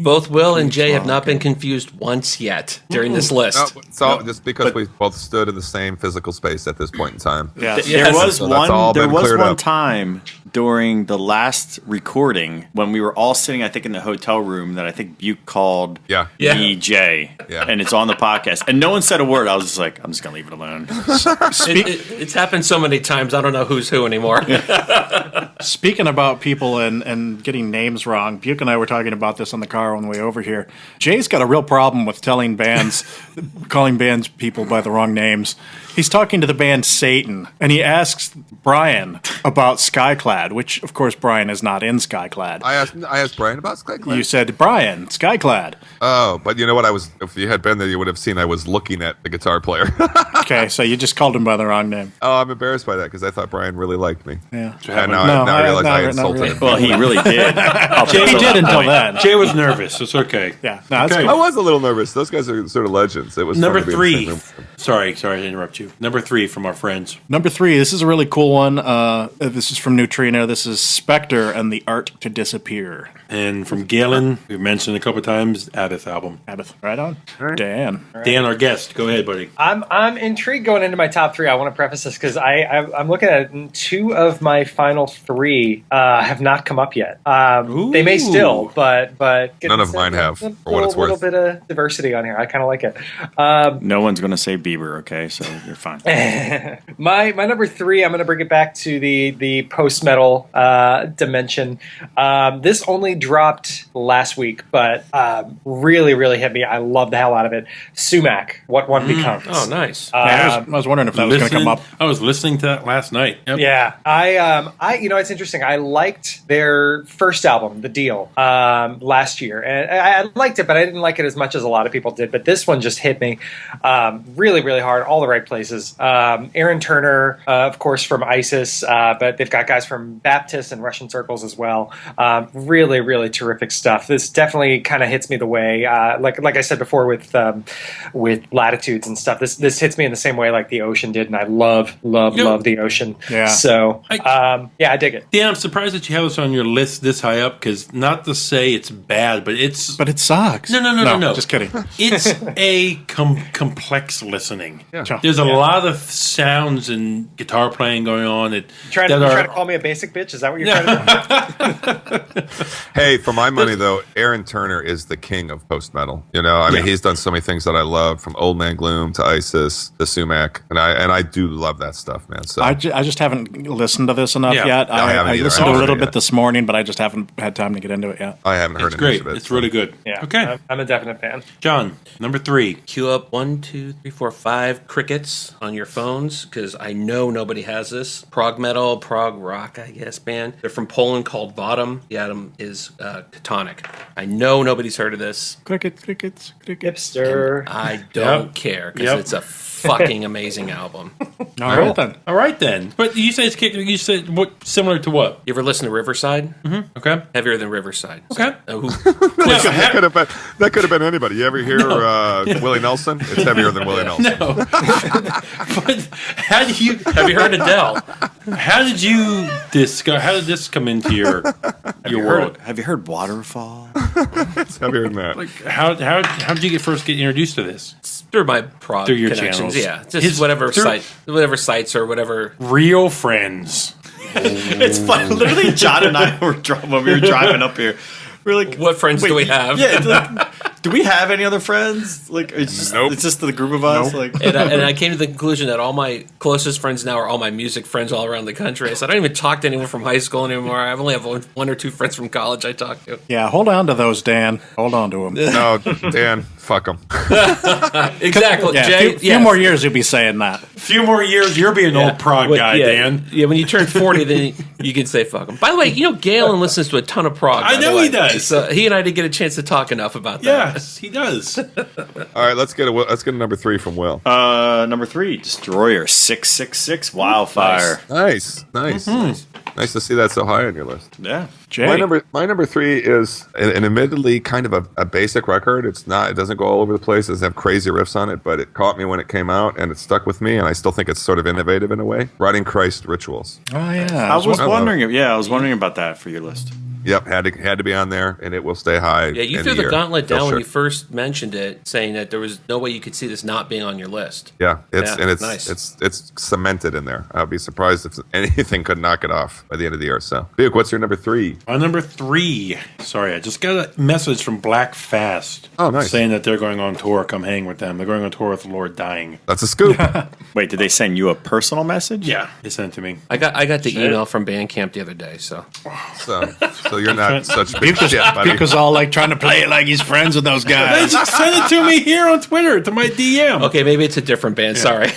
both Will and Jay have not been confused once yet during this list. No, it's all just because we both stood in the same physical space at this point in time. yeah. There was So that's all been cleared one up. time during the last recording when we were all sitting, I think, in the hotel room that I think Buke called Yeah. me Jay. Yeah. And it's on the podcast. And no one said a word. I was just like, I'm just going to leave it alone. It's happened so many times, I don't know who's who anymore. Speaking about people and getting names wrong, Buke and I were talking about this on the car on the way over here. Jay's got a real problem with calling bands people by the wrong names. He's talking to the band Satan, and he asks Brian about Skyclad, which, of course, Brian is not in Skyclad. I asked Brian about Skyclad. You said, Brian, Skyclad. Oh, but you know what? If you had been there, you would have seen I was looking at the guitar player. Okay, so you just called him by the wrong name. Oh, I'm embarrassed by that because I thought Brian really liked me. Yeah. And now I realize I insulted really. him. Well, he really did. He did until then. Jay was nervous. It's okay. Yeah, no, that's Okay. cool. I was a little nervous. Those guys are sort of legends. It was Number fun to be in the 3. same room with them. Sorry to interrupt you. Number 3 from our friends. Number 3, this is a really cool one. This is from Neutrino. This is Spectre and the Art to Disappear. And from Galen, we've mentioned a couple times, Abbott album. Abbott, right on. Dan. Dan, our guest. Go ahead, buddy. I'm intrigued going into my top 3. I want to preface this because I'm looking at 2 of my final 3 have not come up yet. They may still, but None of mine have, for what it's A little worth. bit of diversity on here. I kind of like it. No one's going to say Bieber, okay? So you're fine. My number 3, I'm going to bring it back to the post metal dimension. This only dropped last week, but really, really hit me. I love the hell out of it. Sumac, What One Becomes. Oh, nice. I was wondering if that was going to come up. I was listening to that last night. Yep. Yeah, I it's interesting. I liked their first album, The Deal, last year, and I liked it, but I didn't like it as much as a lot of people did. But this one just hit me really, really hard, all the right places. Aaron Turner, of course, from ISIS, but they've got guys from Baptist and Russian circles as well. Really, really terrific stuff. This definitely kind of hits me the way, like I said before with Latitudes and stuff. This hits me in the same way like the Ocean did, and I love the Ocean. Yeah. So I dig it. Dan, I'm surprised that you have this on your list this high up because not to say it's bad, but it sucks. No. Just kidding. It's a complex listening. Yeah. There's a lot of sounds and guitar playing going on. Trying to call me a basic bitch? Is that what you're trying to do? Hey, for my money though, Aaron Turner is the king of post metal. You know, I mean, he's done so many things that I love, from Old Man Gloom to ISIS to Sumac, and I do love that stuff, man. So I just haven't listened to this enough Yeah. yet. I haven't I either. listened I a haven't little heard it bit yet. this morning, but I just haven't had time to get into it yet. I haven't heard It's an great. inch of it. It's really good. Yeah. Okay. I'm a definite fan. John, number 3. Queue up 1, 2, 3, 4, 5 crickets on your phones because I know nobody has this. Prog metal, prog rock, I guess, band. They're from Poland called Vodom. The album is Catonic. I know nobody's heard of this. Crickets. Hipster. I don't Yep. care because Yep. it's a fucking amazing album. All right, then. All right then. But you say you said what similar to what? You ever listen to Riverside? Okay. Heavier than Riverside. Okay. That could have been anybody. You ever hear Willie Nelson? It's heavier than Willie Nelson. But have you heard Adele? how did you discover? How did this come into your world? Have you heard Waterfall? It's heavier than that. Like how did you first get introduced to this? Through my prog Through your connections. channels. Yeah. Just whatever sites or whatever. Real friends. It's fun. Literally, John and I were when we were driving up here. We're like, What friends do we have? Yeah, it's like, do we have any other friends? Like, it's just the group of us. Like, And I came to the conclusion that all my closest friends now are all my music friends all around the country. I said, I don't even talk to anyone from high school anymore. I only have one or two friends from college I talk to. Yeah, hold on to those, Dan. Hold on to them. No, Dan, fuck them. Exactly. Yeah, Jay, a few more years you'll be saying that. A few more years, you'll be an old prog guy, Dan. Yeah, when you turn 40, then you can say fuck him. By the way, Galen listens to a ton of prog. I by know the way. he does. So he and I didn't get a chance to talk enough about that. Yes, he does. All right, let's get a number 3 from Will. Number 3, Destroyer 666 Wildfire. Nice. Nice to see that so high on your list. Yeah. Jay. My number 3 is an admittedly kind of a basic record. It doesn't go all over the place. It doesn't have crazy riffs on it, but it caught me when it came out, and it stuck with me, and I still think it's sort of innovative in a way. Riding Christ Rituals. Oh, yeah. I was wondering about that for your list. Yep, had to be on there, and it will stay high. Yeah, you in threw the year. gauntlet down Still when sure. you first mentioned it, saying that there was no way you could see this not being on your list. Yeah, it's nice. it's cemented in there. I'd be surprised if anything could knock it off by the end of the year. So, Buick, what's your number 3? My number 3. Sorry, I just got a message from Black Fast. Oh, nice. Saying that they're going on tour. Come hang with them. They're going on tour with Lord Dying. That's a scoop. Wait, did they send you a personal message? Yeah, they sent it to me. I got the email from Bandcamp the other day, so so you're not such big shit, buddy. Buick was all like trying to play it like he's friends with those They guys. just sent it to me here on Twitter to my DM. okay, maybe it's a different band. Sorry.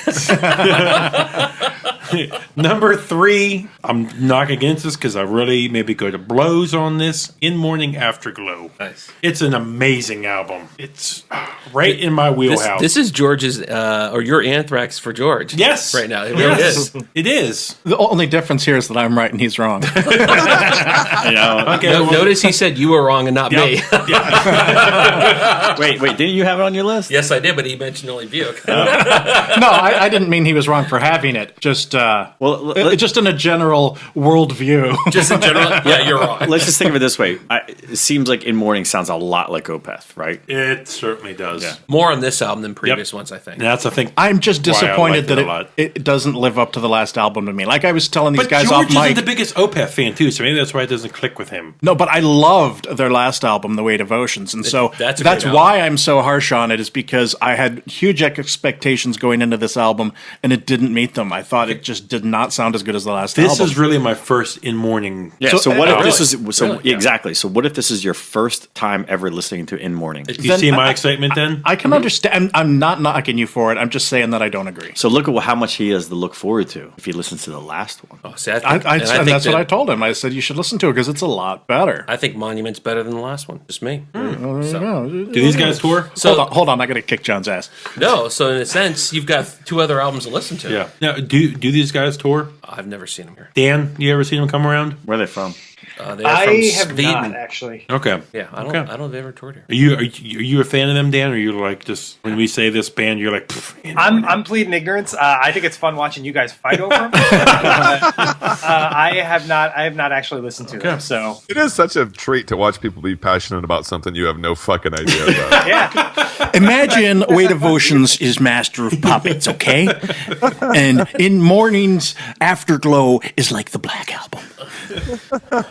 Number 3, I'm not against this because I really maybe go to blows on this. In Morning Afterglow. Nice. It's an amazing album. It's right in my wheelhouse. This is George's or your Anthrax for George. Yes. right now it really is. It is. The only difference here is that I'm right and he's wrong. You know, Okay. Notice he said you were wrong and not me. wait, didn't you have it on your list? Yes, I did, but he mentioned only Buick. No, I didn't mean he was wrong for having it. Just just in a general worldview. Just in general, yeah, you're wrong. Let's just think of it this way. It seems like In Morning sounds a lot like Opeth, right? It certainly does. Yeah. More on this album than previous ones, I think. And that's, I think, I'm just why I disappointed liked it a that lot. it doesn't live up to the last album to me. Like I was telling these But guys George off mic. isn't the biggest Opeth fan, too, so maybe that's why it doesn't click with him. No, but I loved their last album, The Weight of Oceans, and so that's that's a great why I'm so harsh on it. Is because I had huge expectations going into this album, and it didn't meet them. I thought it just did not sound as good as the last This album. is really my first In Morning. Yeah. So what if really? this is Really? exactly? So what if this is your first time ever listening to In Morning? Do you see my excitement then? I can understand. I'm not knocking you for it. I'm just saying that I don't agree. So look at how much he has to look forward to if he listens to the last one. Oh, see, I And think that's what that- I told him. I said you should listen to it because it's a lot better. I think Monument's better than the last one. Just me. Do these guys tour? So hold on. I got to kick John's ass. no. So in a sense, you've got 2 other albums to listen to. Yeah. Now, do these guys tour? I've never seen them here. Dan, you ever seen them come around? Where are they from? They are from I have Sweden. not actually. Okay. Yeah, I don't. Okay. I don't know if they ever toured here. Are you a fan of them, Dan? Or are you like just when we say this band, you're like, "Pff, In Morning." I'm pleading ignorance. I think it's fun watching you guys fight over them. I have not actually listened to them. So It is such a treat to watch people be passionate about something you have no fucking idea about. yeah, Imagine Weight of Oceans is Master of Puppets, okay? And In Morning's Afterglow is like the Black Album.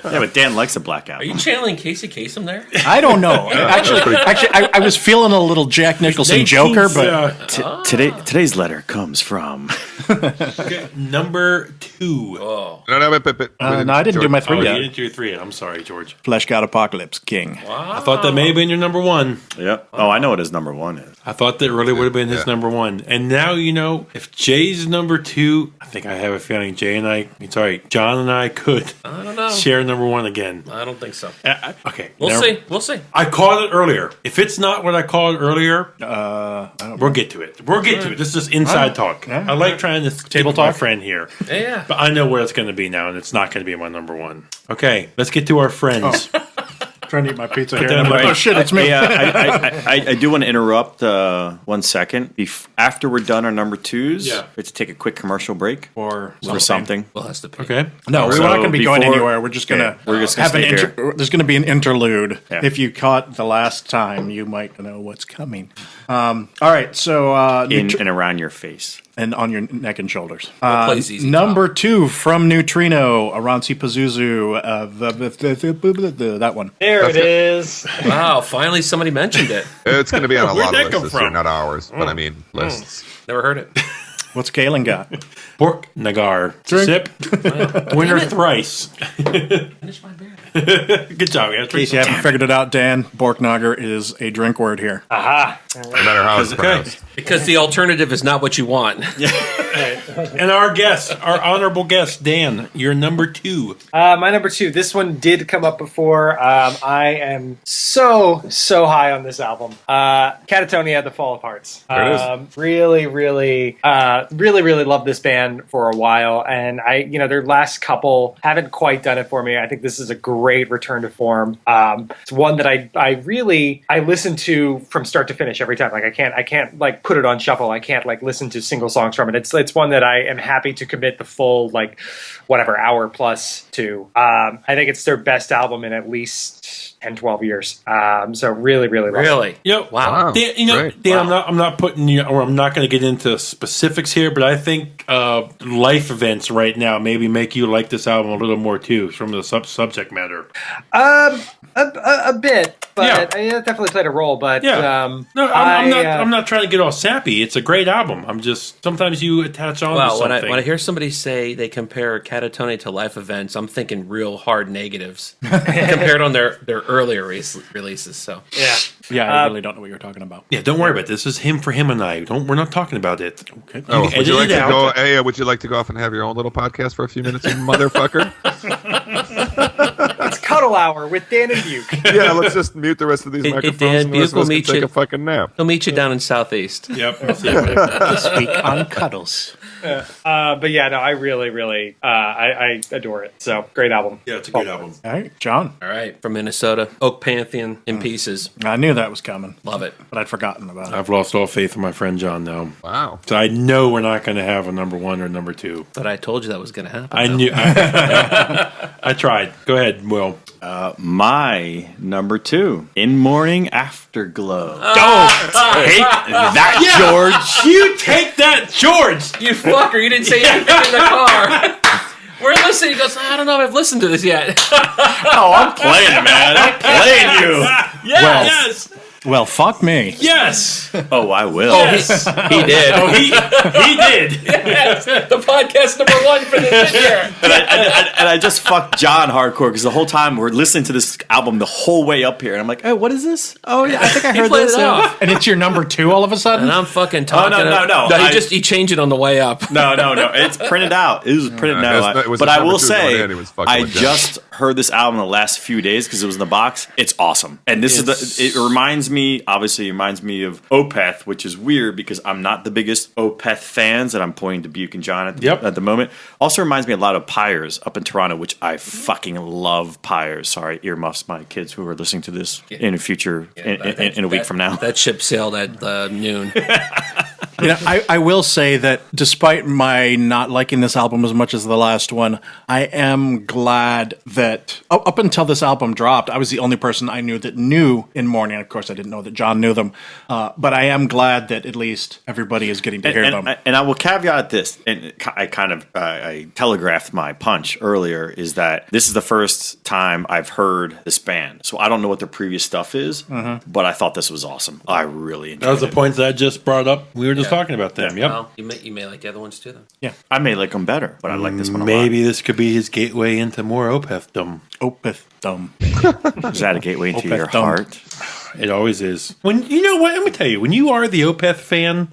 Yeah, but Dan likes a Black Are Album. you channeling Casey Kasem there? I don't know. Actually, I was feeling a little Jack Nicholson Joker, but Today's letter comes from. Okay, number 2. Oh, no, I didn't do my 3 Oh, yet. you didn't do your 3. I'm sorry, George. Flesh God Apocalypse King. I thought that may have been your number 1. Yep. Oh, I know what his number 1 is. I thought that really would have been his Yeah. number 1. And now, if Jay's number 2, I think I have a feeling John and I could I don't know. share number 1 again. I don't think so. Okay. We'll now- see. We'll see. I called it earlier. If it's not what I called earlier, we'll get to it. We'll get to it. This is just inside talk. I like trying to Table with my talk? friend here. Yeah. But I know where it's going to be now, and it's not going to be my number 1. Okay, let's get to our friends. Trying to eat my pizza here. down, I'm like, right. oh shit, it's me. I do want to interrupt 1 second. After we're done our number 2s, Yeah. we have to take a quick commercial break Or for something. Well, that's the pick. Okay. No, we're So not going to be going before- anywhere. We're just going to we're just gonna have an stay here. there's going to be an interlude. Yeah. If you caught the last time, you might know what's coming. All right, so In and around your face. and on your neck and shoulders. plays easy Number 2 from Neutrino, Aranci Pazuzu, that one. there it is. Wow, finally somebody mentioned it. It's going to be on a Where'd lot that of come lists this year, from? not ours, but I mean lists. Never heard it. What's Galen got? Pork nagar. Drink. Sip. Winner thrice. Finish my beer. Good job, guys. In case you haven't figured it out, Dan, Borknagar is a drink word here. Aha. No matter how it's pronounced. Because the alternative is not what you want. And our guest, our honorable guest, Dan, you're number 2. My number 2. This one did come up before. I am so high on this album. Catatonia, The Fall of Hearts. There it is. Really love this band for a while, and their last couple haven't quite done it for me. I think this is a great return to form. It's one that I listen to from start to finish every time. Like I can't like put it on shuffle. I can't like listen to single songs from it. It's one that I am happy to commit the full hour plus to. I think it's their best album in at least 10, 12 years. So really love it. Really? Yep. Wow. Dan, Wow. I'm not putting you, or I'm not going to get into specifics here, but I think life events right now maybe make you like this album a little more too, from the subject matter. A bit, but Yeah. it definitely played a role. But Yeah. I'm not trying to get all sappy. It's a great album. I'm just sometimes you attach on to Well, something. when I hear somebody say they compare Catatonia to life events, I'm thinking real hard negatives compared on their earlier releases. So yeah. Yeah, I really don't know what you're talking about. Yeah, don't worry about it. This is him for him and I. We're not talking about it. Okay. Oh, would you like edit it to go? out. Hey, would you like to go off and have your own little podcast for a few minutes, you motherfucker? It's Cuddle Hour with Dan and Buke. Yeah, let's just mute the rest of these Hey, microphones Dan, and the rest Buke will of us can meet take you. a fucking nap. he'll meet you down in Southeast. Yep. This week on Cuddles. But yeah, no, I really, I adore it. So great album. Yeah, it's a good album. All right, John. All right, from Minnesota, Oak Pantheon in pieces. I knew that was coming, Love it. but I'd forgotten about it. I've lost all faith in my friend John now. Wow. So I know we're not going to have a number 1 or number 2. But I told you that was going to happen. I though. knew. I tried. Go ahead, Will. My number 2, In Morning Afterglow. Take that, George. You take that, George. You fucker! You didn't say anything in the car. We're listening. He goes, I don't know if I've listened to this yet. Oh, I'm playing, man. I'm playing you. Yes. Well, fuck me. Yes. Oh, I will. Yes. He did. Oh, he did. Yes, the podcast number 1 for this year. And I just fucked John hardcore because the whole time we're listening to this album the whole way up here, and I'm like, "Oh, what is this? Oh, yeah, I think I He heard played this." it off. And it's your number 2 all of a sudden? And I'm fucking talking. no. He changed it on the way up. No. It's printed out. It was printed out. it was But his I number will 2 going say, in, he was fucking I with John. just heard this album the last few days because it was in the box. It's awesome, and it reminds me. Obviously, it reminds me of Opeth, which is weird because I'm not the biggest Opeth fans, and I'm pointing to Buke and John at the moment. Also reminds me a lot of Pyres up in Toronto, which I fucking love. Pyres. Sorry, earmuffs, my kids who are listening to this in the future, in a week from now. That ship sailed at noon. You know, I will say that despite my not liking this album as much as the last one, I am glad that up until this album dropped, I was the only person I knew that knew In Morning. Of course, I didn't know that John knew them, but I am glad that at least everybody is getting to hear them. And I will caveat this, and I telegraphed my punch earlier, is that this is the first time I've heard this band. So I don't know what their previous stuff is, but I thought this was awesome. I really enjoyed That was the it. points that I just brought up. We were just talking about them. Yep. Well, you may like the other ones too, then. Yeah, I may like them better, but I like this one a lot. Maybe this could be his gateway into more Opethdom. Opeth dumb. Is that a gateway into your Opeth dumb. heart? It always is. When you know what? Let me tell you. When you are the Opeth fan,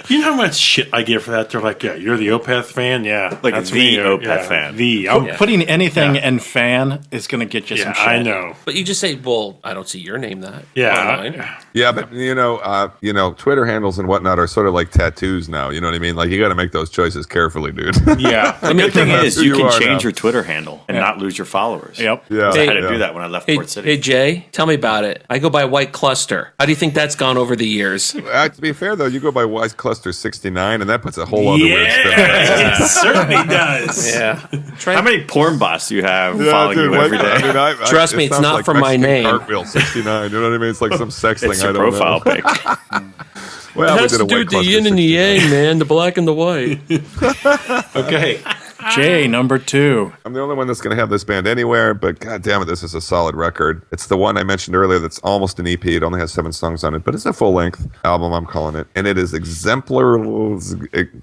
you know how much shit I get for that. They're like, "Yeah, you're the Opeth fan." Yeah, Like that's the me. Opeth fan. Putting anything in fan is going to get you some shit. I know. But you just say, "Well, I don't see your name that." Yeah. online. Yeah, but Twitter handles and whatnot are sort of like tattoos now. You know what I mean? Like you got to make those choices carefully, dude. Yeah. The good thing That's is who you you can are change now. your Twitter handle and not lose your followers. Yep. Yeah, I had to yeah. do that when I left Hey, Port City. hey, Jay, tell me about it. I go by White Cluster. How do you think that's gone over the years? To be fair though, you go by Wise Cluster 69, and that puts a whole other weird spin. on it. Yeah, it certainly does. Yeah. How many porn bots do you have Yeah, following dude, you every I day? mean, Trust me, it it's sounds not like from my Mexican name. Cartwheel 69. You know what I mean? It's like some sex thing. It's I your don't profile know. pic. Well, It we has did to a do White with the Cluster yin and the 69. yang, man, the black and the white. Okay. Jay, number 2. I'm the only one that's going to have this band anywhere, but god damn it, this is a solid record. It's the one I mentioned earlier that's almost an EP. It only has 7 songs on it, but it's a full-length album, I'm calling it. And it is exemplar,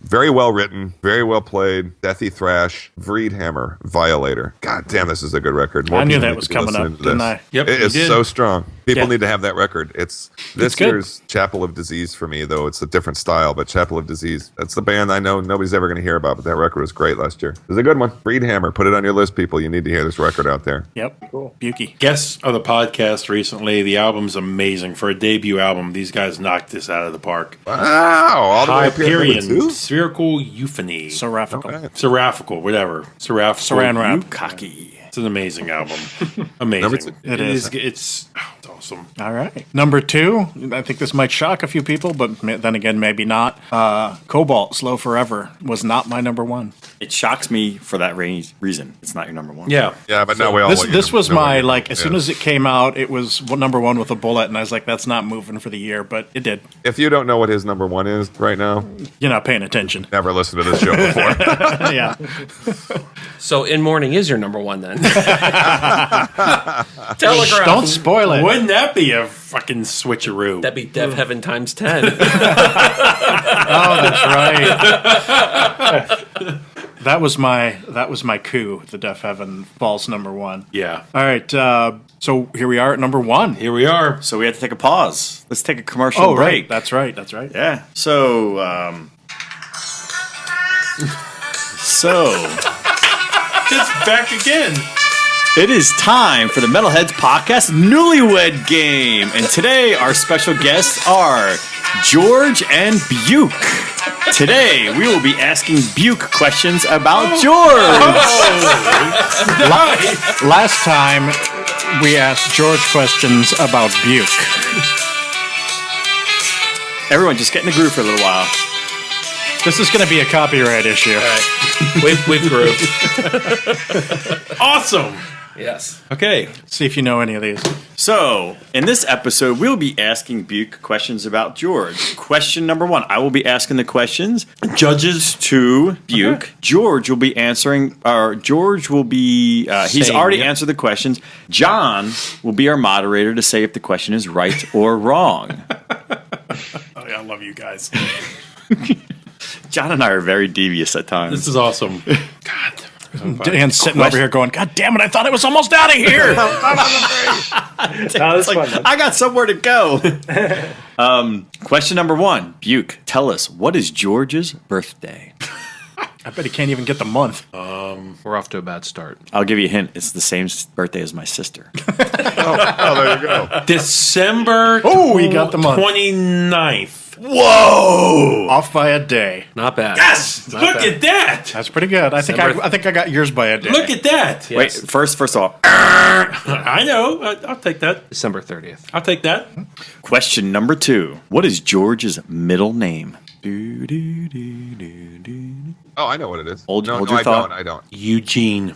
very well written, very well played, deathy thrash, Vreedhammer, Violator. God damn, this is a good record. More I knew people that need was to be coming listening up, to didn't this. I? Yep, It you is did. so strong. People Yeah. need to have that record. It's this good. year's Chapel of Disease for me, though. It's a different style, but Chapel of Disease, that's the band I know nobody's ever going to hear about, but that record was great last year. It was a good one. Vreedhammer, put it on your list, people. You need to hear this record out there. Yep. Cool. Bukey. Guests of the podcast recently. The album's amazing. For a debut album, these guys knocked this out of the park. Wow. All the way up here at number Hyperion, 2? Spherical Euphony. Seraphical. Okay. Seraphical, whatever. Seraphical. Saran wrap. Cocky. It's an amazing album. Amazing. Number 2. It is. It's awesome. All right. Number 2, I think this might shock a few people, but then again, maybe not. Cobalt, Slow Forever, was not my number 1. It shocks me for that reason. It's not your number 1. Yeah. Yeah, but now we all This was my, like, as soon Yeah. as it came out, it was number 1 with a bullet, and I was like, that's not moving for the year, but it did. If you don't know what his number 1 is right now, You're not paying attention. never listened to this show before. Yeah. So In Morning is your number 1 then. Telegraph. Don't spoil it. Wouldn't that be a fucking switcheroo? That'd be Dev Heaven times 10. Oh, that's right. That was my coup. The Deaf Heaven Falls number 1. Yeah. All right. So here we are at number 1. Here we are. So we have to take a pause. Let's take a commercial Oh, break. right. That's right. That's right. Yeah. So, It's back again. it is time for the Metalheads Podcast Newlywed Game. And today, our special guests are George and Buke. Today, we will be asking Buke questions about George. Last time we asked George questions about Buke. Everyone, just get in the groove for a little while. This is going to be a copyright issue. We've grooved. Awesome. Yes. Okay. See if you know any of these. So, in this episode, we'll be asking Buke questions about George. Question number 1. I will be asking the questions. Judges. To Buke. George will be answering, or George will be, he's Saying, already yep. answered the questions. John will be our moderator to say if the question is right or wrong. Oh, yeah, I love you guys. John and I are very devious at times. This is awesome. God. Dan's sitting over here going, God damn it, I thought it was almost out of here. No, this Like, one. I got somewhere to go. Question number 1. Buke, tell us, what is George's birthday? I bet he can't even get the month. We're off to a bad start. I'll give you a hint. It's the same birthday as my sister. Oh, there you go. December Oh, we got the month. 29th. Whoa! Off by a day. Not bad. Yes! Not Look bad. at that! That's pretty good. I think I think I got yours by a day. Look at that! Wait, first of all, I know. I'll take that. December 30th. I'll take that. question number 2. What is George's middle name? Oh, I know what it is. Hold your I thought. don't. I don't. Eugene.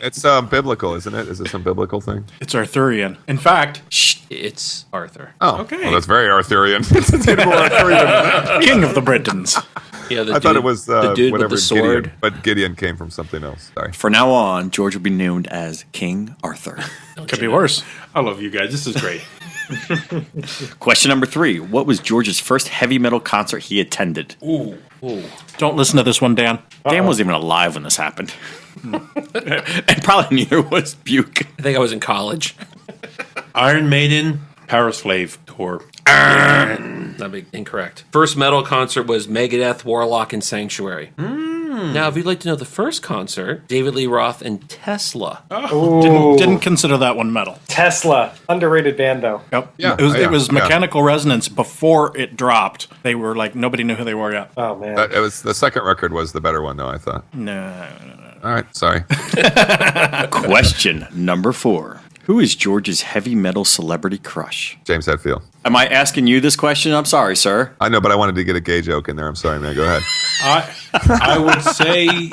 It's biblical, isn't it? Is it some biblical thing? It's Arthurian. In fact, It's Arthur. Oh, Okay. well, that's very Arthurian. It's even more Arthurian than that. King of the Britons. Yeah, the I thought it was the dude whatever with the sword. Gideon, but Gideon came from something else. Sorry. For now on, George will be known as King Arthur. Could be worse. I love you guys. This is great. Question number 3. What was George's first heavy metal concert he attended? Ooh. Don't listen to this one, Dan. Dan wasn't even alive when this happened. And probably neither was Buke. I think I was in college. Iron Maiden, Power Slave tour. That'd be incorrect. First metal concert was Megadeth, Warlock, and Sanctuary. Now, if you'd like to know the first concert, David Lee Roth and Tesla. Didn't consider that one metal. Tesla, underrated band though. Yep. Yeah, It was yeah. Mechanical Resonance before it dropped. They were like, nobody knew who they were yet. Oh man, It was the second record was the better one, though. I thought. No. All right, sorry. Question number 4. Who is George's heavy metal celebrity crush? James Hetfield. Am I asking you this question? I'm sorry, sir. I know, but I wanted to get a gay joke in there. I'm sorry, man. Go ahead. I would say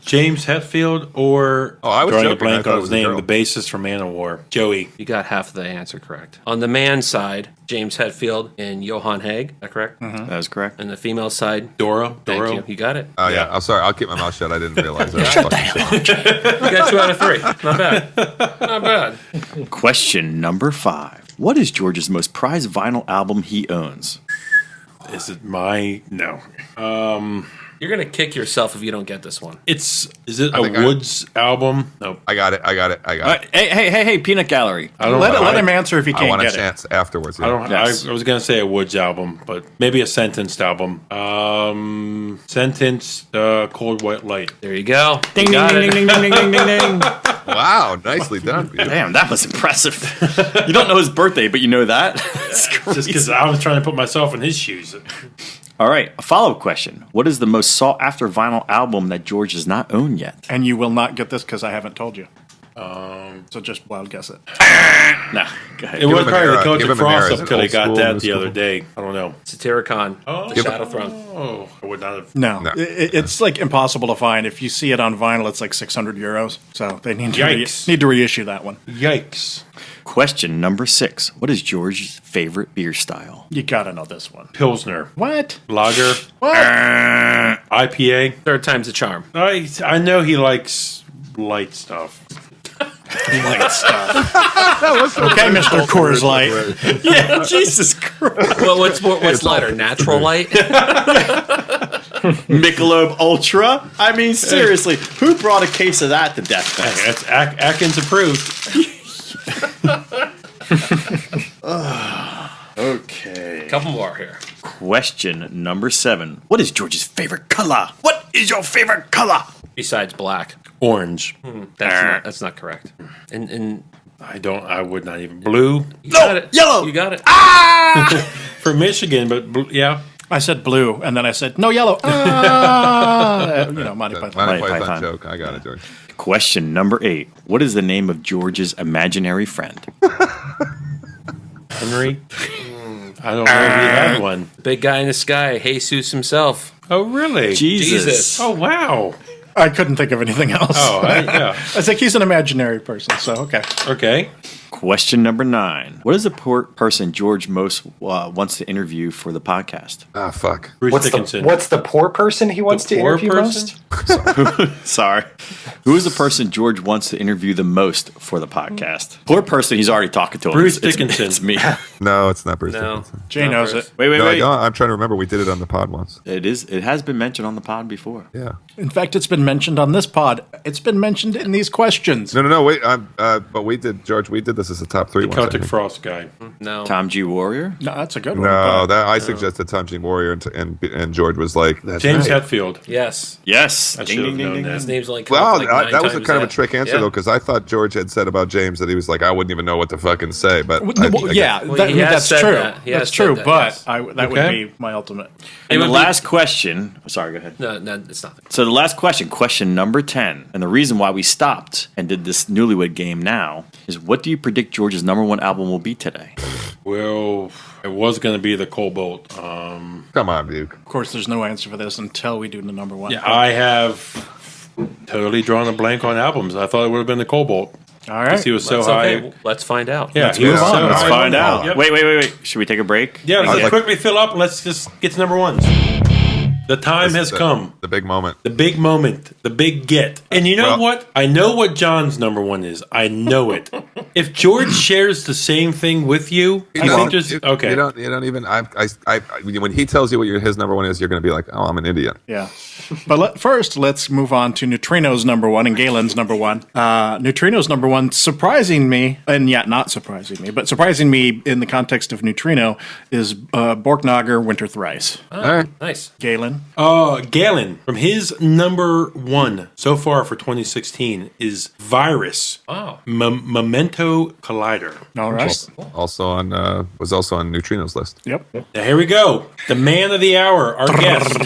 James Hetfield or I was drawing a joking. I blank thought on it his was a name, girl. the bassist from Manowar, Joey. You got half of the answer correct. On the man side, James Hetfield and Johan Haig. Is that correct? That is correct. And the female side, Doro. thank you. You got it. Oh, yeah. Yeah. I'm sorry. I'll keep my mouth shut. I didn't realize that. You got 2 out of 3. Not bad. Not bad. Question number 5. What is George's most prized vinyl album he owns? Is it my no? You're gonna kick yourself if you don't get this one. Is it I a think Woods album? No. I got it. Hey, Peanut Gallery. I don't Let I, him answer if he I can't want a get it. chance afterwards. I don't. Yes. I was gonna say a Woods album, but maybe a sentenced album. Sentenced, Cold White Light. There you go. Ding, You ding, got ding, it. ding, ding, ding, ding, ding, ding. Wow, nicely done. Peter. Damn, that was impressive. You don't know his birthday, but you know that? It's Just crazy. because I was trying to put myself in his shoes. All right, a follow-up question. What is the most sought-after vinyl album that George does not own yet? And you will not get this because I haven't told you. So just wild guess it. Nah, go ahead. It was him an probably the era. Celtic Give him an Frost era. up till they Old got school, that new the other school. day. I don't know. Satyricon, the Shadow Throne. Oh, I would not have. No, No. It's like impossible to find. If you see it on vinyl, it's like 600 euros. So they need to, Yikes. need to reissue that one. Yikes. Question number 6. What is George's favorite beer style? You gotta know this one. Pilsner. What? Lager. What? IPA. Third time's the charm. I know he likes light stuff. Light stuff. Okay, Mr. Coors Light. Yeah, Jesus Christ. Well, what's lighter? Natural light? Michelob Ultra? I mean, seriously, who brought a case of that to Death Fest? That's Atkins approved. Okay. Couple more here. Question number 7. What is George's favorite color? What is your favorite color? Besides black. Orange. That's not correct. And I would not even. Blue. you got it. yellow. You got it. For Michigan, but yeah. I said blue, and then I said no yellow. Monty Python. Monty Python. Python joke. I got it, George. Question number 8. What is the name of George's imaginary friend? Henry. I don't know if he had one. Big guy in the sky, Jesus himself. Oh, really? Jesus. Oh, wow. I couldn't think of anything else. Oh, yeah. I was like, he's an imaginary person, so okay. Okay. Question number 9. What is the person George most wants to interview for the podcast? Ah, fuck. Bruce Dickinson. What's the poor person he wants to poor interview person? most? Sorry. Who is the person George wants to interview the most for the podcast? Poor person, he's already talking to him. Bruce It's- Dickinson. It's me. No, it's not Bruce No. Dickinson. Jay knows it. Wait. No, I don't. I'm trying to remember. We did it on the pod once. It has been mentioned on the pod before. Yeah. In fact, it's been mentioned on this pod. It's been mentioned in these questions. No. Wait. But we did, George. We did this as a top 3 once. I Celtic think. Frost guy. No. Tom G. Warrior? No, that's a good one. No, but- that I suggested Tom G. Warrior, and George was like, That's James right. Hetfield. Yes. Yes. I Ding, should ding, have ding, known ding, that. His ding. name's only come Well, up like 9 that was a times kind of a that. trick answer, Yeah. though, because I thought George had said about James that he was like, I wouldn't even know what to fucking say. But Well, yeah, Well, that- he has that's said true. that. He has That's said true, that, but yes. that would Okay. be my ultimate. And the would be- last question. Sorry, go ahead. No, it's nothing. So the last question number 10, and the reason why we stopped and did this newlywed game now is what do you predict George's number 1 album will be today? Well, it was going to be the Cobalt. come on, Duke. Of course, there's no answer for this until we do the number 1. Yeah, I have totally drawn a blank on albums. I thought it would have been the Cobalt. All right. He was so That's high. okay. Let's find out. Yeah, Let's he was move on. so Let's high. Find out. Yep. Wait. Should we take a break? Yeah, let's like- quickly fill up and let's just get to number 1s. The time has come. The big moment. The big moment. The big get. And you know Well- what? I know what John's number 1 is. I know it. If George shares the same thing with you, I think there's okay. You don't even. When he tells you what his number 1 is, you're going to be like, oh, I'm an idiot. Yeah. But first, let's move on to Neutrino's number 1 and Galen's number 1. Neutrino's number 1, surprising me, and yet not surprising me, but surprising me in the context of Neutrino, is Borknagar Winter Thrice. All right. Nice. Galen. Galen, from his number 1 so far for 2016 is Virus. Wow. Memento Collider. All right. Also on was also on Neutrino's list. Yep. Now here we go. The man of the hour, our guest.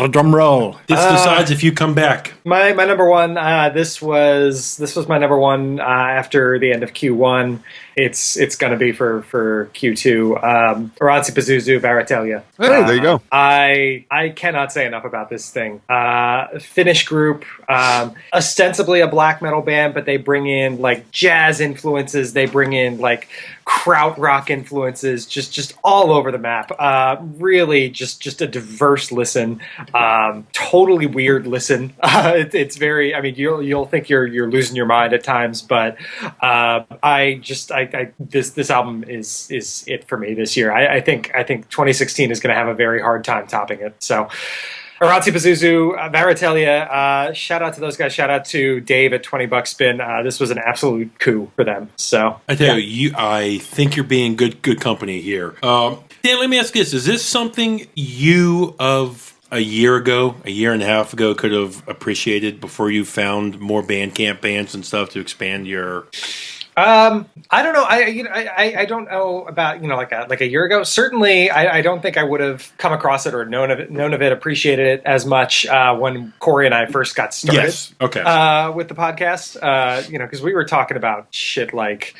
Drum roll. This decides if you come back. My number one. This was my number one after the end of Q1. It's going to be for Q2. Oranzi Pazuzu Baratelia. Hey, there you go. I cannot say enough about this thing. Finnish group, ostensibly a black metal band, but they bring in like jazz influences. They bring in like krautrock influences, just all over the map. Really, just a diverse listen. Totally weird listen. It's very. I mean, you'll think you're losing your mind at times, but this album is it for me this year. I think 2016 is going to have a very hard time topping it. So. Oranzi Pazuzu, Baratelia, shout out to those guys. Shout out to Dave at $20 Spin. This was an absolute coup for them. So I tell you, I think you're being good company here. Dan, let me ask this: is this something you of a year and a half ago could have appreciated before you found more Bandcamp bands and stuff to expand your? I don't know. I don't know about like a year ago. Certainly, I don't think I would have come across it or known of it, appreciated it as much when Corey and I first got started. Yes. Okay. With the podcast, because we were talking about shit like.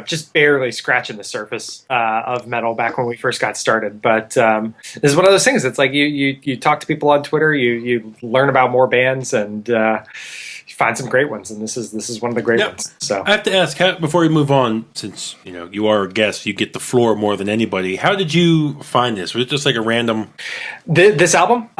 Just barely scratching the surface of metal back when we first got started. But this is one of those things. It's like you talk to people on Twitter, you learn about more bands, and you find some great ones. And this is one of the great ones. So I have to ask before we move on, since you are a guest, you get the floor more than anybody. How did you find this? Was it just like a random? This album.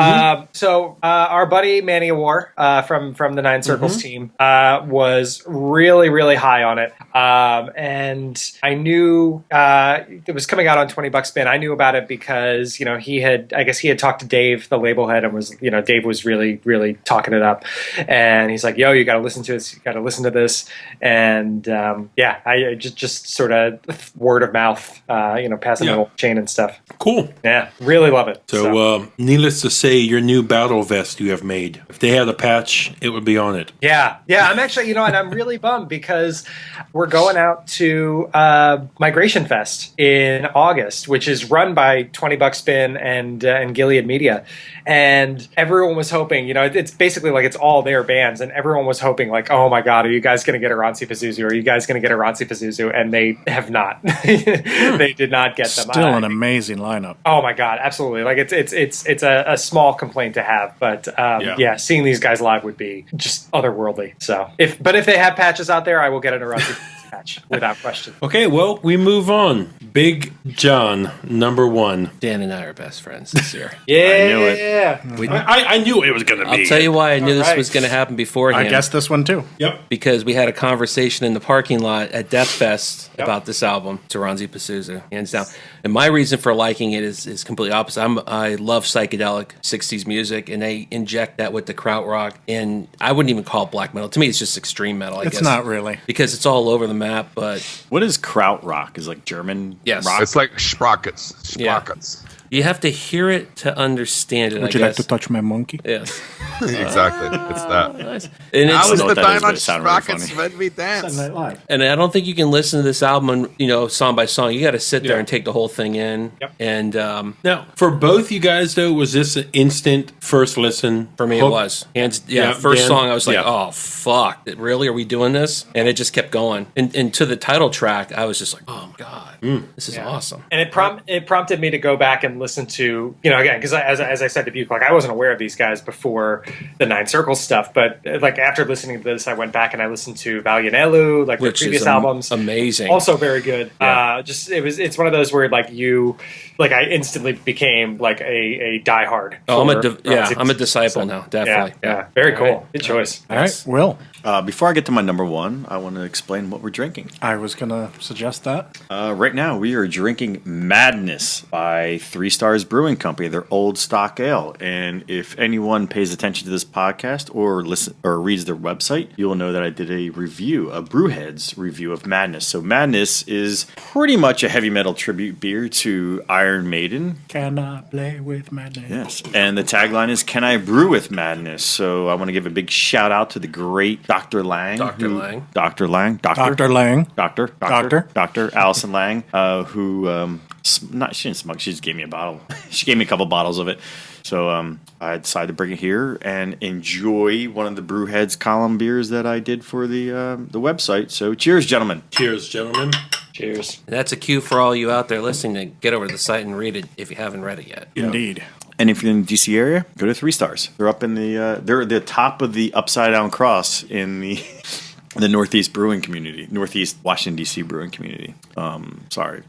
So our buddy Manny War from the Nine Circles team was really, really high on it. And I knew it was coming out on $20 Spin. I knew about it because he had talked to Dave, the label head, and was Dave was really, really talking it up. And he's like, "Yo, you got to listen to this. You got to listen to this." And I just sort of word of mouth, passing the whole chain and stuff. Cool. Yeah, really love it. So, needless to say, your new battle vest you have made. If they had a patch, it would be on it. Yeah. I'm actually, and I'm really bummed because we're going out to Migration Fest in August, which is run by $20 Spin and Gilead Media. And everyone was hoping, it's basically like it's all their bands, and everyone was hoping like, oh my God, are you guys going to get Oranzi Pazuzu? Are you guys going to get Oranzi Pazuzu? And they have not. They did not get them. Still an amazing lineup. Oh my God, absolutely! Like it's a small complaint to have, but seeing these guys live would be just otherworldly. So if they have patches out there, I will get an Oranzi patch without question. Okay, well, we move on. Big John, number one. Dan and I are best friends this year. Yeah, I knew it. I knew it was going to be. I'll tell you why I knew this was going to happen beforehand. I guessed this one too. Yep. Because we had a conversation in the parking lot at Death Fest about this album, Oranzi Pazuzu, hands down. And my reason for liking it is completely opposite. I love psychedelic 60s music, and they inject that with the krautrock. And I wouldn't even call it black metal. To me, it's just extreme metal, I guess. It's not really. Because it's all over the map, but... What is krautrock? Is it like German rock? It's like sprockets. Yeah. You have to hear it to understand it, Would you like to touch my monkey? Yes. Exactly. It's that. Nice. And Now it's, is know the what that is, time but on it sounded really sprockets funny. when we dance. and I don't think you can listen to this album, song by song. You got to sit there and take the whole thing in. Yep. And Now, for both you guys, though, was this an instant first listen? for me, it was. First Dan? song, I was like, Yeah. oh, fuck. Really? Are we doing this? And it just kept going. And to the title track, I was just like, oh, my God. This is awesome. And it prompted me to go back and listen to, again, because as I said to Buke, like I wasn't aware of these guys before the Nine Circles stuff, but like after listening to this, I went back and I listened to Valianelu, like their Which previous is albums, amazing. also very good. It's one of those where I instantly became like a diehard. I'm for a disciple now, definitely. Yeah, very cool. Good choice. All right, Will. Before I get to my number one, I want to explain what we're drinking. I was going to suggest that. Right now, we are drinking Madness by 3 Stars Brewing Company, their old stock ale. And if anyone pays attention to this podcast or reads their website, you will know that I did a review, a Brewheads review of Madness. So Madness is pretty much a heavy metal tribute beer to Iron Maiden. Can I play with madness? Yes. And the tagline is, "Can I brew with madness?" So I want to give a big shout out to the great Dr. Lang. Dr. Lang. Dr. Lang. Dr. Allison Lang, who She didn't smug. She just gave me a bottle. She gave me a couple bottles of it. So I decided to bring it here and enjoy one of the Brewheads column beers that I did for the website. So cheers, gentlemen. Cheers, gentlemen. Cheers. That's a cue for all you out there listening to get over to the site and read it if you haven't read it yet. Indeed. And if you're in the DC area, go to 3 Stars. They're up in they're at the top of the Upside Down Cross in the Northeast brewing community, Northeast Washington D.C. brewing community. Sorry,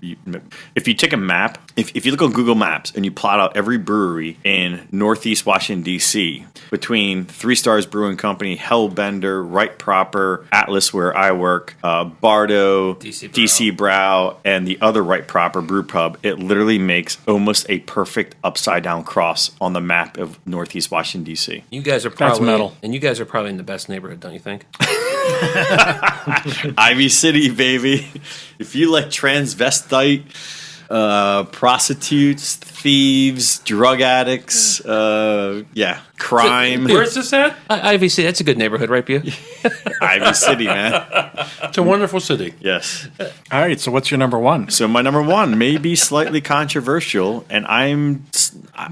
if you take a map, if you look on Google Maps and you plot out every brewery in Northeast Washington D.C. between 3 Stars Brewing Company, Hellbender, Right Proper, Atlas, where I work, Bardo, DC Brow, and the other Right Proper brew pub, it literally makes almost a perfect upside down cross on the map of Northeast Washington D.C. You guys are probably metal. And you guys are probably in the best neighborhood, don't you think? Ivy City, baby. If you like transvestite, prostitutes, thieves, drug addicts, crime. Where's this at? IVC, that's a good neighborhood, right, Bu? Ivy City, man. It's a wonderful city. Yes. All right, so what's your number one? So my number one may be slightly controversial, and I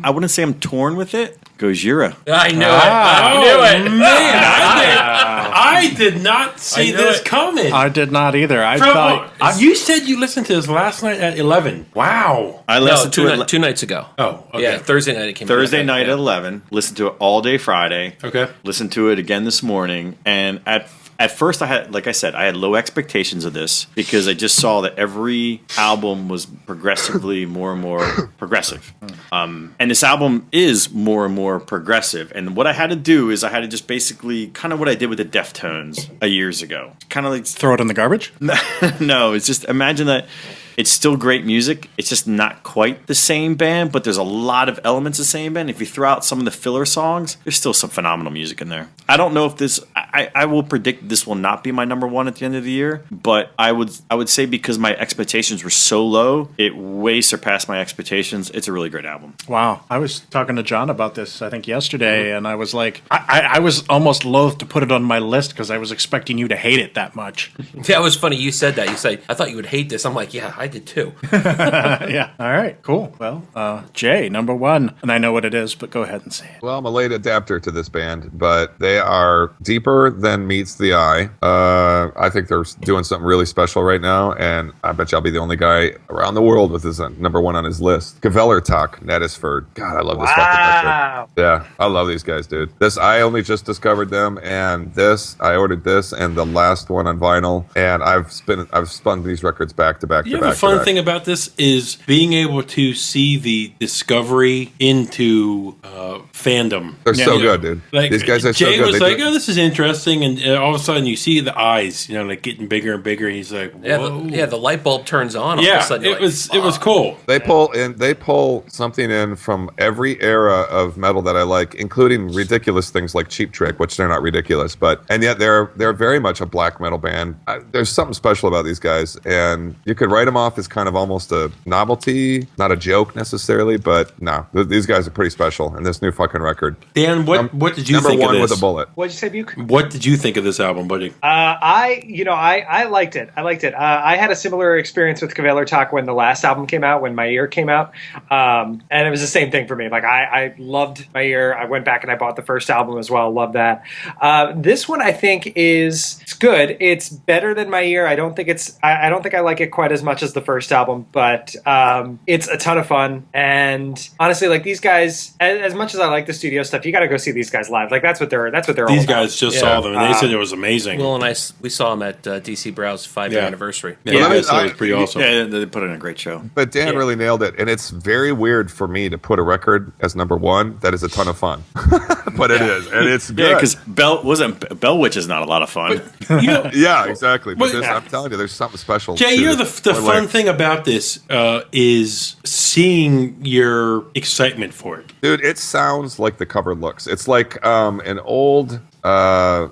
wouldn't say I'm torn with it. Gojira. I knew it. I knew it. Man, I did not see this coming. I did not either. I thought You said you listened to this last night at 11. Wow. I listened to it 2 nights ago. Oh, okay. Yeah, Thursday night it came out. Thursday night at 11. Listened to it all day Friday. Okay. Listened to it again this morning, and at first, I had low expectations of this because I just saw that every album was progressively more and more progressive. And this album is more and more progressive. And what I had to do is I had to just basically kind of what I did with the Deftones years ago. Kind of like throw it in the garbage. no, it's just imagine that. It's still great music. It's just not quite the same band, but there's a lot of elements of the same band. If you throw out some of the filler songs, there's still some phenomenal music in there. I don't know if this. I will predict this will not be my number one at the end of the year, but I would say because my expectations were so low, it way surpassed my expectations. It's a really great album. Wow. I was talking to John about this, I think, yesterday, and I was like, I was almost loath to put it on my list because I was expecting you to hate it that much. That was funny. You said that. You said, I thought you would hate this. I'm like, yeah, I did too. Yeah. All right. Cool. Well, Jay, number one, and I know what it is, but go ahead and say it. Well, I'm a late adapter to this band, but they are deeper than meets the eye. I think they're doing something really special right now, and I bet you I'll be the only guy around the world with his number one on his list. Gevellertak, Nettisford. God, I love this fucking record. Yeah, I love these guys, dude. I only just discovered them, and I ordered this and the last one on vinyl, and I've spun these records back to back to back. The fun thing about this is being able to see the discovery into fandom. They're so good, dude. Like, these guys are so Jay good. was like, "Oh, this is interesting," and all of a sudden you see the eyes, like getting bigger and bigger. And he's like, "Whoa!" The light bulb turns on. All of a sudden, it was cool. They pull something in from every era of metal that I like, including ridiculous things like Cheap Trick, which they're not ridiculous, and yet they're very much a black metal band. There's something special about these guys, and you could write them off as kind of almost a novelty, not a joke necessarily, but no, these guys are pretty special. And this new fucking record, Dan, what did you think of this? Number one with a bullet. What'd you say, Buke? What did you think of this album, buddy? I liked it. I had a similar experience with Gevellertak when the last album came out, when My Ear came out, and it was the same thing for me. Like I loved My Ear. I went back and I bought the first album as well. Love that. This one I think it's good. It's better than My Ear. I don't think I like it quite as much as the first album, but it's a ton of fun. And honestly, like these guys, as much as I like the studio stuff, you got to go see these guys live. Like that's what they're all about. These guys just saw them and they said it was amazing. Will and I, we saw them at DC Brow's 5-year anniversary. Yeah, it was pretty awesome. Yeah, they put in a great show. But Dan really nailed it, and it's very weird for me to put a record as number one that is a ton of fun, but it is, and it's good. Yeah, because Bell Witch is not a lot of fun. Yeah, exactly. But I'm telling you, there's something special. Jay, the fun thing about this is seeing your excitement for it. Dude, it sounds like the cover looks. It's like an old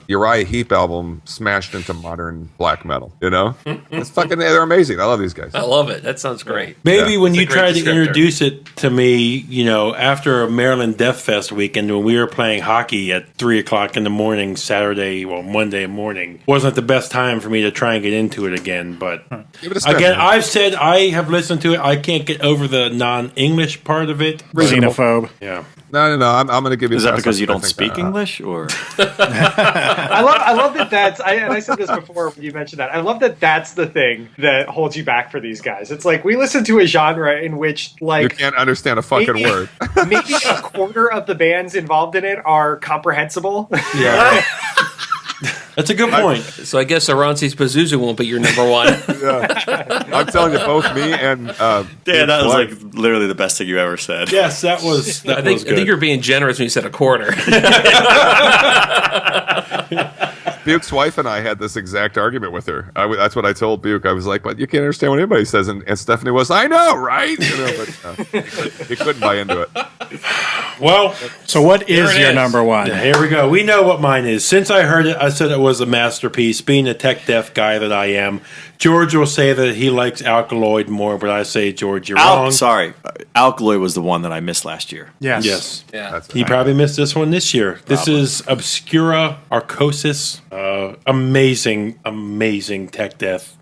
Uriah Heep album smashed into modern black metal. You know, it's fucking. They're amazing. I love these guys. I love it. That sounds great. Maybe when It's a you great tried to descriptor. introduce it to me, you know, after a Maryland Death Fest weekend when we were playing hockey at 3 o'clock in the morning, Monday morning, wasn't the best time for me to try and get into it again. But Give it a spin, again, man. I've said I have listened to it. I can't get over the non-English part of it. Xenophobe. Yeah. No. I'm going to give you. Is that pass because on you I don't think, speak English, or I love that and I said this before when you mentioned that. I love that that's the thing that holds you back for these guys. It's like we listen to a genre in which You like can't understand a fucking maybe, word. maybe a quarter of the bands involved in it are comprehensible. Yeah. That's a good point. So I guess Arantes Pazuzu won't be your number one. I'm telling you, both me and yeah, that was Blake- like literally the best thing you ever said. Yes, that was I think you're being generous when you said a quarter. Buke's wife and I had this exact argument with her. That's what I told Buke. I was like, "But you can't understand what anybody says," and Stephanie was, "I know, right?" You know, but he couldn't buy into it. Well, So what here is it your is. number one? Yeah, here we go. We know what mine is. Since I heard it, I said it was a masterpiece. Being the tech deaf guy that I am, George will say that he likes Alkaloid more, but I say, George, you're wrong. Sorry, Alkaloid was the one that I missed last year. Yes. Yes. Yeah. That's He probably missed this one this year. This is Obscura Arcosis. Amazing tech death.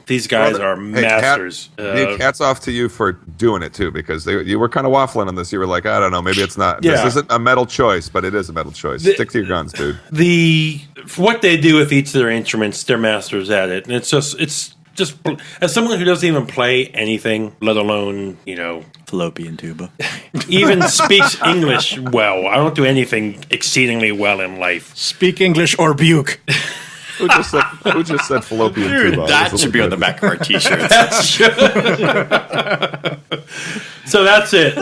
These guys are masters. Buke, hats off to you for doing it too, because you were kind of waffling on this. You were like, I don't know, maybe it's not. Yeah. This isn't a metal choice, but it is a metal choice. Stick to your guns, dude. What they do with each of their instruments, they're masters at it, and it's just as someone who doesn't even play anything, let alone Fallopian tuba. even speaks English well. I don't do anything exceedingly well in life. Speak English or Buke. Who just said fallopian Dude, tuba? that This should will be on good. the back of our t-shirts. So that's it.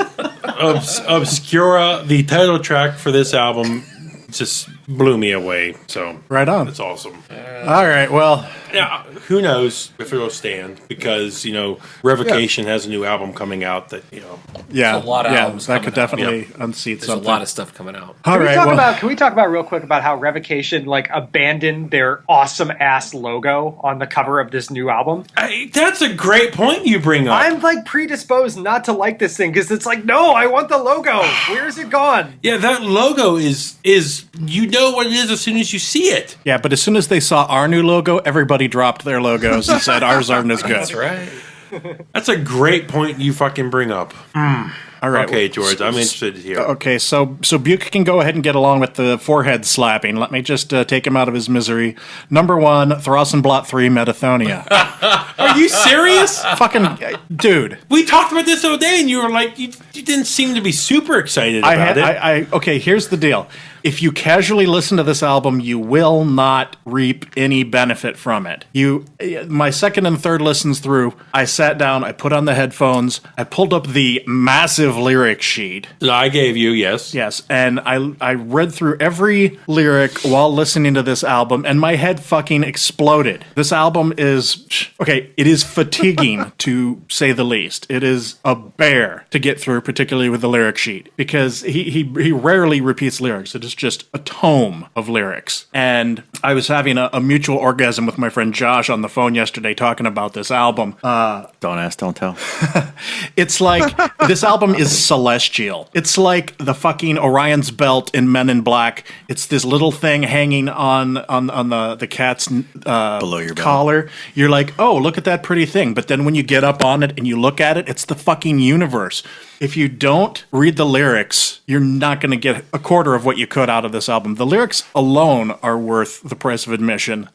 Obscura, the title track for this album, just blew me away. So Right on. it's awesome. All right. Well, Yeah, who knows if it'll stand, because Revocation has a new album coming out that yeah, There's a lot of albums that could coming out. definitely unseat There's something. a lot of stuff coming out. All right. Can we talk about real quick about how Revocation abandoned their awesome ass logo on the cover of this new album? that's a great point you bring up. I'm predisposed not to like this thing because it's like, no, I want the logo. Where's it gone? Yeah, that logo is you know what it is as soon as you see it. Yeah, but as soon as they saw our new logo, everybody dropped their logos and said ours aren't as good. That's right. That's a great point you fucking bring up. All right. Okay, George, I'm interested to hear. Okay, so Buke can go ahead and get along with the forehead slapping. Let me just take him out of his misery. Number one, Throssenblot 3, Metathonia. Are you serious? Fucking dude. We talked about this the other day, and you were like, you didn't seem to be super excited about it. Okay, here's the deal. If you casually listen to this album, you will not reap any benefit from it. My second and third listens through, I sat down, I put on the headphones, I pulled up the massive lyric sheet. That I gave you, yes. Yes, and I read through every lyric while listening to this album, and my head fucking exploded. This album is, it is fatiguing, to say the least. It is a bear to get through, particularly with the lyric sheet, because he rarely repeats lyrics. It is just a tome of lyrics. And I was having a mutual orgasm with my friend Josh on the phone yesterday talking about this album. Don't ask, don't tell. It's like, this album is celestial. It's like the fucking Orion's belt in Men in Black. It's this little thing hanging on the cat's Below your belt. collar. You're like, oh, look at that pretty thing. But then when you get up on it and you look at it, it's the fucking universe. If you don't read the lyrics, you're not going to get a quarter of what you could out of this album. The lyrics alone are worth the price of admission.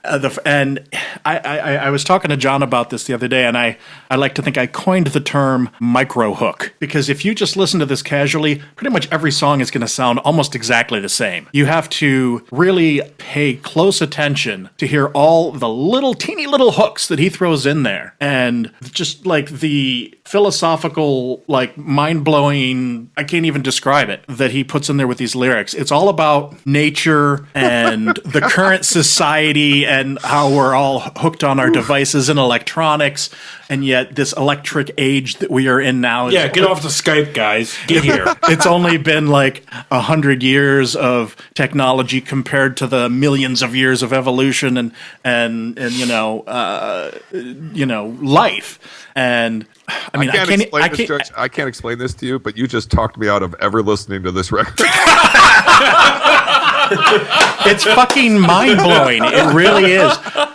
And I was talking to John about this the other day, and I like to think I coined the term micro hook, because if you just listen to this casually, pretty much every song is going to sound almost exactly the same. You have to really pay close attention to hear all the teeny little hooks that he throws in there, and just like the philosophical, mind-blowing, I can't even describe it, that he puts in there with these lyrics. It's all about nature and the current society and how we're all hooked on our devices and electronics, and yet this electric age that we are in now is... Yeah, get off the Skype, guys. Get here. It's only been like 100 years of technology compared to the millions of years of evolution and life. And I mean, I can't explain this to you, but you just talked me out of ever listening to this record. It's fucking mind blowing. It really is.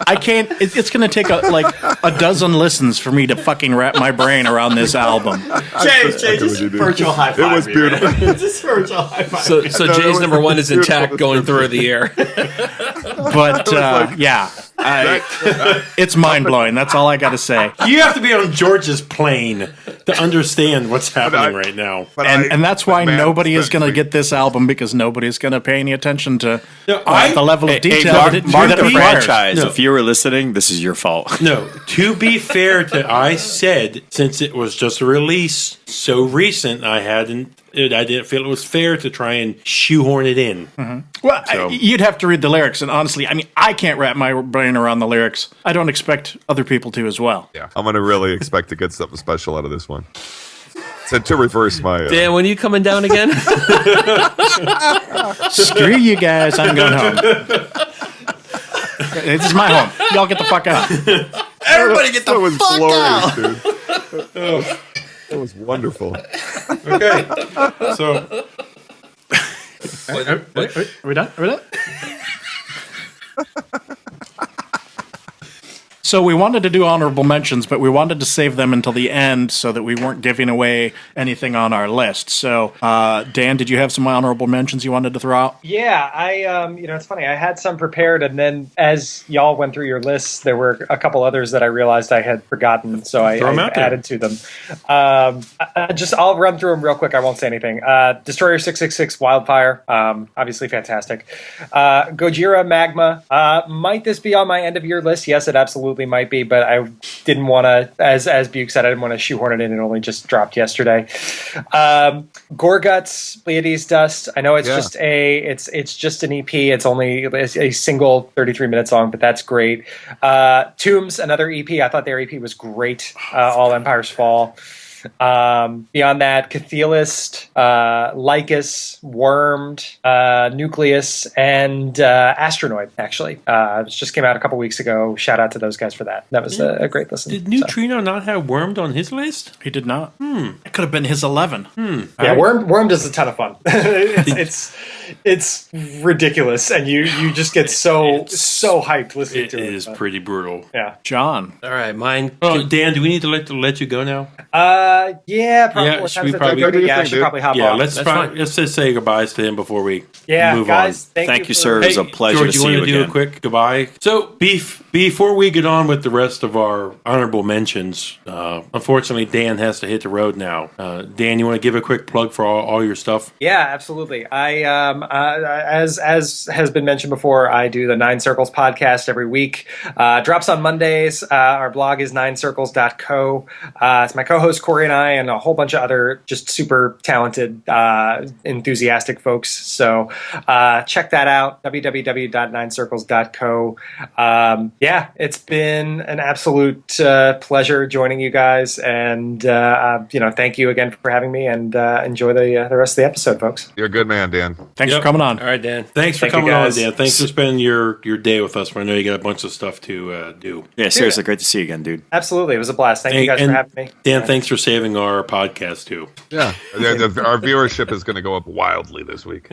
I can't. It's going to take a dozen listens for me to fucking wrap my brain around this album. Jay, just virtual high five. It was beautiful. Just virtual high five. So Jay's number one is intact going through the air. But yeah, it's mind blowing. That's all I got to say. You have to be on George's plane to understand what's happening right now. And that's why nobody is going to get this album, because nobody's going to pay any attention to the level of detail Mark that the requires. franchise. No. If you were listening, this is your fault. No, to be fair to I said, since it was just a release so recent, I didn't feel it was fair to try and shoehorn it in. Mm-hmm. Well, you'd have to read the lyrics, and honestly, I mean, I can't wrap my brain around the lyrics. I don't expect other people to as well. Yeah, I'm going to really expect to get something special out of this one. So to reverse my... Dan, when are you coming down again? Screw you guys, I'm going home. This is my home. Y'all get the fuck out. Everybody get the that was fuck glorious, out. dude. That was wonderful. Okay, so Are we done? So we wanted to do honorable mentions, but we wanted to save them until the end so that we weren't giving away anything on our list. So, Dan, did you have some honorable mentions you wanted to throw out? Yeah, it's funny. I had some prepared, and then as y'all went through your lists, there were a couple others that I realized I had forgotten, so I added to them. I'll run through them real quick. I won't say anything. Destroyer 666 Wildfire, obviously fantastic. Gojira Magma. Might this be on my end of year list? Yes, it absolutely might be, but I didn't want to, as Buke said, I didn't want to shoehorn it in. It only just dropped yesterday. Goreguts, Pleiades Dust. I know it's just it's just an EP. It's only a single 33-minute song, but that's great. Tombs, another EP. I thought their EP was great. All Empires Fall. Beyond that, Cathelist, Lycus, Wormed, Nucleus, and Astronoid, actually. It just came out a couple weeks ago. Shout out to those guys for that. That was a great listen. did Neutrino not have Wormed on his list? He did not. It could have been his 11. Yeah, Wormed is a ton of fun. It's ridiculous, and you just get so hyped listening to it. It is pretty brutal. Yeah. John. All right, mine. Oh, Dan, do we need to let you go now? Yeah, probably. Yeah, What should time's we it? probably- 30? Yeah, I What do you should think, probably hop Yeah, off. let's just say goodbyes to him before we move guys, on. Thank you, for- sir. It was a pleasure George, to you see want you to do again. a quick goodbye? So, before we get on with the rest of our honorable mentions, unfortunately, Dan has to hit the road now. Dan, you want to give a quick plug for all your stuff? Yeah, absolutely. I as has been mentioned before, I do the Nine Circles podcast every week. Drops on Mondays. Our blog is ninecircles.co. It's my co-host Corey and I, and a whole bunch of other just super talented, enthusiastic folks. So check that out. www.ninecircles.co. It's been an absolute pleasure joining you guys, and thank you again for having me, and enjoy the rest of the episode, folks. You're a good man, Dan. Thanks Yep. for coming on. All right, Dan. Thanks for Thank you, coming on, guys. Dan. Thanks for spending your day with us. I know you got a bunch of stuff to do. Yeah, seriously, great to see you again, dude. Absolutely, it was a blast. Thank you guys for having me. Dan, thanks for saving our podcast too. Yeah. Our viewership is going to go up wildly this week.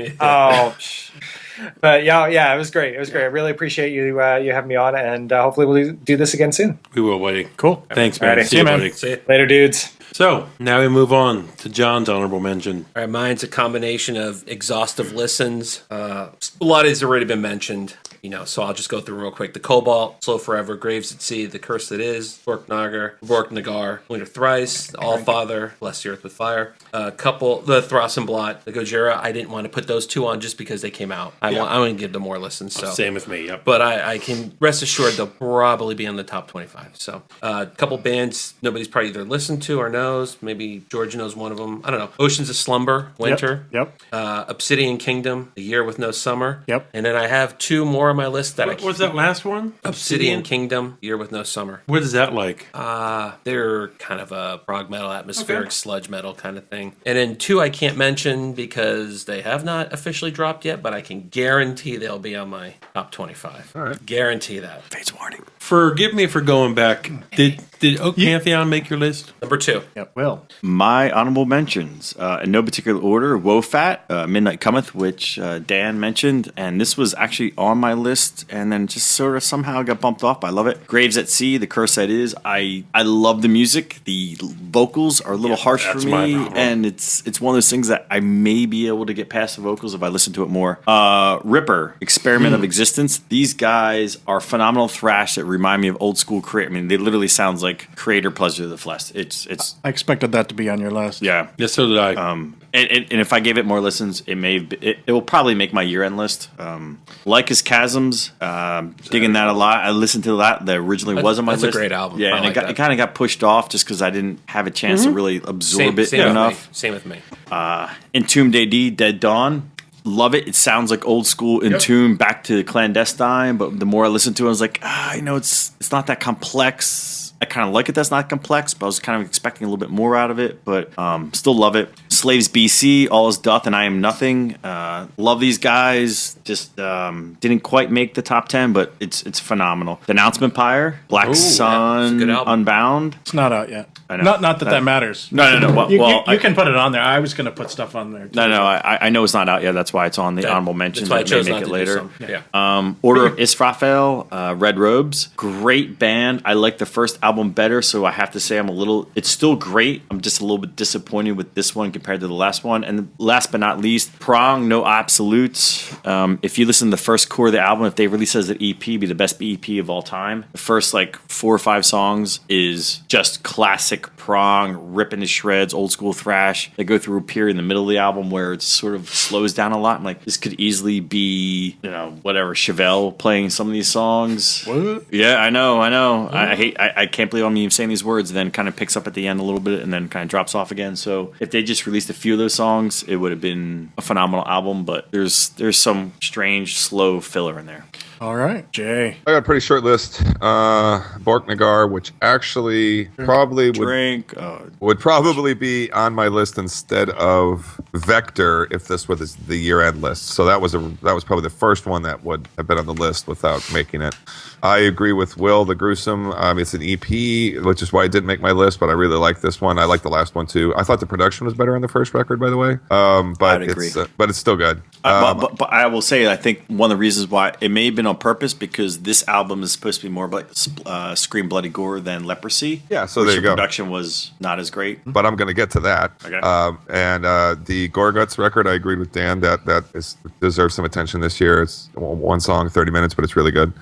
But yeah, it was great. It was great. I really appreciate you having me on, and hopefully we'll do this again soon. We will, buddy. Cool. Thanks, man. Alrighty. See you, man. buddy. See ya. Later, dudes. So now we move on to John's honorable mention. All right, mine's a combination of exhaustive listens. A lot of these have already been mentioned. So I'll just go through real quick. The Cobalt, Slow Forever, Graves at Sea, The Curse That Is, Bork Nagar, Winter Thrice, The Allfather, Bless the Earth with Fire, the Throssenblot, the Gojira. I didn't want to put those two on just because they came out. I want to give them more listens. So Same with me. Yep. But I can rest assured they'll probably be in the top 25. So a couple bands nobody's probably either listened to or knows. Maybe George knows one of them. I don't know. Oceans of Slumber, Winter. Yep. Obsidian Kingdom, The Year with No Summer. Yep. And then I have two more on my list that What was that last one? Obsidian Kingdom, Year with No Summer. What is that like? They're kind of a prog metal, atmospheric sludge metal kind of thing. And then two I can't mention because they have not officially dropped yet, but I can guarantee they'll be on my top 25. All right. Guarantee that. Fates warning. Forgive me for going back. Did Oak Pantheon make your list? Number 2. Yep. Will. My honorable mentions, in no particular order, Wofat, Midnight Cometh, which Dan mentioned, and this was actually on my list, and then just sort of somehow got bumped off. I love it. Graves at Sea, The Curse That Is. I love the music. The vocals are a little harsh for that's my me, problem. and it's one of those things that I may be able to get past the vocals if I listen to it more. Ripper, Experiment of Existence. These guys are phenomenal thrash that remind me of old school Creator. I mean, they literally sounds like Creator Pleasure of the Flesh. It's I expected that to be on your list. yeah. Yes, so did I. And if I gave it more listens, it will probably make my year-end list. Lycus Chasms, digging that a lot. I listened to that originally was on my That's a list. great album. Yeah, I and like that. it kind of got pushed off just because I didn't have a chance to really absorb it enough. Same with me. Entombed AD, Dead Dawn. Love it. It sounds like old school Entombed back to Clandestine, but the more I listen to it, I was like, it's not that complex. I kind of like it that's not complex, but I was kind of expecting a little bit more out of it, but still love it. Slaves BC, All Is Doth and I Am Nothing. Love these guys. Just didn't quite make the top 10, but it's phenomenal. Denouncement Pyre, Black It's a Sun, good album. Unbound. It's not out yet. I know. Not that matters. No. You can put it on there. I was going to put stuff on there. Too. No, I know it's not out yet. That's why it's on the honorable mentions. That's why I That may chose make not it to later. do some. Yeah. Order of Israfel, Red Robes, great band. I like the first album better, so I have to say it's still great. I'm just a little bit disappointed with this one compared to the last one. And last but not least, Prong, No Absolutes. If you listen to the first core of the album, if they release as an EP, be the best EP of all time. The first 4 or 5 songs is just classic Prong, ripping to shreds, old school thrash. They go through a period in the middle of the album where it sort of slows down a lot. I'm like, this could easily be, Chevelle playing some of these songs. What? Yeah, I know. I can't believe I'm even saying these words. And then kind of picks up at the end a little bit and then kind of drops off again. So if they just released a few of those songs, it would have been a phenomenal album. But there's some strange, slow filler in there. All right, Jay. I got a pretty short list. Bork Nagar, which actually probably would probably be on my list instead of Vector if this was the year-end list. So that was probably the first one that would have been on the list without making it. I agree with Will, The Gruesome. It's an EP, which is why it didn't make my list, but I really like this one. I like the last one too. I thought the production was better on the first record, by the way. But I'd agree. But it's still good. But I will say, I think one of the reasons why it may have been on purpose because this album is supposed to be more like Scream Bloody Gore than Leprosy. Yeah, so which there you the go. Production was not as great. But I'm going to get to that. Okay. And the Gorguts record, I agreed with Dan that deserves some attention this year. It's one song, 30 minutes, but it's really good.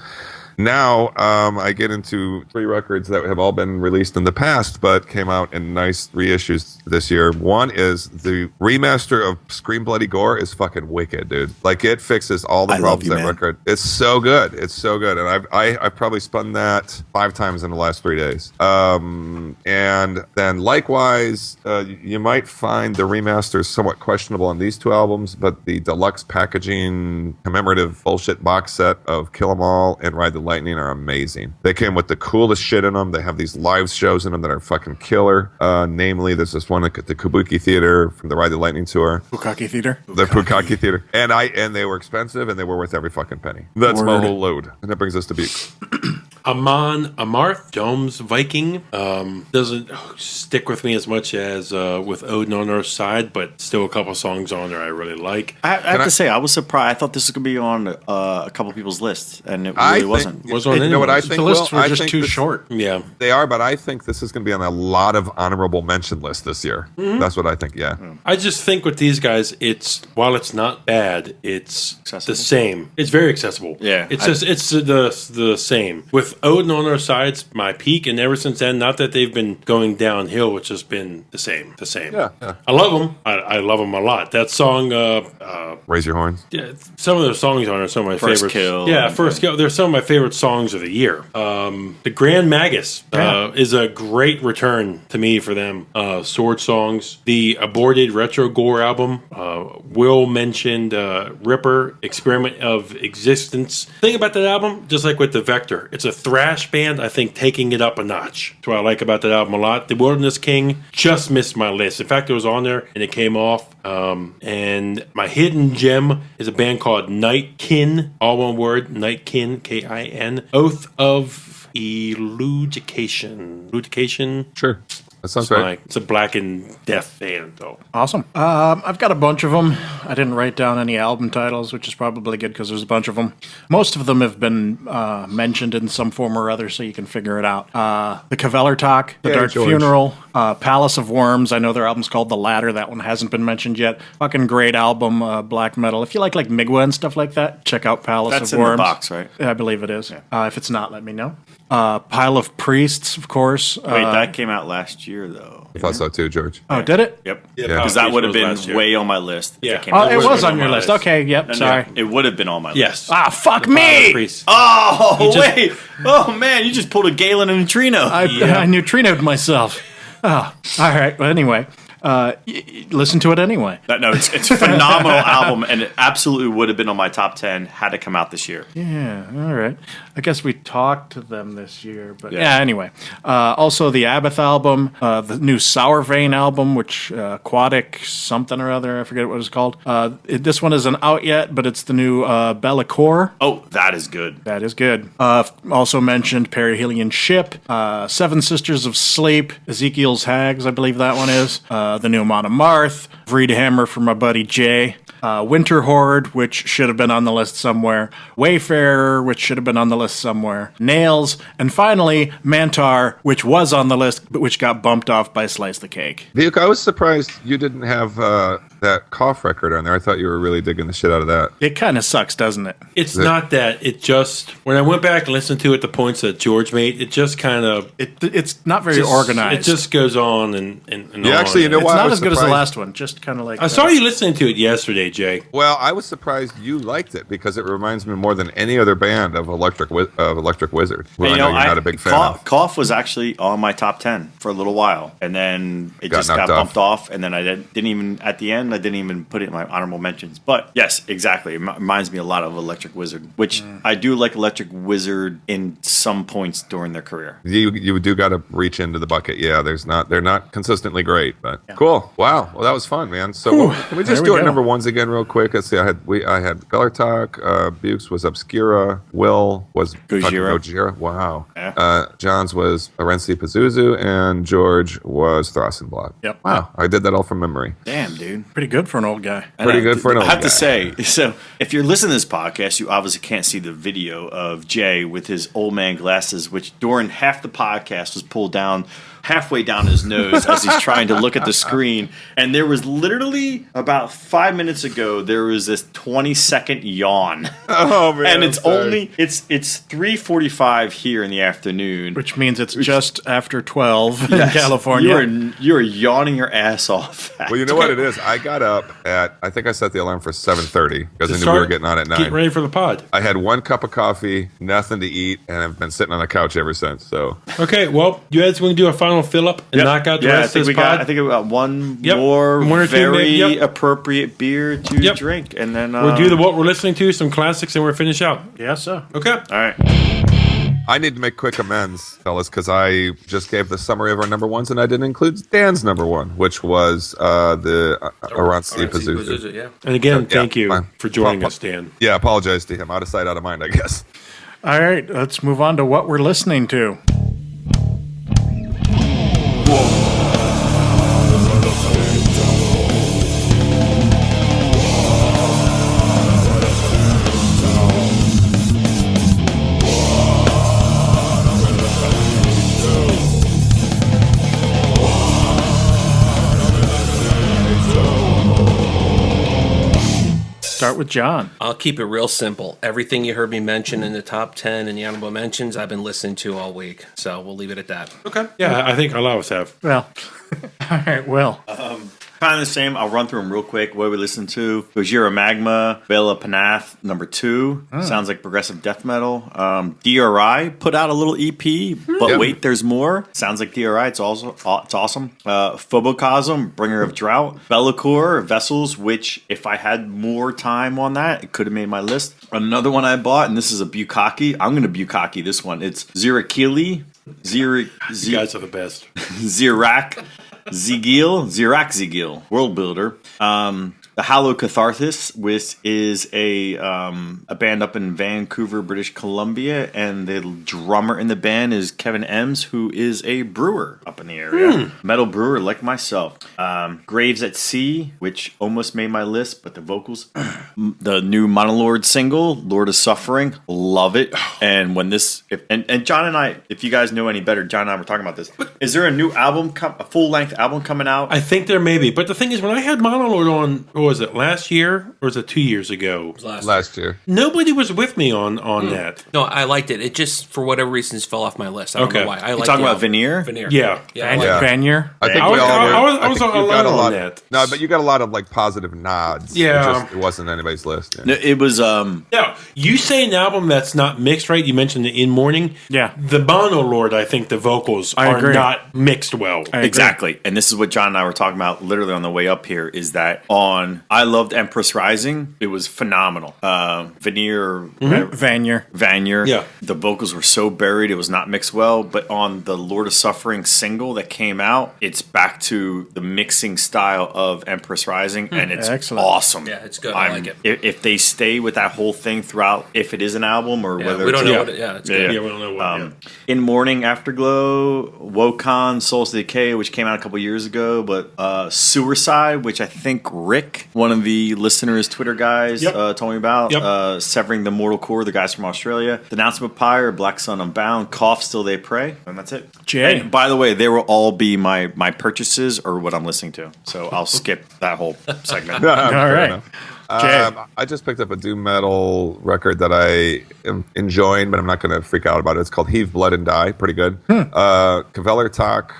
Now, I get into 3 records that have all been released in the past, but came out in nice reissues this year. One is the remaster of Scream Bloody Gore is fucking wicked, dude. It fixes all the problems of that record. It's so good. It's so good. And I've probably spun that 5 times in the last 3 days. And then likewise, you might find the remasters somewhat questionable on these 2 albums, but the deluxe packaging commemorative bullshit box set of Kill 'Em All and Ride the Lightning are amazing. They came with the coolest shit in them. They have these live shows in them that are fucking killer. Namely, there's this one at the Kabuki Theater from the Ride the Lightning tour. Bukaki Theater. The Bukaki Theater. And they were expensive and they were worth every fucking penny. That's my whole load. And that brings us to Beaks. Amon Amarth, Dome's Viking. Doesn't stick with me as much as with Odin on Earth's Side, but still a couple songs on there I really like. I have to say, I was surprised. I thought this was going to be on a couple people's lists, and it really wasn't. Was on You know what I anyone's. think? The lists Will? were I just think too this- short. Yeah. They are, but I think this is going to be on a lot of honorable mention lists this year. That's what I think. Yeah. I just think with these guys, while it's not bad, it's Accessible? the same. It's very accessible. Yeah. It's the same. With Odin on Earth's Side, it's my peak, and ever since then, not that they've been going downhill, it's just been the same. Yeah. I love them. I love them a lot. That song, Raise your horns. yeah, some of those songs on are some of my First favorites. Kill. Yeah, First Kill. They're some of my favorite songs of the year. The Grand Magus is a great return to me for them. Sword songs. The Aborted Retro Gore album. Will mentioned Ripper, Experiment of Existence. Thing about that album, just like with the Vector, it's a thrash band, I think, taking it up a notch. That's what I like about that album a lot. The Wilderness King just missed my list. In fact, it was on there and it came off. And my hidden gem is a band called Nightkin, all one word, Nightkin, K-I-N. Oath of Eludication. Eludication? Sure. That sounds right. It's a Black and Death band, though. Awesome. I've got a bunch of them. I didn't write down any album titles, which is probably good because there's a bunch of them. Most of them have been mentioned in some form or other, so you can figure it out. The Caveller Talk, The Yeah, Dark George. Funeral, Palace of Worms. I know their album's called The Ladder. That one hasn't been mentioned yet. Fucking great album, black metal. If you like Migwa and stuff like that, check out Palace That's of in Worms. the box, right? I believe it is. If it's not, let me know. Pile of Priests, of course. Wait, that came out last year, though. I thought so too, George. Oh, did it? Yep. Yeah, Because Power that would have Priest was last been year. way on my list. Yeah. came Oh, out. it would've was been on your my list. list. Okay, yep, sorry. It would have been on my list. Yes. Ah, fuck Power me! Priest. Oh, just- wait. Oh, man, you just pulled a Galen and a Trino. I neutrinoed myself. Oh, all right. Well, anyway, listen to it anyway. No, it's a phenomenal album, and it absolutely would have been on my top 10 had it come out this year. Yeah, all right. I guess we talked to them this year, but Yeah. anyway. Also, the Abath album, the new Sour Vein album, which Aquatic something or other, I forget what it's called. This one isn't out yet, but it's the new Bellacore. Oh, that is good. That is good. Also mentioned Perihelion Ship, Seven Sisters of Sleep, Ezekiel's Hags, I believe that one is. The new Amon Amarth, Vreed Hammer from my buddy Jay. Winter Horde, which should have been on the list somewhere. Wayfarer, which should have been on the list somewhere. Nails. And finally, Mantar, which was on the list, but which got bumped off by Slice the Cake. Duke, I was surprised you didn't have that cough record on there. I thought you were really digging the shit out of that. It kind of sucks, doesn't it? It's not that. It just, when I went back and listened to it, the points that George made, it just kind of... It's not very organized. It just goes on and Yeah, on. actually, you know it's what? I not was as good as the surprised- last one. Just kind of like I saw you listening to it yesterday, Jay. Well, I was surprised you liked it because it reminds me more than any other band of Electric Wizard. Well, I know you're not a big fan of. Cough was actually on my top 10 for a little while, and then it Got just got knocked off. bumped off, and then I didn't even, at the end, I didn't even put it in my honorable mentions. But yes, exactly. It reminds me a lot of Electric Wizard, which I do like Electric Wizard in some points during their career. You do got to reach into the bucket. Yeah, they're not consistently great, but cool. Wow, well that was fun, man. So can we just There do we our go. number ones again real quick? Let's see. I had Galartak, Bukes was Obscura, Will was fucking Gojira. Wow. Yeah. John's was Arensi Pazuzu, and George was Throssenblatt. Yep. Wow, I did that all from memory. Damn, dude. pretty good for an old guy. Pretty good for an old I have guy. to say, so if you're listening to this podcast, you obviously can't see the video of Jay with his old man glasses, which during half the podcast was pulled down halfway down his nose as he's trying to look at the screen. And there was literally about 5 minutes ago, there was this 20-second yawn. Oh man, And it's only it's 3:45 here in the afternoon. Which means it's just after 12 in California. You are yawning your ass off. Well, you know what it is. I got up at I think I set the alarm for 7:30 because I knew we were getting on at 9. Get ready for the pod. I had 1 cup of coffee, nothing to eat, and I've been sitting on the couch ever since. So Okay, well, you guys want to do a final fill up and knock out the rest of this pod? I think we got one Yep. more One or two, very maybe. Yep. appropriate beer to Yep. drink, and then We'll do what we're listening to, some classics, and we'll finish out. Yes, sir. Okay. All right. I need to make quick amends, fellas, because I just gave the summary of our number ones, and I didn't include Dan's number one, which was the Aransi Pazuzu. Yeah. And again, Yeah, thank you fine. for joining us, Dan. Yeah, apologize to him. Out of sight, out of mind, I guess. All right, let's move on to what we're listening to. Start with John. I'll keep it real simple. Everything you heard me mention in the top 10 and the honorable mentions, I've been listening to all week. So we'll leave it at that. Okay. Yeah, I think a lot of us have. Well, all right, Will. Kind of the same. I'll run through them real quick. What we listened to: Gojira Magma, Vela Panath, number 2. Sounds like progressive death metal. DRI put out a little EP, but wait, there's more. Sounds like DRI. It's awesome. Phobocosm, Bringer of Drought. Bellacore, Vessels, which if I had more time on that, it could have made my list. Another one I bought, and this is a Bukkake. I'm going to Bukkake this one. It's Zirakili. You guys are the best. Zirak Zigil, World Builder. The Hollow Catharsis, which is a band up in Vancouver, British Columbia, and the drummer in the band is Kevin Ems, who is a brewer up in the area. Metal brewer like myself. Graves at Sea, which almost made my list, but the vocals. The new Monolord single, Lord of Suffering, love it. And when this, and John and I, if you guys know any better, John and I were talking about this. Is there a new album, a full-length album coming out? I think there may be. But the thing is, when I had Monolord on, what was it, last year? Or was it 2 years ago? Last year. Nobody was with me on that. No, I liked it. It just, for whatever reasons, fell off my list. I don't know why. I You liked talking the about album. Veneer? Veneer. Yeah. I liked it. Vanier. I think I we all were. I was think you alone got a on lot. that. No, but you got a lot of like positive nods. Yeah. It wasn't anybody's list. Yeah. No, it was Now, you say an album that's not mixed, right? You mentioned the In Mourning. Yeah. The Monolord, I think the vocals I are agree. not mixed well. I agree. exactly. And this is what John and I were talking about literally on the way up here, is that on I Loved Empress Rising, it was phenomenal. Veneer, Vanier. Vanier. Yeah. The vocals were so buried, it was not mixed well. But on the Lord of Suffering single that came out, it's back to the mixing style of Empress Rising, and it's Excellent. awesome. Yeah, it's good. I like it. If they stay with that whole thing throughout, if it is an album or Yeah, whether we don't it's know what it, it's good. Yeah, we don't know what. In Mourning, Afterglow, Wokon, Souls of Decay, which came out a couple years ago, but Suicide, which I think Rick, one of the listeners, Twitter guys, told me about. Yep. Severing the Mortal Core, the guys from Australia. Denouncement Pyre, Black Sun Unbound, Cough, Still They Pray, and that's it. Jay. And by the way, they will all be my purchases or what I'm listening to, so I'll skip that whole segment. All right. Jay. I just picked up a doom metal record that I am enjoying, but I'm not going to freak out about it. It's called Heave Blood and Die. Pretty good. Caveller Talk.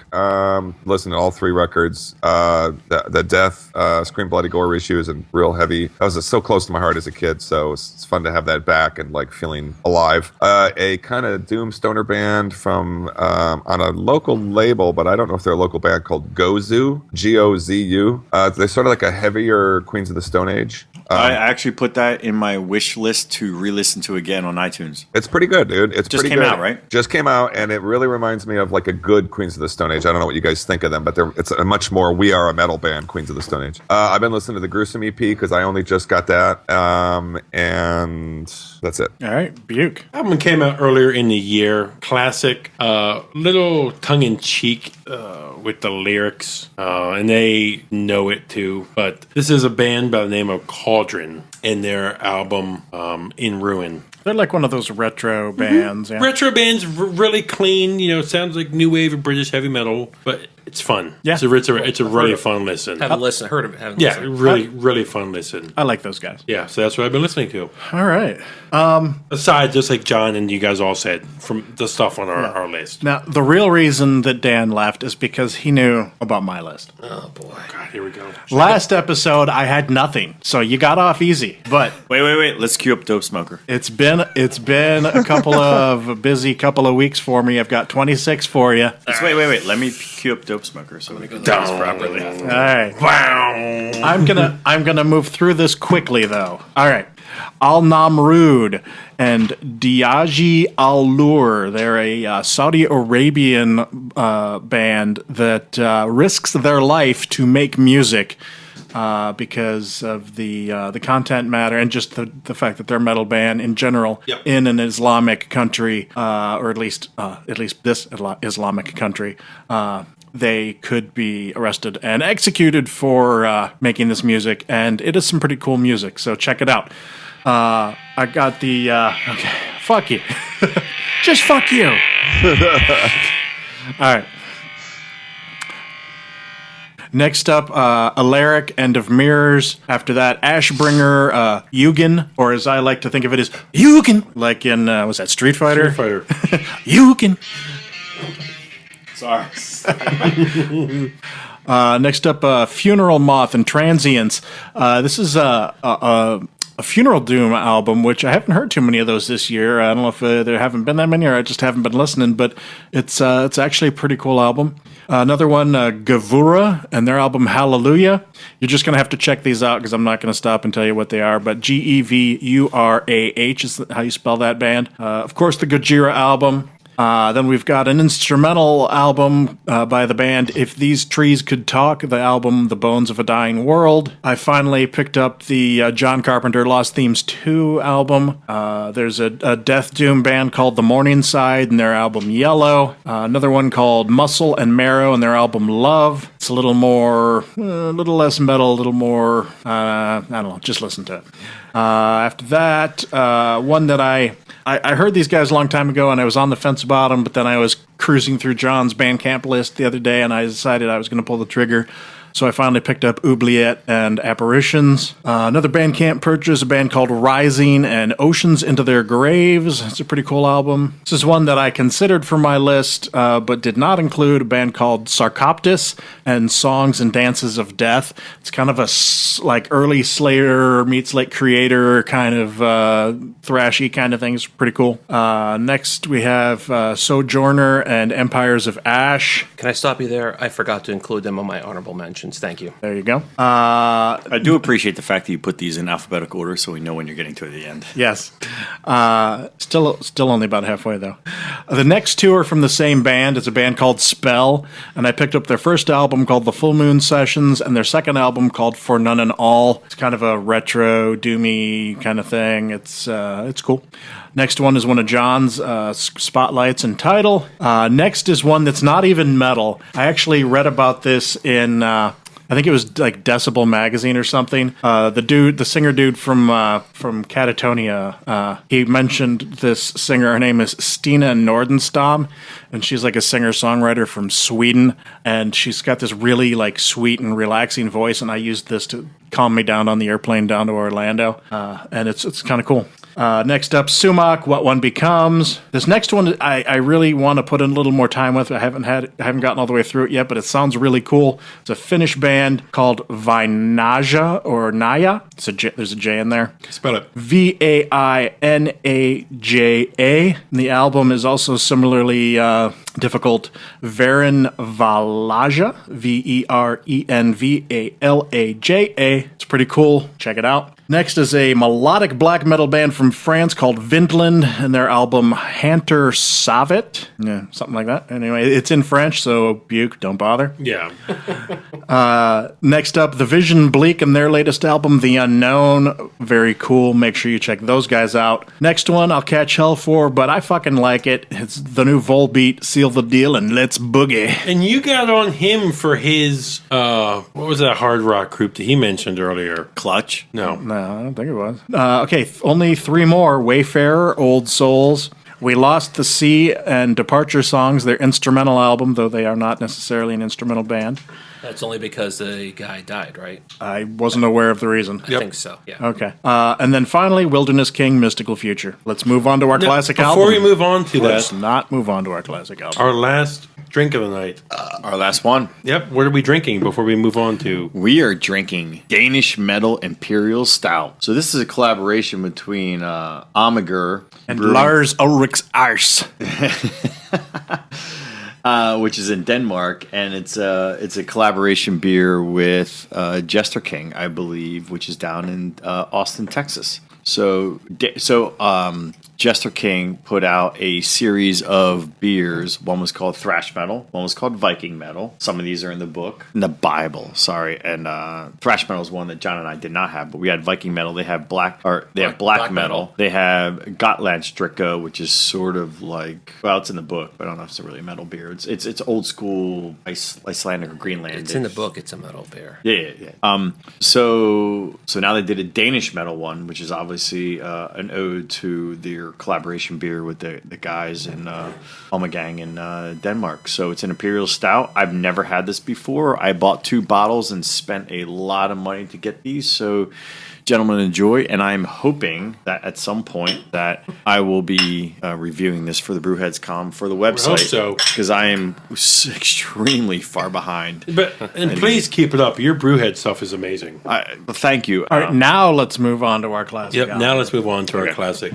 Listen to all 3 records. The Death, Scream Bloody Gore issue is real heavy. That was so close to my heart as a kid, so it's fun to have that back and like feeling alive. A kind of doom stoner band from on a local label, but I don't know if they're a local band, called Gozu, Gozu. They're sort of like a heavier Queens of the Stone Age. I actually put that in my wish list to re-listen to again on iTunes. It's pretty good, dude. It's Just pretty came good. out, right? Just came out, and it really reminds me of like a good Queens of the Stone Age. I don't know what you guys think of them, but it's a much more We Are a Metal band, Queens of the Stone Age. I've been listening to the Gruesome EP because I only just got that, and that's it. All right, Buke. Album came out earlier in the year. Classic, little tongue-in-cheek with the lyrics, and they know it too. But this is a band by the name of Cauldron, and their album In Ruin. They're like one of those retro bands. Yeah. Retro bands, really clean. You know, it sounds like new wave of British heavy metal, but it's fun. Yeah. It's a really fun listen. Haven't listened. Heard of it. Haven't Yeah, listened. really fun listen. I like those guys. Yeah, so that's what I've been listening to. All right. Aside, just like John and you guys all said, from the stuff on our list. Now, the real reason that Dan left is because he knew about my list. Oh, boy. God, here we go. Last episode, I had nothing, so you got off easy. But Wait. Let's cue up Dope Smoker. it's been a couple of busy couple of weeks for me. I've got 26 for you. Let's wait. Let me cue up Dope Smoker so we can do this properly. All right. Wow. I'm gonna move through this quickly though. All right. Al Namrud and Diaji Al Nur. They're a Saudi Arabian band that risks their life to make music. because of the content matter and just the fact that they're a metal band in general Yep. in an Islamic country, or at least this Islamic country. They could be arrested and executed for making this music, and it is some pretty cool music. So check it out. I got the okay. Fuck you. Just fuck you. All right. Next up, Alaric, End of Mirrors. After that, Ashbringer, Yugen, or as I like to think of it as Yugen, like in, was that Street Fighter? Fighter. Yugen. Sorry. Next up, Funeral Moth and Transients. This is a Funeral Doom album, which I haven't heard too many of those this year. I don't know if there haven't been that many, or I just haven't been listening. But it's actually a pretty cool album. Another one, Gavura, and their album Hallelujah. You're just going to have to check these out because I'm not going to stop and tell you what they are. But Gevurah is how you spell that band. Of course, the Gojira album. Then we've got an instrumental album by the band If These Trees Could Talk, the album The Bones of a Dying World. I finally picked up the John Carpenter Lost Themes 2 album. There's a Death Doom band called The Morning Side and their album Yellow. Another one called Muscle and Marrow and their album Love. It's a little more, a little less metal, a little more, I don't know, just listen to it. After that, one that I heard these guys a long time ago, and I was on the fence about them, but then I was cruising through John's Bandcamp list the other day, and I decided I was going to pull the trigger. So I finally picked up Oubliette and Apparitions. Another Bandcamp purchase, a band called Rising and Oceans Into Their Graves. It's a pretty cool album. This is one that I considered for my list, but did not include, a band called Sarcoptes and Songs and Dances of Death. It's kind of a like early Slayer meets like Creator kind of thrashy kind of thing. It's pretty cool. Next we have Sojourner and Empires of Ash. Can I stop you there? I forgot to include them on my honorable mentions. Thank you. There you go. I do appreciate the fact that you put these in alphabetical order so we know when you're getting to the end. Yes. Still only about halfway, though. The next two are from the same band. It's a band called Spell, and I picked up their first album called The Full Moon Sessions and their second album called For None and All. It's kind of a retro, doomy kind of thing. It's cool. Next one is one of John's spotlights and title. Next is one that's not even metal. I actually read about this in... I think it was like Decibel magazine or something. The singer dude from Catatonia, he mentioned this singer. Her name is Stina Nordenstam, and she's like a singer-songwriter from Sweden. And she's got this really like sweet and relaxing voice. And I used this to calm me down on the airplane down to Orlando. And it's kind of cool. Next up, Sumac, What One Becomes. This next one I really want to put in a little more time with. I haven't gotten all the way through it yet, but it sounds really cool. It's a Finnish band called Vainaja or Naya. There's a J in there. Spell it. Vainaja. And the album is also similarly difficult. Veren Valaja. Verenvalaja. It's pretty cool. Check it out. Next is a melodic black metal band from France called Vindland and their album Hanter Savet. Yeah, something like that. Anyway, it's in French, so Buke, don't bother. Yeah. Next up, The Vision Bleak and their latest album, The Unknown. Very cool. Make sure you check those guys out. Next one, I'll catch hell for, but I fucking like it. It's the new Volbeat, Seal the Deal, and Let's Boogie. And you got on him for his, what was that hard rock group that he mentioned earlier? Clutch? No. No, I don't think it was. Okay, only three more. Wayfarer, Old Souls, We Lost the Sea, and Departure Songs, their instrumental album, though they are not necessarily an instrumental band. That's only because the guy died, right? I wasn't aware of the reason. I think so, yeah. Okay. And then finally, Wilderness King, Mystical Future. Let's move on to our classic album. Before we move on to Let's that, not move on to our classic album. our last drink of the night. Our last one. Yep. What are we drinking before we move on to? We are drinking Danish Metal Imperial Stout. So this is a collaboration between Amager and Lars Ulrich's Ars. Which is in Denmark, and it's a collaboration beer with Jester King, I believe, which is down in Austin, Texas. Jester King put out a series of beers. One was called Thrash Metal. One was called Viking Metal. Some of these are in the book, in the Bible. Sorry, and Thrash Metal is one that John and I did not have, but we had Viking Metal. They have black metal. They have Gotlandstricke, which is sort of like, well, it's in the book, but I don't know if it's a really metal beer. It's old school Icelandic or Greenland. It's in the book. It's a metal beer. Yeah. So now they did a Danish metal one, which is obviously an ode to their collaboration beer with the guys in Ommegang in Denmark. So it's an Imperial Stout. I've never had this before. I bought 2 bottles and spent a lot of money to get these. So gentlemen, enjoy. And I'm hoping that at some point that I will be reviewing this for the Brewheads Com for the website. hope so. Because I am extremely far behind. And please keep it up. Your Brewhead stuff is amazing. Thank you. All right, now let's move on to our classic. Yep. album. Now let's move on to our classic.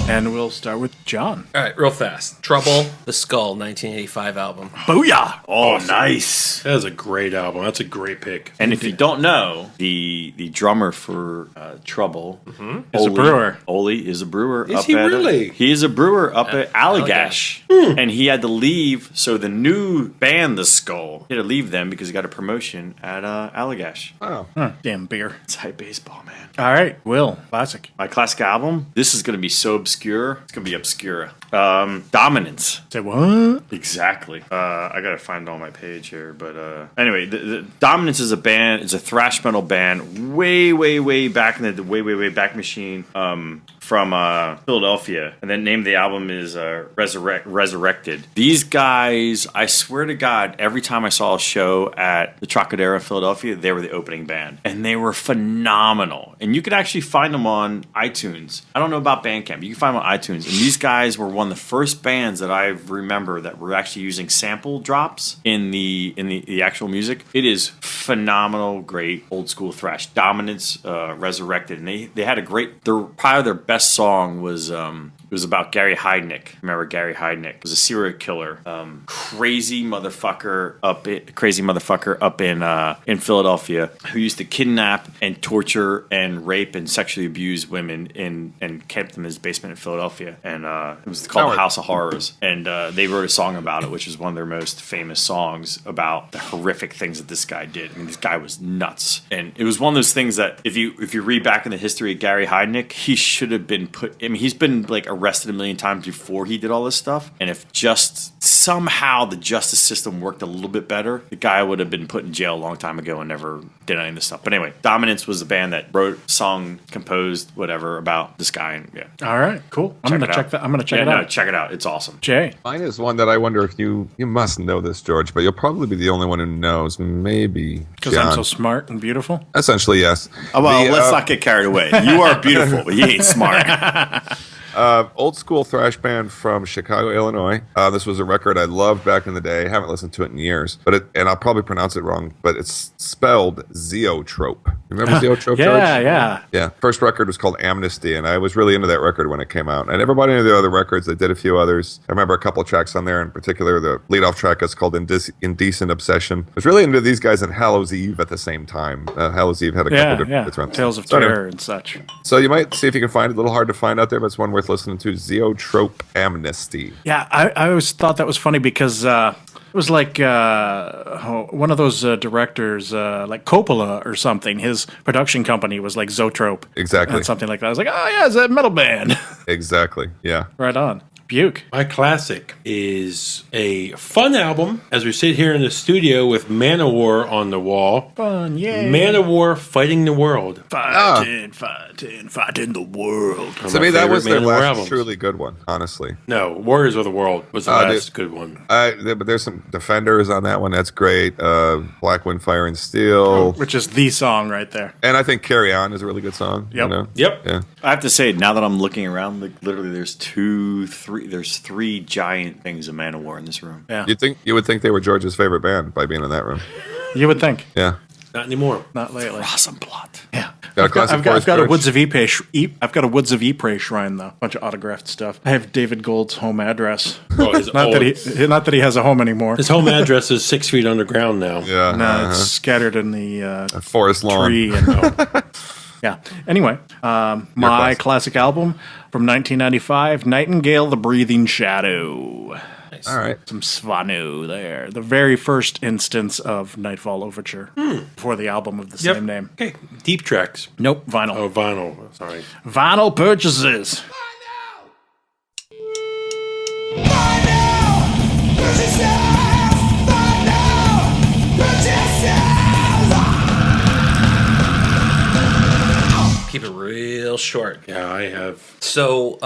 And we'll start with John. All right, real fast. Trouble, the Skull, 1985 album. Booyah! Oh, nice. That is a great album. That's a great pick. And if you don't know, the drummer for Trouble Is a brewer. Oli is a brewer. Is he really? He is a brewer up at Allagash. And he had to leave. So the new band, The Skull, he had to leave them because he got a promotion at Allagash. Oh. Damn beer. It's high baseball, man. All right, Will. Classic. My classic album, this is going to be so obscure. It's going to be obscura. Dominance. Say what? Exactly. I gotta find it on my page here, but anyway, the Dominance is a band. It's a thrash metal band, way back in the way back machine. From Philadelphia, and then name of the album is Resurrected. These guys, I swear to God, every time I saw a show at the Trocadero, Philadelphia, they were the opening band, and they were phenomenal. And you could actually find them on iTunes. I don't know about Bandcamp. You can find them on iTunes. And these guys were one of the first bands that I remember that were actually using sample drops in the actual music. It is phenomenal, great old school thrash. Dominance, Resurrected, and they had a great. Probably their best song was it was about Gary Heidnik. Remember Gary Heidnik? It was a serial killer, crazy motherfucker up in Philadelphia who used to kidnap and torture and rape and sexually abuse women and kept them in his basement in Philadelphia. And it was called The House of Horrors. And they wrote a song about it, which is one of their most famous songs about the horrific things that this guy did. I mean, this guy was nuts. And it was one of those things that if you read back in the history of Gary Heidnik, he should have been he's been like arrested a million times before he did all this stuff. And if just somehow the justice system worked a little bit better, the guy would have been put in jail a long time ago and never did any of this stuff. But anyway, Dominance was a band that wrote, sung, composed, whatever about this guy. And yeah. All right, cool. I'm gonna check it out. Check it out. It's awesome. Jay. Mine is one that I wonder if you must know this, George, but you'll probably be the only one who knows. Maybe Because I'm so smart and beautiful. Essentially, yes. Well, let's not get carried away. You are beautiful, but you ain't smart. Old school thrash band from Chicago, Illinois. This was a record I loved back in the day. I haven't listened to it in years, and I'll probably pronounce it wrong, but it's spelled Zeotrope. Remember Zeotrope, George? Yeah. First record was called Amnesty, and I was really into that record when it came out. I never bought any of the other records. They did a few others. I remember a couple of tracks on there, in particular, the lead-off track is called Indecent Obsession. I was really into these guys and Hallows Eve at the same time. Hallows Eve had a couple different runs. Tales of Terror and such. So you might see if you can find it. A little hard to find out there, but it's one worth listening to. Zeotrope Amnesty. Yeah, I always thought that was funny because it was like one of those directors, like Coppola or something. His production company was like Zoetrope. Exactly. And something like that. I was like, oh, yeah, it's a metal band. Exactly, yeah. Right on. Buke. My classic is a fun album as we sit here in the studio with Manowar on the wall. Fun, yay. Manowar Fighting the World. Fighting the world. To me, that was their Manowar last albums. truly good one, honestly. No, Warriors of the World was the last good one. But there's some Defenders on that one. That's great. Black Wind, Fire, and Steel. Which is the song right there. And I think Carry On is a really good song. Yep. You know? Yep. Yeah. I have to say, now that I'm looking around, like, literally there's three giant things of Manowar in this room. Yeah. You would think they were George's favorite band by being in that room. You would think. Yeah. Not anymore. Not lately. Rosenblatt. Yeah. Got a classic I've got Forest a Church? Woods of Ypres. I've got a Woods of Ypres shrine though. Bunch of autographed stuff. I have David Gold's home address. Oh, his, Not that he has a home anymore. his home address is 6 feet underground now. Yeah. No, it's scattered in the A forest lawn. tree. And, yeah. Anyway, my classic. classic album from 1995, Nightingale, The Breathing Shadow. All right. Some Svanu there. The very first instance of Nightfall Overture for the album of the Yep. same name. Okay, deep tracks. Nope, vinyl. Oh, vinyl. Sorry. Vinyl purchases. Keep it real short. Yeah, I have. So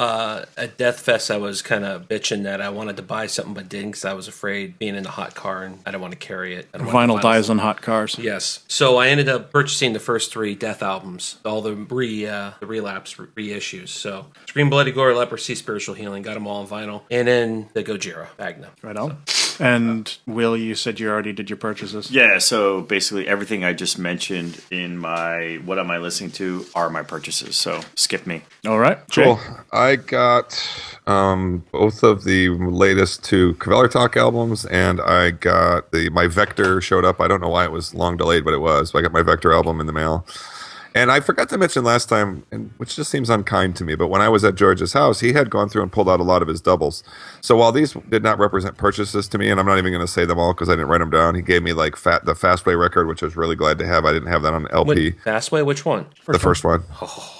at Death Fest, I was kind of bitching that I wanted to buy something but didn't because I was afraid being in a hot car and I didn't want to carry it. I don't want Vinyl dies on hot cars. Yes. So I ended up purchasing the first 3 Death albums, all the relapse reissues. So Scream, Bloody Gore, Leprosy, Spiritual Healing, got them all on vinyl, and then the Gojira Magna. Right on. And Will, you said you already did your purchases. Yeah, so basically everything I just mentioned in my what am I listening to are my purchases. So skip me. All right. Jay? Cool. I got both of the latest 2 Cavalry Talk albums, and I got my Vector showed up. I don't know why it was long delayed, but it was. I got my Vector album in the mail. And I forgot to mention last time, which just seems unkind to me, but when I was at George's house, he had gone through and pulled out a lot of his doubles. So while these did not represent purchases to me, and I'm not even going to say them all because I didn't write them down, he gave me like the Fastway record, which I was really glad to have. I didn't have that on LP. Fastway, which one? The first one.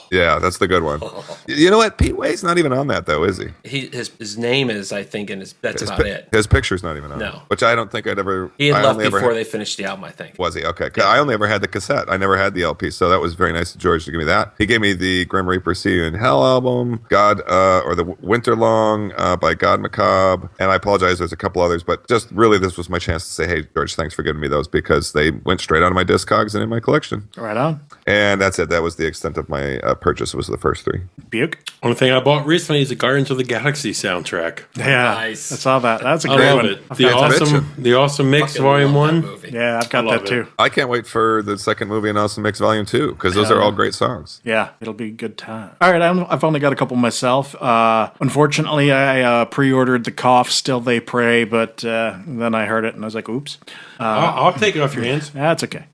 Yeah, that's the good one. You know what? Pete Way's not even on that, though, is he? His name is, I think, and that's about it. His picture's not even on No. it, which I don't think I'd ever... He had I left only ever before had- they finished the album, I think. Was he? Okay. 'Cause I only ever had the cassette. I never had the LP, so that was very nice of George to give me that. He gave me the Grim Reaper See You in Hell album, or the Winter Long by God Macabre, and I apologize, there's a couple others, but just really this was my chance to say, hey, George, thanks for giving me those because they went straight out of my Discogs and in my collection. Right on. And that's it. That was the extent of my purchase, was the first 3. Buke? Only thing I bought recently is the Guardians of the Galaxy soundtrack. Yeah. Nice. I saw that. That's a I great love one. it. I've The got that. awesome mix, Fucking volume love that 1. movie. Yeah, I've got I love that too. it. I can't wait for the second movie in Awesome Mix Volume 2 because those are all great songs. Yeah, it'll be a good time. All right, I've only got a couple myself. Unfortunately, I pre-ordered The Cough, Still They Pray, but then I heard it and I was like, oops. I'll take it off your hands. That's okay.